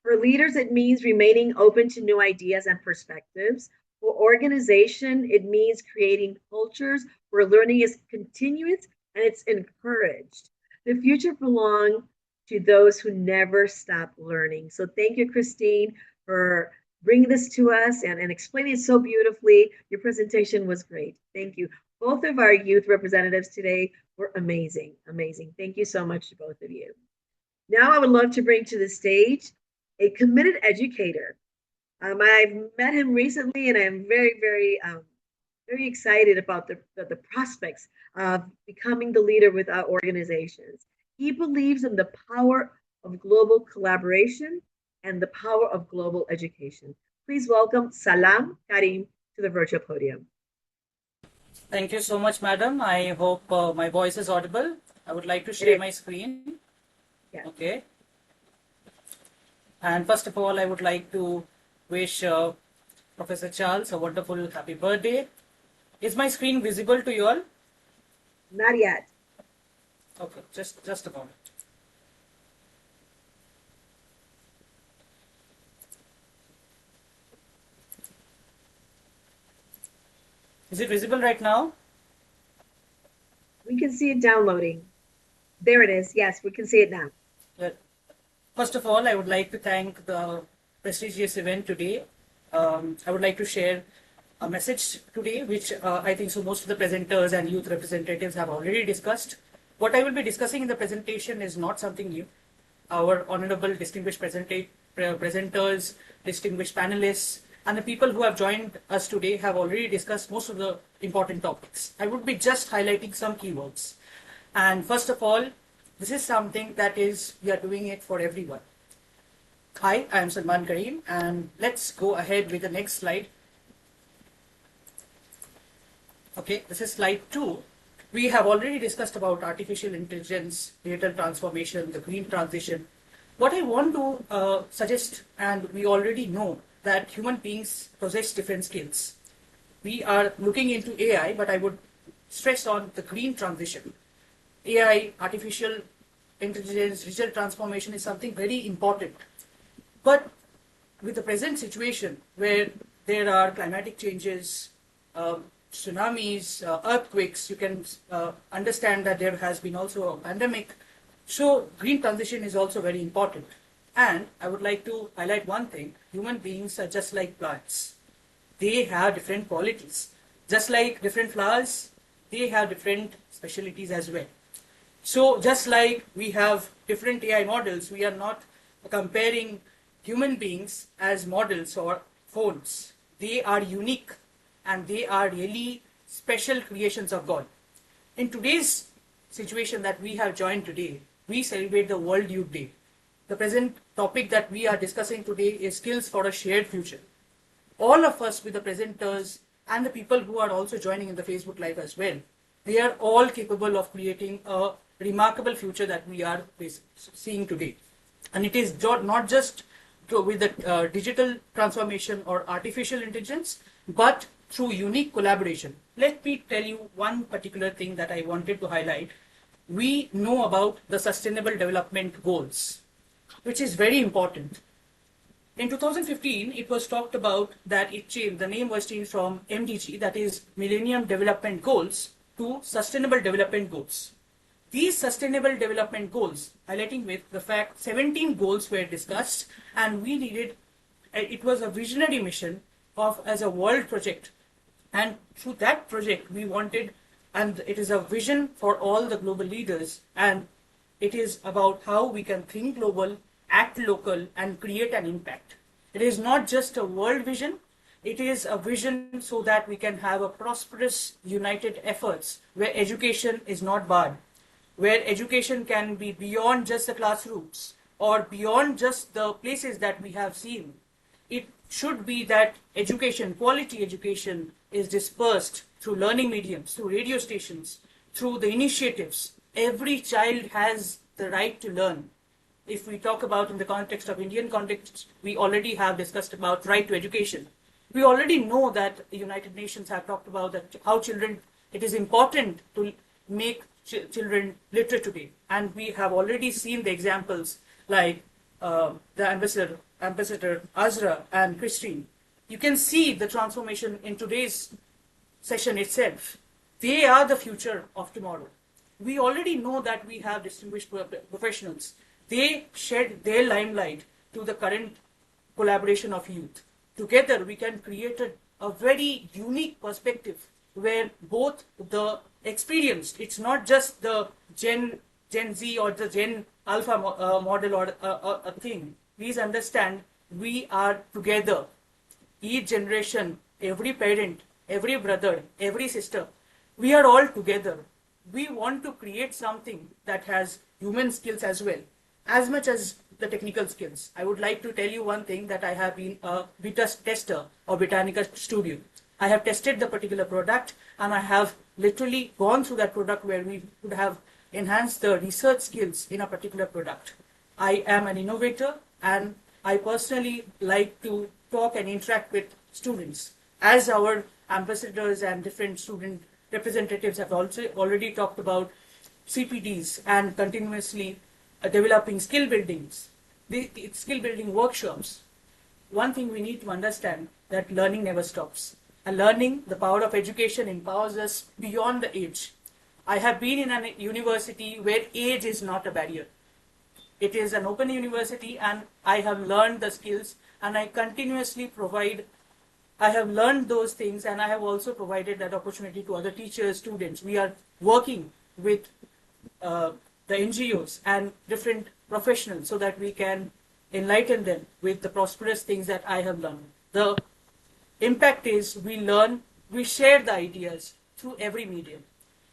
For leaders, it means remaining open to new ideas and perspectives. For organization, it means creating cultures where learning is continuous and it's encouraged. The future belongs to those who never stop learning. So thank you, Christine, for bringing this to us and explaining it so beautifully. Your presentation was great. Thank you. Both of our youth representatives today were amazing, amazing. Thank you so much to both of you. Now I would love to bring to the stage a committed educator. I've met him recently, and I'm very, very excited about the prospects of becoming the leader with our organizations. He believes in the power of global collaboration and the power of global education. Please welcome Salam Karim to the virtual podium. Thank you so much, madam. I hope my voice is audible. I would like to share my screen. Yeah. Okay. And first of all, I would like to wish Professor Charles a wonderful happy birthday. Is my screen visible to you all? Not yet. Okay, just a moment. Is it visible right now? We can see it downloading. There it is. Yes, we can see it now. Well, first of all, I would like to thank the prestigious event today. I would like to share a message today, which I think so most of the presenters and youth representatives have already discussed. What I will be discussing in the presentation is not something new. Our honorable distinguished presenters, distinguished panelists, and the people who have joined us today have already discussed most of the important topics. I would be just highlighting some keywords. And first of all, this is something that we are doing it for everyone. Hi, I am Salman Karim, and let's go ahead with the next slide. Okay, this is slide 2. We have already discussed about artificial intelligence, digital transformation, the green transition. What I want to suggest, and we already know that human beings possess different skills. We are looking into AI, but I would stress on the green transition. AI, artificial intelligence, digital transformation is something very important. But with the present situation where there are climatic changes, tsunamis, earthquakes, you can understand that there has been also a pandemic. So green transition is also very important. And I would like to highlight one thing. Human beings are just like plants. They have different qualities. Just like different flowers, they have different specialties as well. So just like we have different AI models, we are not comparing human beings as models or phones. They are unique and they are really special creations of God. In today's situation that we have joined today, we celebrate the World Youth Day. The present topic that we are discussing today is skills for a shared future. All of us with the presenters and the people who are also joining in the Facebook Live as well, they are all capable of creating a remarkable future that we are seeing today. And it is not just with the digital transformation or artificial intelligence, but through unique collaboration. Let me tell you one particular thing that I wanted to highlight. We know about the Sustainable Development Goals, which is very important. In 2015, it was talked about that the name was changed from MDG, that is Millennium Development Goals, to Sustainable Development Goals. These Sustainable Development Goals, highlighting with the fact 17 goals were discussed, and we needed, it was a visionary mission as a world project. And through that project, we wanted, and it is a vision for all the global leaders, and it is about how we can think global, act local, and create an impact. It is not just a world vision, it is a vision so that we can have a prosperous, united efforts where education is not barred, where education can be beyond just the classrooms or beyond just the places that we have seen. It should be that education, quality education, is dispersed through learning mediums, through radio stations, through the initiatives. Every child has the right to learn. If we talk about in the context of Indian context, we already have discussed about right to education. We already know that the United Nations have talked about that how children, it is important to make children literate today. And we have already seen the examples like the Ambassador Azra and Christine. You can see the transformation in today's session itself. They are the future of tomorrow. We already know that we have distinguished professionals. They shed their limelight to the current collaboration of youth. Together, we can create a very unique perspective where both the experienced, it's not just the Gen Z or the Gen Alpha model or a thing. Please understand, we are together. Each generation, every parent, every brother, every sister, we are all together. We want to create something that has human skills as well, as much as the technical skills. I would like to tell you one thing, that I have been a beta tester of Britannica Studio. I have tested the particular product, and I have literally gone through that product where we could have enhanced the research skills in a particular product. I am an innovator, and I personally like to talk and interact with students. As our ambassadors and different student representatives have also already talked about CPDs and continuously developing skill buildings, skill building workshops. One thing we need to understand, that learning never stops. And learning, the power of education empowers us beyond the age. I have been in a university where age is not a barrier. It is an open university, and I have learned the skills, and I continuously provide. I have learned those things, and I have also provided that opportunity to other teachers, students. We are working with the NGOs and different professionals so that we can enlighten them with the prosperous things that I have learned. The impact is we learn, we share the ideas through every medium.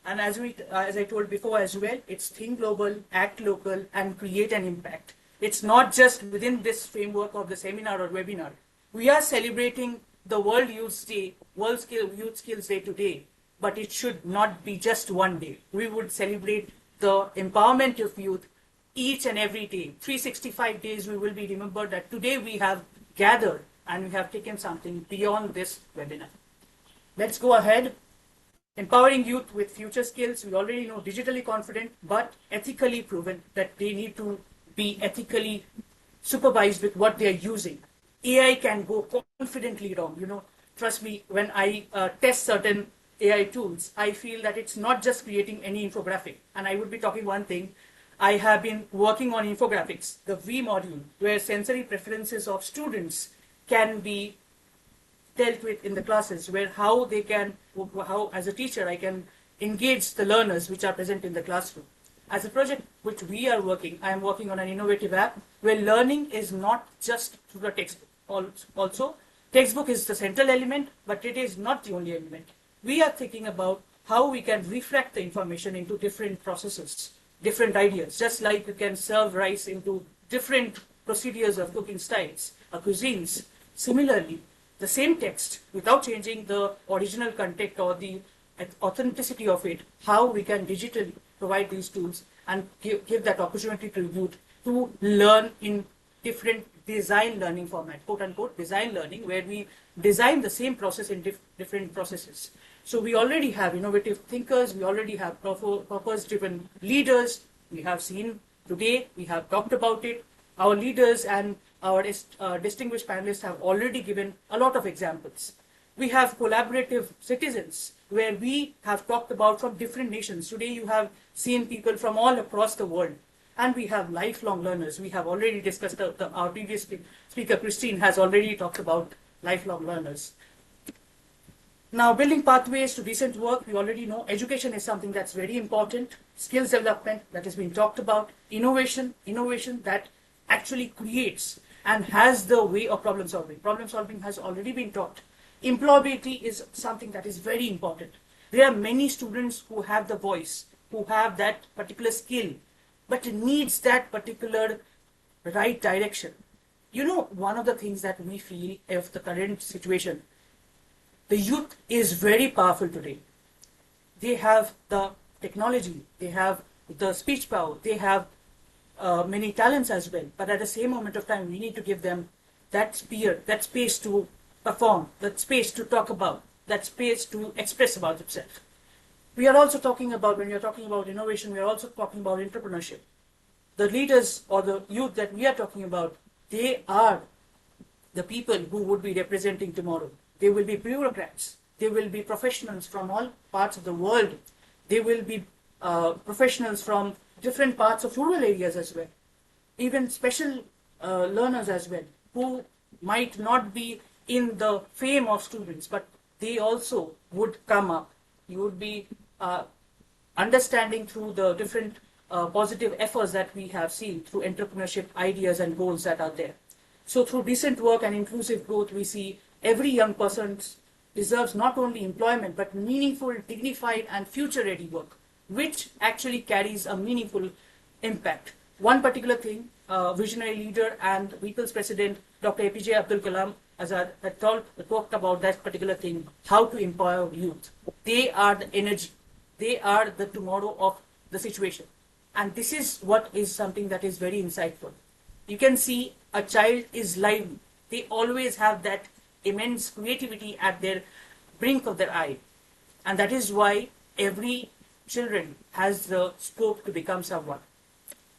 And as I told before as well, it's think global, act local, and create an impact. It's not just within this framework of the seminar or webinar. We are celebrating the World Youth Day, Youth Skills Day today, but it should not be just one day. We would celebrate the empowerment of youth each and every day. 365 days we will be remembered that today we have gathered and we have taken something beyond this webinar. Let's go ahead. Empowering youth with future skills. We already know digitally confident, but ethically proven, that they need to be ethically supervised with what they are using. AI can go confidently wrong. Trust me, when I test certain AI tools, I feel that it's not just creating any infographic. And I would be talking one thing. I have been working on infographics, the V module, where sensory preferences of students can be dealt with in the classes, where how as a teacher I can engage the learners which are present in the classroom. As a project which we are working, I am working on an innovative app where learning is not just through the textbook. Also, textbook is the central element, but it is not the only element. We are thinking about how we can refract the information into different processes, different ideas, just like you can serve rice into different procedures of cooking styles or cuisines. Similarly, the same text, without changing the original content or the authenticity of it, how we can digitally provide these tools and give that opportunity to youth to learn in different design learning format, quote unquote design learning, where we design the same process in different processes. So we already have innovative thinkers, we already have purpose-driven leaders. We have seen today, we have talked about it. Our leaders and our distinguished panelists have already given a lot of examples. We have collaborative citizens where we have talked about from different nations. Today you have seen people from all across the world. And we have lifelong learners. We have already discussed, our previous speaker, Christine, has already talked about lifelong learners. Now, building pathways to decent work, we already know education is something that's very important. Skills development, that has been talked about. Innovation that actually creates and has the way of problem solving. Problem solving has already been taught. Employability is something that is very important. There are many students who have the voice, who have that particular skill, but it needs that particular right direction. You know, one of the things that we feel of the current situation, the youth is very powerful today. They have the technology, they have the speech power, they have many talents as well. But at the same moment of time, we need to give them that sphere, that space to perform, that space to talk about, that space to express about themselves. We are also talking about, when we are talking about innovation, we are also talking about entrepreneurship. The leaders or the youth that we are talking about, they are the people who would be representing tomorrow. They will be bureaucrats. They will be professionals from all parts of the world. They will be professionals from different parts of rural areas as well. Even special learners as well, who might not be in the fame of students, but they also would come up. You would be understanding through the different positive efforts that we have seen through entrepreneurship ideas and goals that are there. So through decent work and inclusive growth, we see every young person deserves not only employment, but meaningful, dignified, and future-ready work, which actually carries a meaningful impact. One particular thing, visionary leader and People's President, Dr. APJ Abdul Kalam, as I had talked about that particular thing, how to empower youth. They are the energy. They are the tomorrow of the situation. And this is what is something that is very insightful. You can see a child is lively. They always have that immense creativity at their brink of their eye. And that is why every children has the scope to become someone.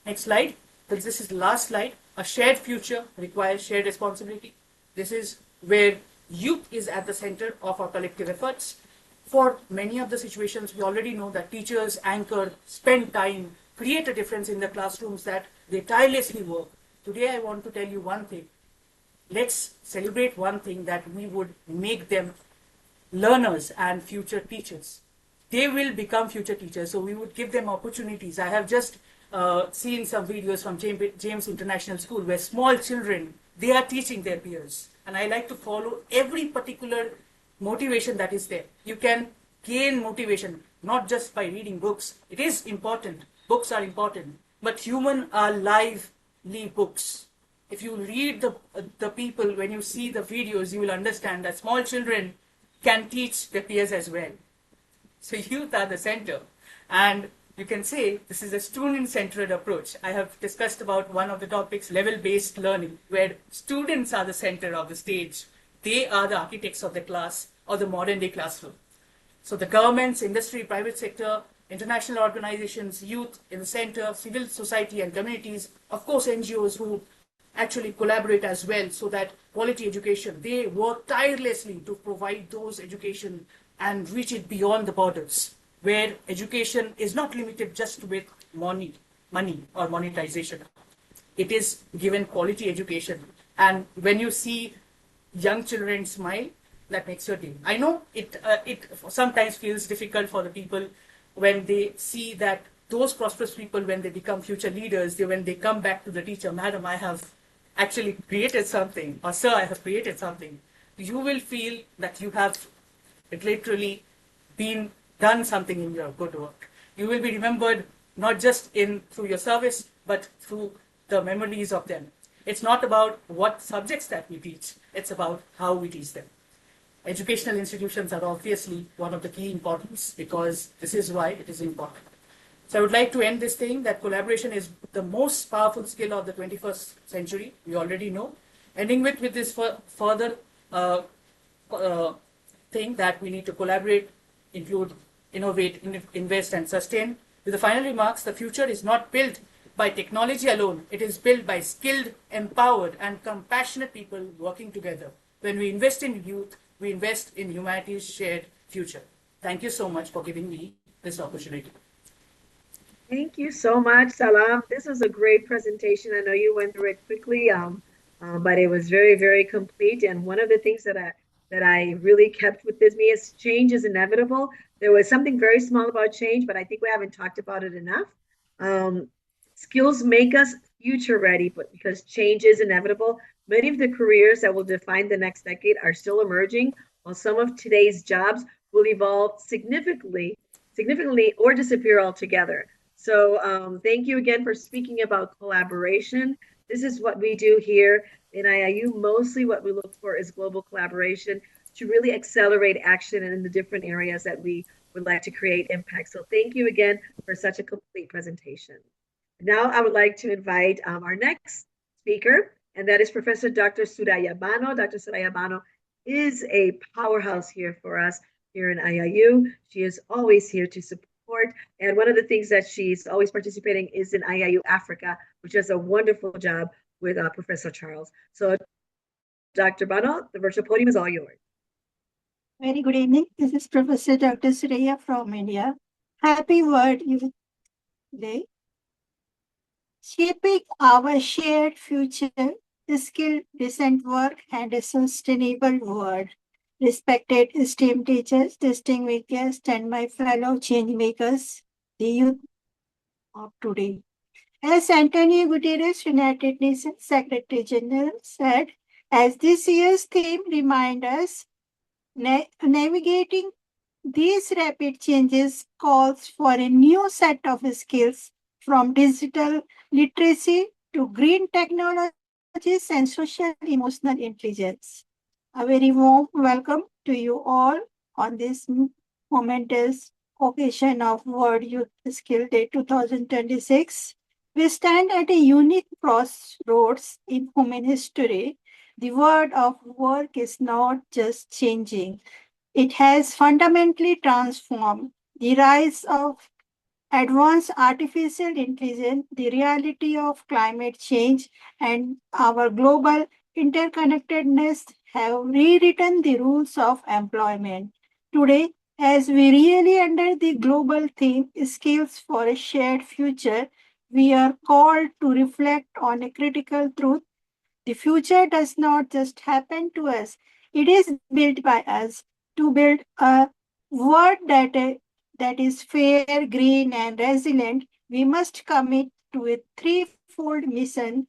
Next slide. This is the last slide. A shared future requires shared responsibility. This is where youth is at the center of our collective efforts. For many of the situations, we already know that teachers anchor, spend time, create a difference in the classrooms, that they tirelessly work. Today, I want to tell you one thing. Let's celebrate one thing, that we would make them learners and future teachers. They will become future teachers, so we would give them opportunities. I have just seen some videos from James International School where small children, they are teaching their peers. And I like to follow every particular motivation that is there. You can gain motivation not just by reading books. It is important. Books are important. But human are lively books. If you read the people, when you see the videos, you will understand that small children can teach their peers as well. So youth are the center. And you can say this is a student-centered approach. I have discussed about one of the topics, level-based learning, where students are the center of the stage. They are the architects of the class or the modern-day classroom. So the governments, industry, private sector, international organizations, youth in the center, civil society and communities, of course NGOs who actually collaborate as well, so that quality education, they work tirelessly to provide those education and reach it beyond the borders, where education is not limited just with money or monetization. It is given quality education. And when you see young children smile, that makes your day. I know it sometimes feels difficult for the people when they see that those prosperous people, when they become future leaders, when they come back to the teacher, madam, I have actually created something, or sir, I have created something. You will feel that you have literally done something in your good work. You will be remembered not just through your service, but through the memories of them. It's not about what subjects that we teach, it's about how we teach them. Educational institutions are obviously one of the key importance, because this is why it is important. So I would like to end this thing that collaboration is the most powerful skill of the 21st century. We already know. Ending with this further thing that we need to collaborate, include, innovate, invest and sustain. With the final remarks, the future is not built by technology alone. It is built by skilled, empowered, and compassionate people working together. When we invest in youth, we invest in humanity's shared future. Thank you so much for giving me this opportunity. Thank you so much, Salam. This was a great presentation. I know you went through it quickly, but it was very, very complete. And one of the things that I really kept with me is change is inevitable. There was something very small about change, but I think we haven't talked about it enough. Um, Skills make us future ready, but because change is inevitable, many of the careers that will define the next decade are still emerging, while some of today's jobs will evolve significantly, or disappear altogether. So thank you again for speaking about collaboration. This is what we do here in IIU. Mostly what we look for is global collaboration to really accelerate action in the different areas that we would like to create impact. So thank you again for such a complete presentation. Now I would like to invite our next speaker, and that is Professor Dr. Suraya Bano. Dr. Suraya Bano is a powerhouse here for us here in IIU. She is always here to support. And one of the things that she's always participating is in IIU Africa, which does a wonderful job with Professor Charles. So, Dr. Bano, the virtual podium is all yours. Very good evening. This is Professor Dr. Suraya from India. Happy World Youth Day. Shaping our shared future, skill, decent work, and a sustainable world. Respected esteemed teachers, distinguished guests, and my fellow change makers, the youth of today. As Antonio Guterres, United Nations Secretary General, said, as this year's theme reminds us, navigating these rapid changes calls for a new set of skills, from digital literacy to green technologies and social emotional intelligence. A very warm welcome to you all on this momentous occasion of World Youth Skill Day 2026. We stand at a unique crossroads in human history. The world of work is not just changing, it has fundamentally transformed. The rise of advanced artificial intelligence, the reality of climate change, and our global interconnectedness have rewritten the rules of employment. Today, as we really under the global theme, skills for a shared future, we are called to reflect on a critical truth. The future does not just happen to us, it is built by us. To build a world that is fair, green, and resilient, we must commit to a threefold mission: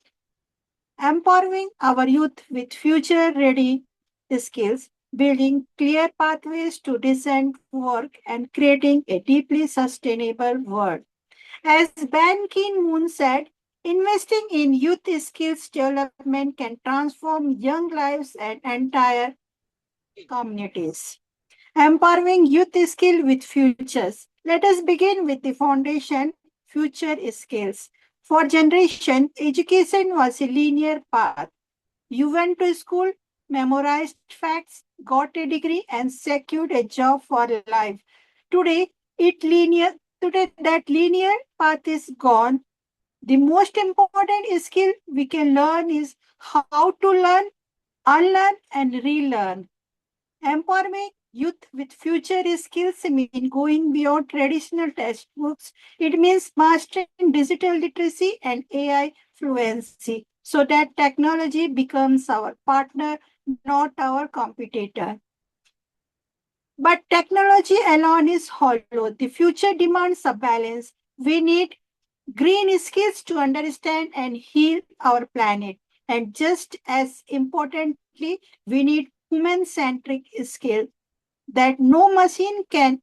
empowering our youth with future ready skills, building clear pathways to decent work, and creating a deeply sustainable world. As Ban Ki-moon said, investing in youth skills development can transform young lives and entire communities. Empowering youth skill with futures. Let us begin with the foundation, future skills. For generation, education was a linear path. You went to school, memorized facts, got a degree, and secured a job for life. Today, today that linear path is gone. The most important skill we can learn is how to learn, unlearn, and relearn. Empowering youth with future skills mean going beyond traditional textbooks. It means mastering digital literacy and AI fluency so that technology becomes our partner, not our competitor. But technology alone is hollow. The future demands a balance. We need green skills to understand and heal our planet. And just as importantly, we need human-centric skills that no machine can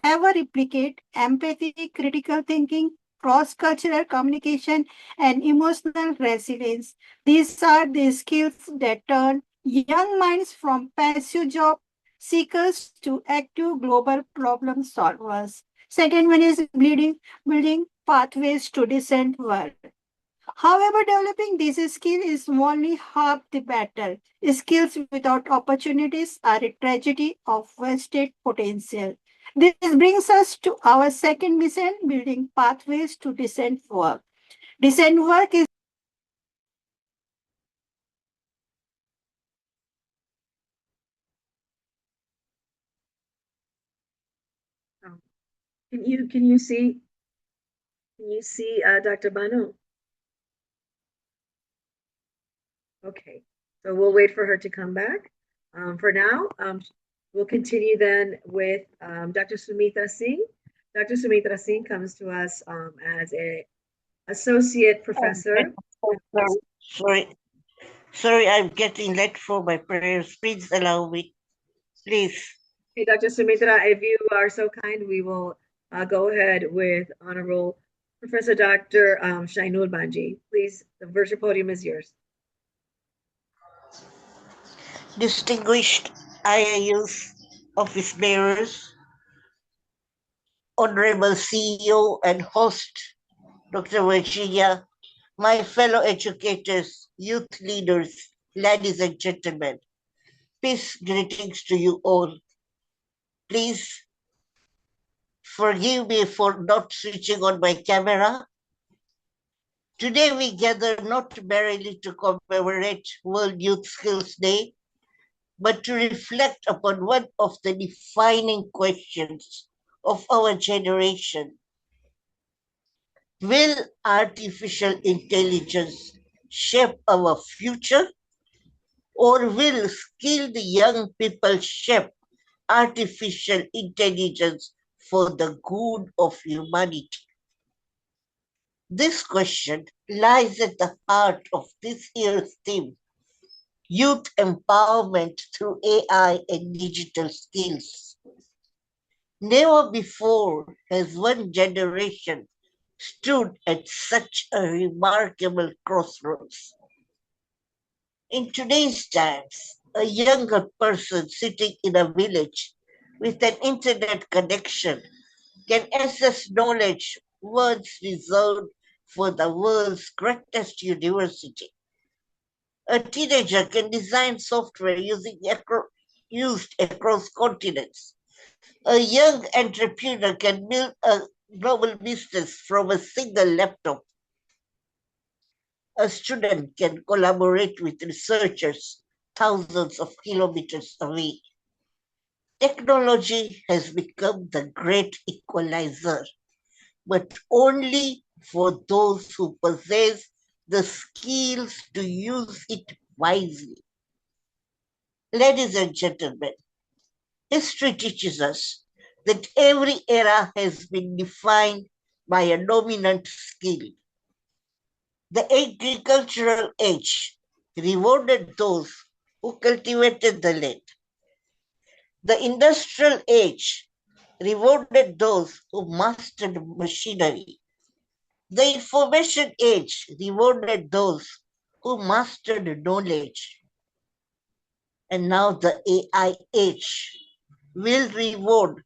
ever replicate: empathy, critical thinking, cross-cultural communication, and emotional resilience. These are the skills that turn young minds from passive job seekers to active global problem solvers. Second one is building pathways to decent work. However, developing this skill is only half the battle. Skills without opportunities are a tragedy of wasted potential. This brings us to our second mission, building pathways to decent work. Design work is Oh. Can you see Dr. Banu? Okay, so we'll wait for her to come back. For now, we'll continue then with Dr. Sumitra Singh. Dr. Sumitra Singh comes to us as a associate professor. Sorry, I'm getting late for my prayers. Please allow me. Please. Okay, Dr. Sumitra, if you are so kind, we will go ahead with Honorable Professor Dr. Shainul Banji. Please, the virtual podium is yours. Distinguished IIUs, office bearers, Honorable CEO and host, Dr. Virginia, my fellow educators, youth leaders, ladies and gentlemen, peace greetings to you all. Please forgive me for not switching on my camera. Today we gather not merely to commemorate World Youth Skills Day, but to reflect upon one of the defining questions of our generation. Will artificial intelligence shape our future, or will skilled young people shape artificial intelligence for the good of humanity? This question lies at the heart of this year's theme, Youth Empowerment Through AI and Digital Skills. Never before has one generation stood at such a remarkable crossroads. In today's times, a younger person sitting in a village with an internet connection can access knowledge once reserved for the world's greatest university. A teenager can design software used across continents. A young entrepreneur can build a global business from a single laptop. A student can collaborate with researchers thousands of kilometers away. Technology has become the great equalizer, but only for those who possess the skills to use it wisely. Ladies and gentlemen, history teaches us that every era has been defined by a dominant skill. The agricultural age rewarded those who cultivated the land. The industrial age rewarded those who mastered machinery. The information age rewarded those who mastered knowledge. And now the AI age will reward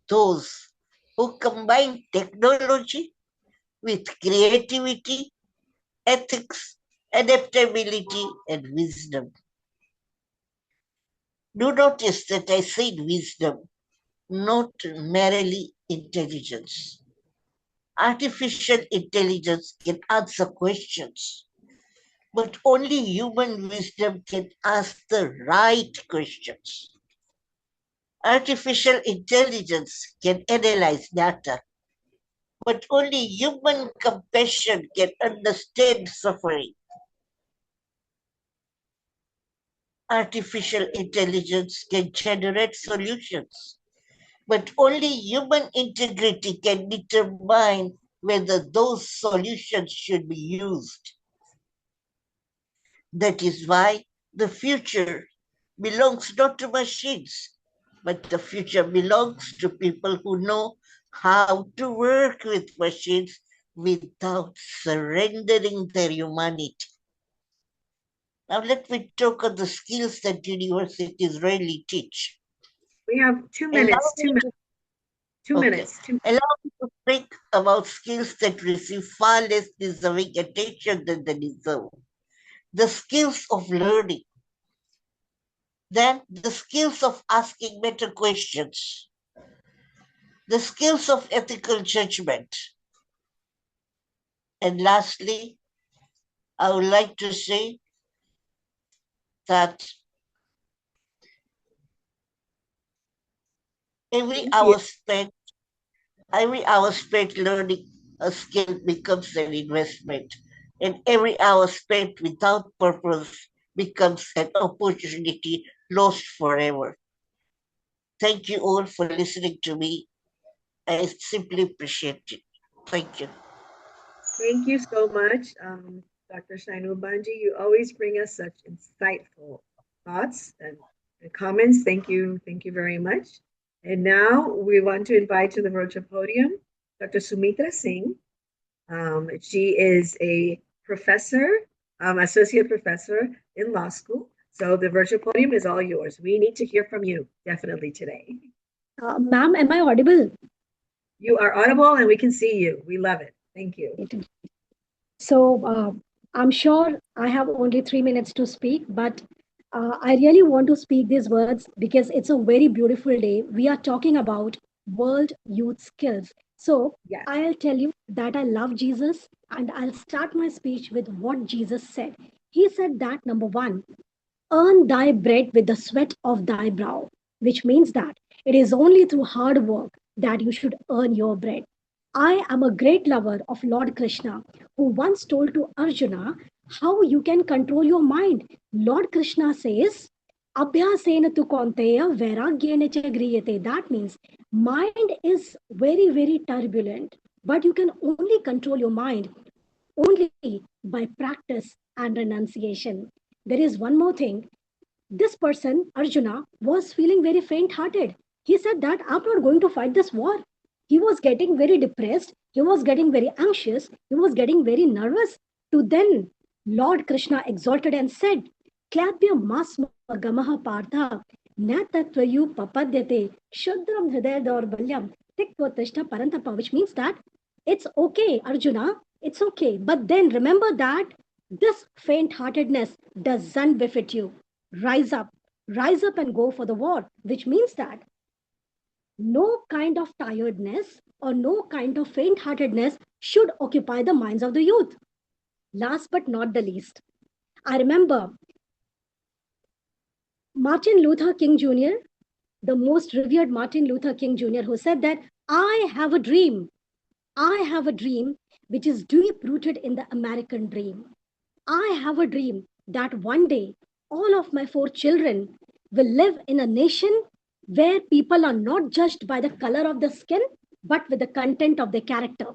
those who combine technology with creativity, ethics, adaptability, and wisdom. Do notice that I said wisdom, not merely intelligence. Artificial intelligence can answer questions, but only human wisdom can ask the right questions. Artificial intelligence can analyze data, but only human compassion can understand suffering. Artificial intelligence can generate solutions, but only human integrity can determine whether those solutions should be used. That is why the future belongs not to machines, but the future belongs to people who know how to work with machines without surrendering their humanity. Now let me talk of the skills that universities rarely teach. We have 2 minutes. 2 minutes. 2 Okay. minutes. Allow me to speak about skills that receive far less deserving attention than they deserve. The skills of learning. Then the skills of asking better questions. The skills of ethical judgment. And lastly, I would like to say that every hour spent learning a skill becomes an investment, and every hour spent without purpose becomes an opportunity lost forever. Thank you all for listening to me. I simply appreciate it. Thank you. Thank you so much, Dr. Shainu Banji. You always bring us such insightful thoughts and comments. Thank you. Thank you very much. And now we want to invite to the virtual podium Dr. Sumitra Singh. She is a professor, associate professor in law school. So the virtual podium is all yours. We need to hear from you definitely today. Ma'am, am I audible? You are audible and we can see you. We love it. Thank you. So I'm sure I have only 3 minutes to speak, but I really want to speak these words because it's a very beautiful day. We are talking about World Youth Skills. So I'll tell you that I love Jesus, and I'll start my speech with what Jesus said. He said that number one, earn thy bread with the sweat of thy brow, which means that it is only through hard work that you should earn your bread. I am a great lover of Lord Krishna, who once told to Arjuna how you can control your mind. Lord Krishna says, Abhyasena tu kaunteya vairagyena cha griyate. That means mind is very, very turbulent, but you can only control your mind only by practice and renunciation. There is one more thing. This person, Arjuna, was feeling very faint hearted. He said that I'm not going to fight this war. He was getting very depressed. He was getting very anxious. He was getting very nervous. To then, Lord Krishna exalted and said, Klapya masma gamaha partha natatvayu papadyate shudram hridaya daurbalyam tiktvatishta parantapa, which means that it's okay, Arjuna, it's okay. But then remember that this faint heartedness doesn't befit you. Rise up and go for the war, which means that no kind of tiredness or no kind of faint heartedness should occupy the minds of the youth. Last but not the least, I remember Martin Luther King Jr., the most revered Martin Luther King Jr., who said that I have a dream. I have a dream which is deep rooted in the American dream. I have a dream that one day all of my 4 children will live in a nation where people are not judged by the color of the skin, but with the content of their character.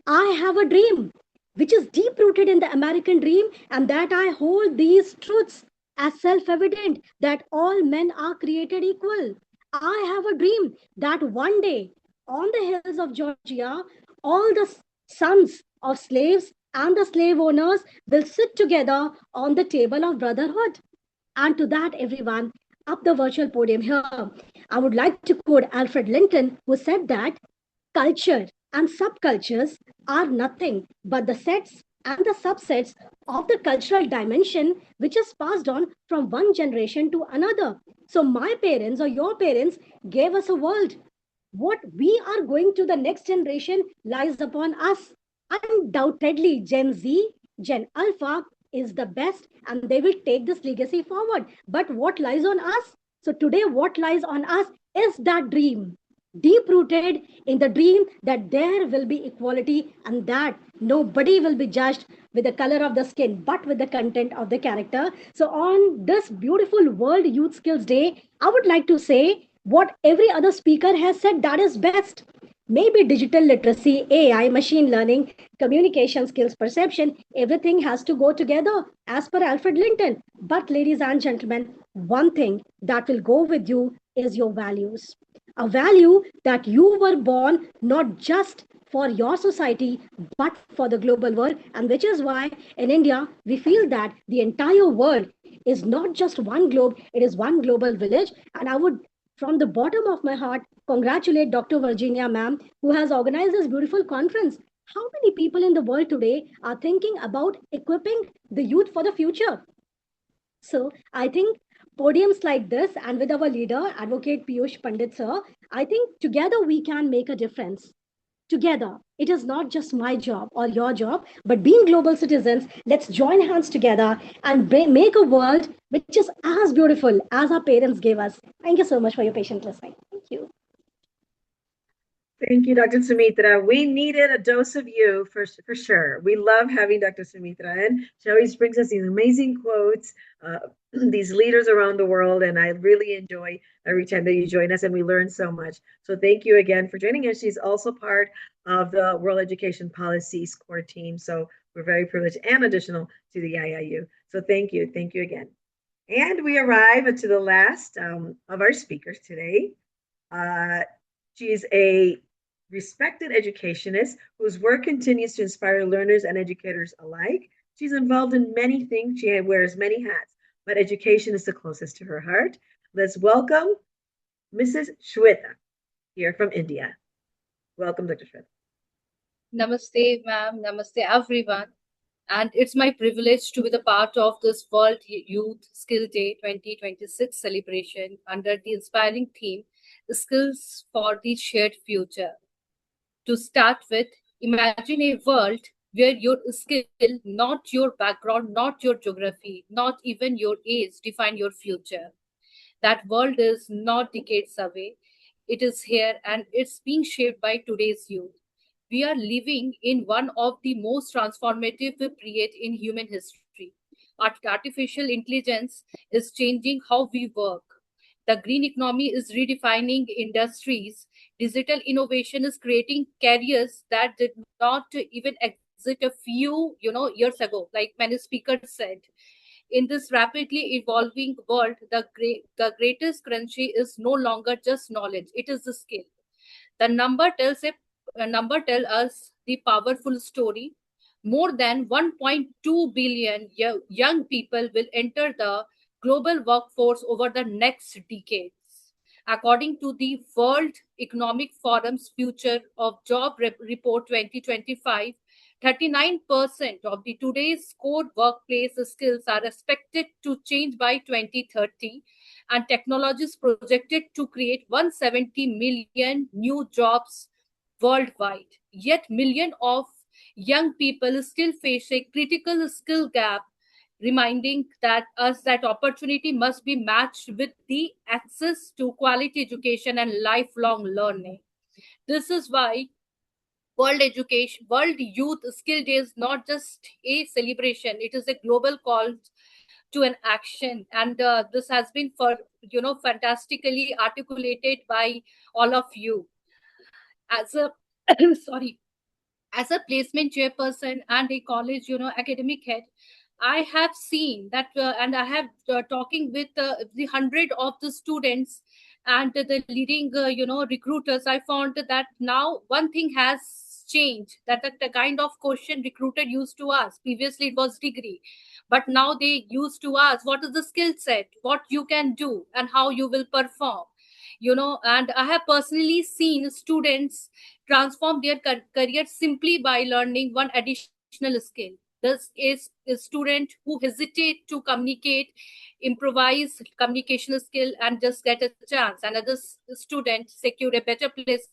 I have a dream which is deep rooted in the American dream, and that I hold these truths as self evident that all men are created equal. I have a dream that one day on the hills of Georgia, all the sons of slaves and the slave owners will sit together on the table of brotherhood. And to that, everyone, up the virtual podium here, I would like to quote Alfred Linton, who said that culture and subcultures are nothing but the sets and the subsets of the cultural dimension which is passed on from one generation to another. So, my parents or your parents gave us a world. What we are going to the next generation lies upon us. Undoubtedly, Gen Z, Gen Alpha is the best and they will take this legacy forward. But what lies on us? So, today, what lies on us is that dream, deep rooted in the dream that there will be equality and that nobody will be judged with the color of the skin but with the content of the character. So on this beautiful World Youth Skills Day, I would like to say what every other speaker has said, that is best. Maybe digital literacy, AI, machine learning, communication skills, perception, everything has to go together as per Alfred Linton. But ladies and gentlemen, one thing that will go with you is your values. A value that you were born not just for your society but for the global world, and which is why in India we feel that the entire world is not just one globe, it is one global village. And I would, from the bottom of my heart, congratulate Dr. Virginia ma'am, who has organized this beautiful conference. How many people in the world today are thinking about equipping the youth for the future? So I think podiums like this and with our leader, Advocate Piyush Pandit sir, I think together we can make a difference. Together, it is not just my job or your job, but being global citizens, let's join hands together and make a world which is as beautiful as our parents gave us. Thank you so much for your patient listening. Thank you. Thank you, Dr. Sumitra. We needed a dose of you for sure. We love having Dr. Sumitra, and she always brings us these amazing quotes, these leaders around the world, and I really enjoy every time that you join us, and we learn so much. So thank you again for joining us. She's also part of the World Education Policies core team, so we're very privileged and additional to the IIU. So thank you again. And we arrive to the last of our speakers today. She's a respected educationist whose work continues to inspire learners and educators alike. She's involved in many things. She wears many hats, but education is the closest to her heart. Let's welcome Mrs. Shweta here from India. Welcome, Dr. Shweta. Namaste, ma'am. Namaste, everyone. And it's my privilege to be the part of this World Youth Skill Day 2026 celebration under the inspiring theme, Skills for the Shared Future. To start with, imagine a world where your skill, not your background, not your geography, not even your age, define your future. That world is not decades away. It is here and it's being shaped by today's youth. We are living in one of the most transformative period in human history. Artificial intelligence is changing how we work. The green economy is redefining industries. Digital innovation is creating careers that did not even exist a few years ago, like many speakers said. In this rapidly evolving world, the greatest currency is no longer just knowledge; it is the skill. The number tell us the powerful story. More than 1.2 billion young people will enter the global workforce over the next decades. According to the World Economic Forum's Future of Job Report 2025, 39% of the today's core workplace skills are expected to change by 2030, and technology is projected to create 170 million new jobs worldwide. Yet millions of young people still face a critical skill gap, reminding that opportunity must be matched with the access to quality education and lifelong learning. This is why World Youth Skill Day is not just a celebration; it is a global call to an action, and this has been fantastically articulated by all of you. As a sorry, as a placement chairperson and a college academic head, I have seen that and I have talking with the hundred of the students and the leading recruiters. I found that now one thing has changed, that the kind of question recruiter used to ask previously, it was degree, but now they used to ask what is the skill set, what you can do, and how you will perform. And I have personally seen students transform their career simply by learning one additional skill. This is a student who hesitate to communicate, improvise communication skill, and just get a chance. Another student secure a better place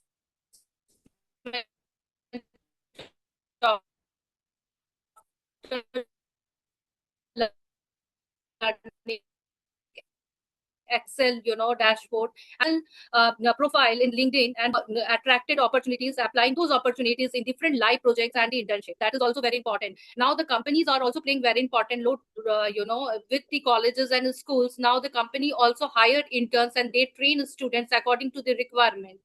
Excel, dashboard, and profile in LinkedIn, and attracted opportunities, applying those opportunities in different live projects and the internship. That is also very important. Now the companies are also playing very important role, with the colleges and schools. Now the company also hired interns and they train students according to the requirement.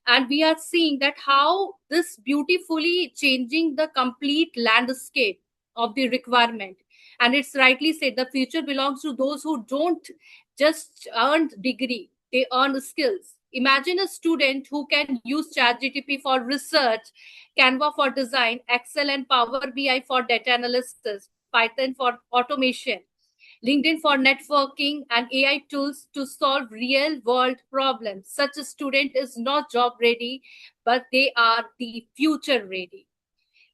And we are seeing that how this beautifully changing the complete landscape of the requirement. And it's rightly said, the future belongs to those who don't just earn degree, they earn skills. Imagine a student who can use ChatGPT for research, Canva for design, Excel and Power BI for data analysis, Python for automation, LinkedIn for networking, and AI tools to solve real world problems. Such a student is not job ready, but they are the future ready.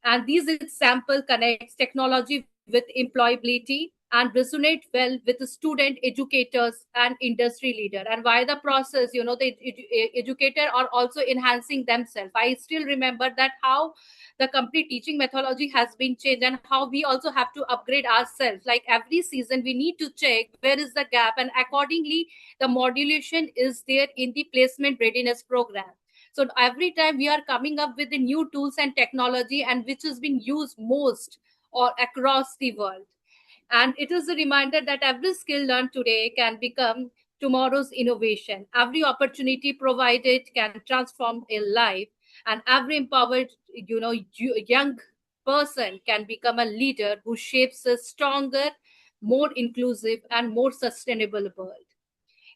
And these example connects technology with employability and resonate well with the student, educators, and industry leader. And while the process, the educator are also enhancing themselves. I still remember that how the complete teaching methodology has been changed and how we also have to upgrade ourselves. Like every season, we need to check where is the gap, and accordingly, the modulation is there in the placement readiness program. So every time we are coming up with the new tools and technology, and which has been used most or across the world. And it is a reminder that every skill learned today can become tomorrow's innovation. Every opportunity provided can transform a life, and every empowered, young person can become a leader who shapes a stronger, more inclusive, and more sustainable world.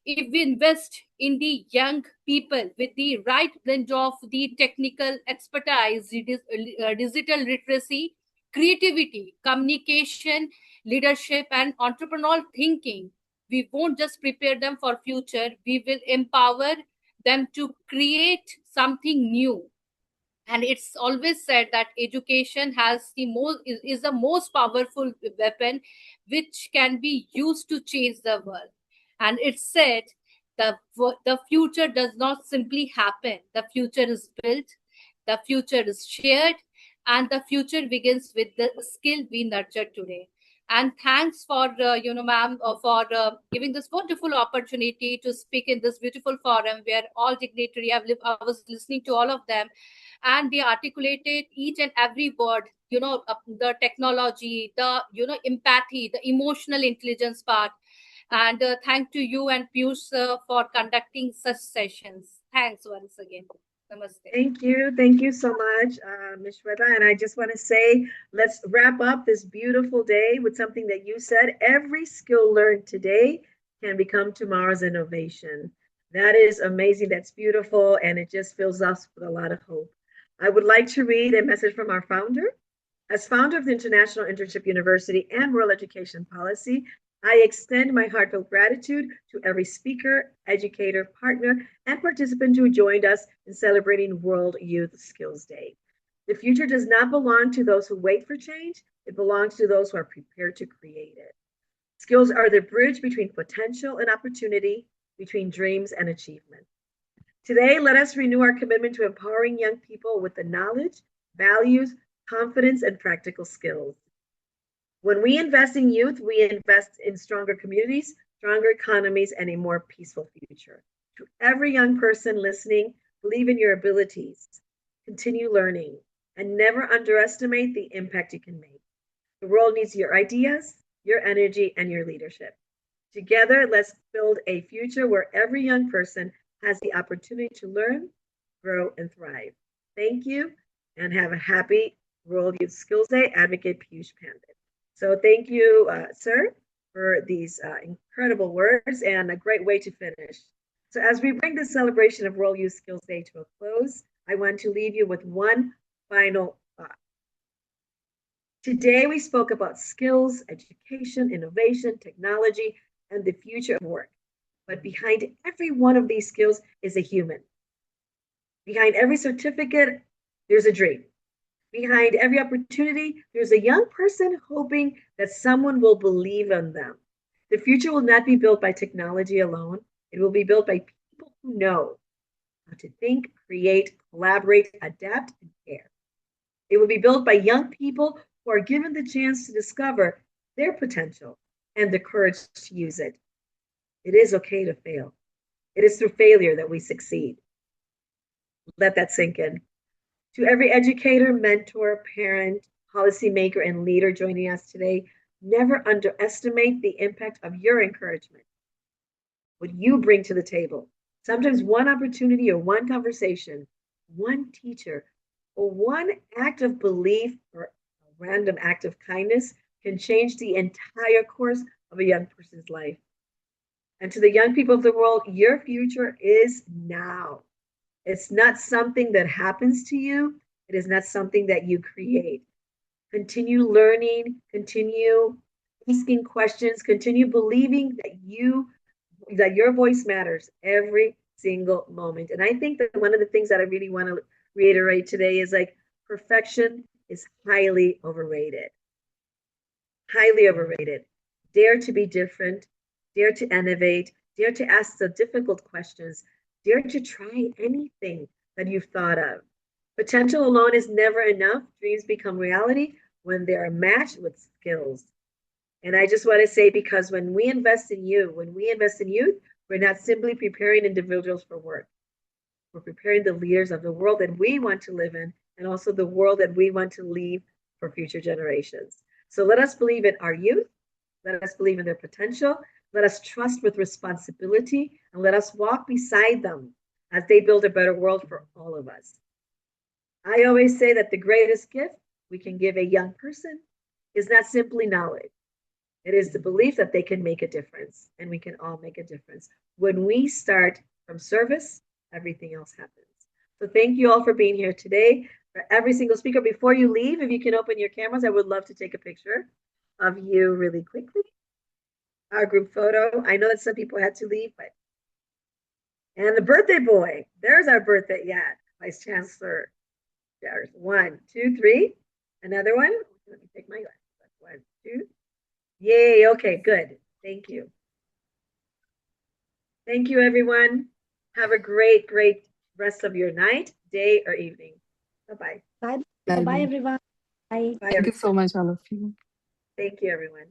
If we invest in the young people with the right blend of the technical expertise, digital literacy, creativity, communication, leadership, and entrepreneurial thinking, we won't just prepare them for future, we will empower them to create something new. And it's always said that education has is the most powerful weapon which can be used to change the world. And it's said the future does not simply happen. The future is built, the future is shared, and the future begins with the skill we nurture today. And thanks for, ma'am, for giving this wonderful opportunity to speak in this beautiful forum where all dignitary, I was listening to all of them, and they articulated each and every word, the technology, the, empathy, the emotional intelligence part. And thank to you and Piyush for conducting such sessions. Thanks once again. Namaste. Thank you. Thank you so much, Ms. Shweta. And I just want to say, let's wrap up this beautiful day with something that you said. Every skill learned today can become tomorrow's innovation. That is amazing. That's beautiful. And it just fills us with a lot of hope. I would like to read a message from our founder. As founder of the International Internship University and World Education Policy, I extend my heartfelt gratitude to every speaker, educator, partner, and participant who joined us in celebrating World Youth Skills Day. The future does not belong to those who wait for change. It belongs to those who are prepared to create it. Skills are the bridge between potential and opportunity, between dreams and achievement. Today, let us renew our commitment to empowering young people with the knowledge, values, confidence, and practical skills. When we invest in youth, we invest in stronger communities, stronger economies, and a more peaceful future. To every young person listening, believe in your abilities, continue learning, and never underestimate the impact you can make. The world needs your ideas, your energy, and your leadership. Together, let's build a future where every young person has the opportunity to learn, grow, and thrive. Thank you, and have a happy World Youth Skills Day. Advocate Piyush Pandit. So thank you, sir, for these incredible words and a great way to finish. So as we bring this celebration of World Youth Skills Day to a close, I want to leave you with one final thought. Today, we spoke about skills, education, innovation, technology, and the future of work. But behind every one of these skills is a human. Behind every certificate, there's a dream. Behind every opportunity, there's a young person hoping that someone will believe in them. The future will not be built by technology alone. It will be built by people who know how to think, create, collaborate, adapt, and care. It will be built by young people who are given the chance to discover their potential and the courage to use it. It is okay to fail. It is through failure that we succeed. Let that sink in. To every educator, mentor, parent, policymaker, and leader joining us today, never underestimate the impact of your encouragement, what you bring to the table. Sometimes one opportunity or one conversation, one teacher, or one act of belief or a random act of kindness can change the entire course of a young person's life. And to the young people of the world, your future is now. It's not something that happens to you. It is not something that you create. Continue learning, continue asking questions, continue believing that your voice matters every single moment. And I think that one of the things that I really want to reiterate today is like perfection is highly overrated. Highly overrated. Dare to be different, dare to innovate, dare to ask the difficult questions, dare to try anything that you've thought of. Potential alone is never enough. Dreams become reality when they are matched with skills. And I just want to say, because when we invest in you, when we invest in youth, we're not simply preparing individuals for work. We're preparing the leaders of the world that we want to live in, and also the world that we want to leave for future generations. So let us believe in our youth. Let us believe in their potential. Let us trust with responsibility, and let us walk beside them as they build a better world for all of us. I always say that the greatest gift we can give a young person is not simply knowledge. It is the belief that they can make a difference, and we can all make a difference. When we start from service, everything else happens. So thank you all for being here today. For every single speaker, before you leave, if you can open your cameras, I would love to take a picture of you really quickly. Our group photo. I know that some people had to leave, but and the birthday boy. There's our birthday. Yeah, Vice Chancellor. There's 1, 2, 3. Another one. Let me take my glasses. 1, 2. Yay. Okay, good. Thank you. Thank you, everyone. Have a great, great rest of your night, day, or evening. Bye-bye. Bye. Bye. Bye, everyone. Bye. Thank you so much, all of you. Thank you, everyone.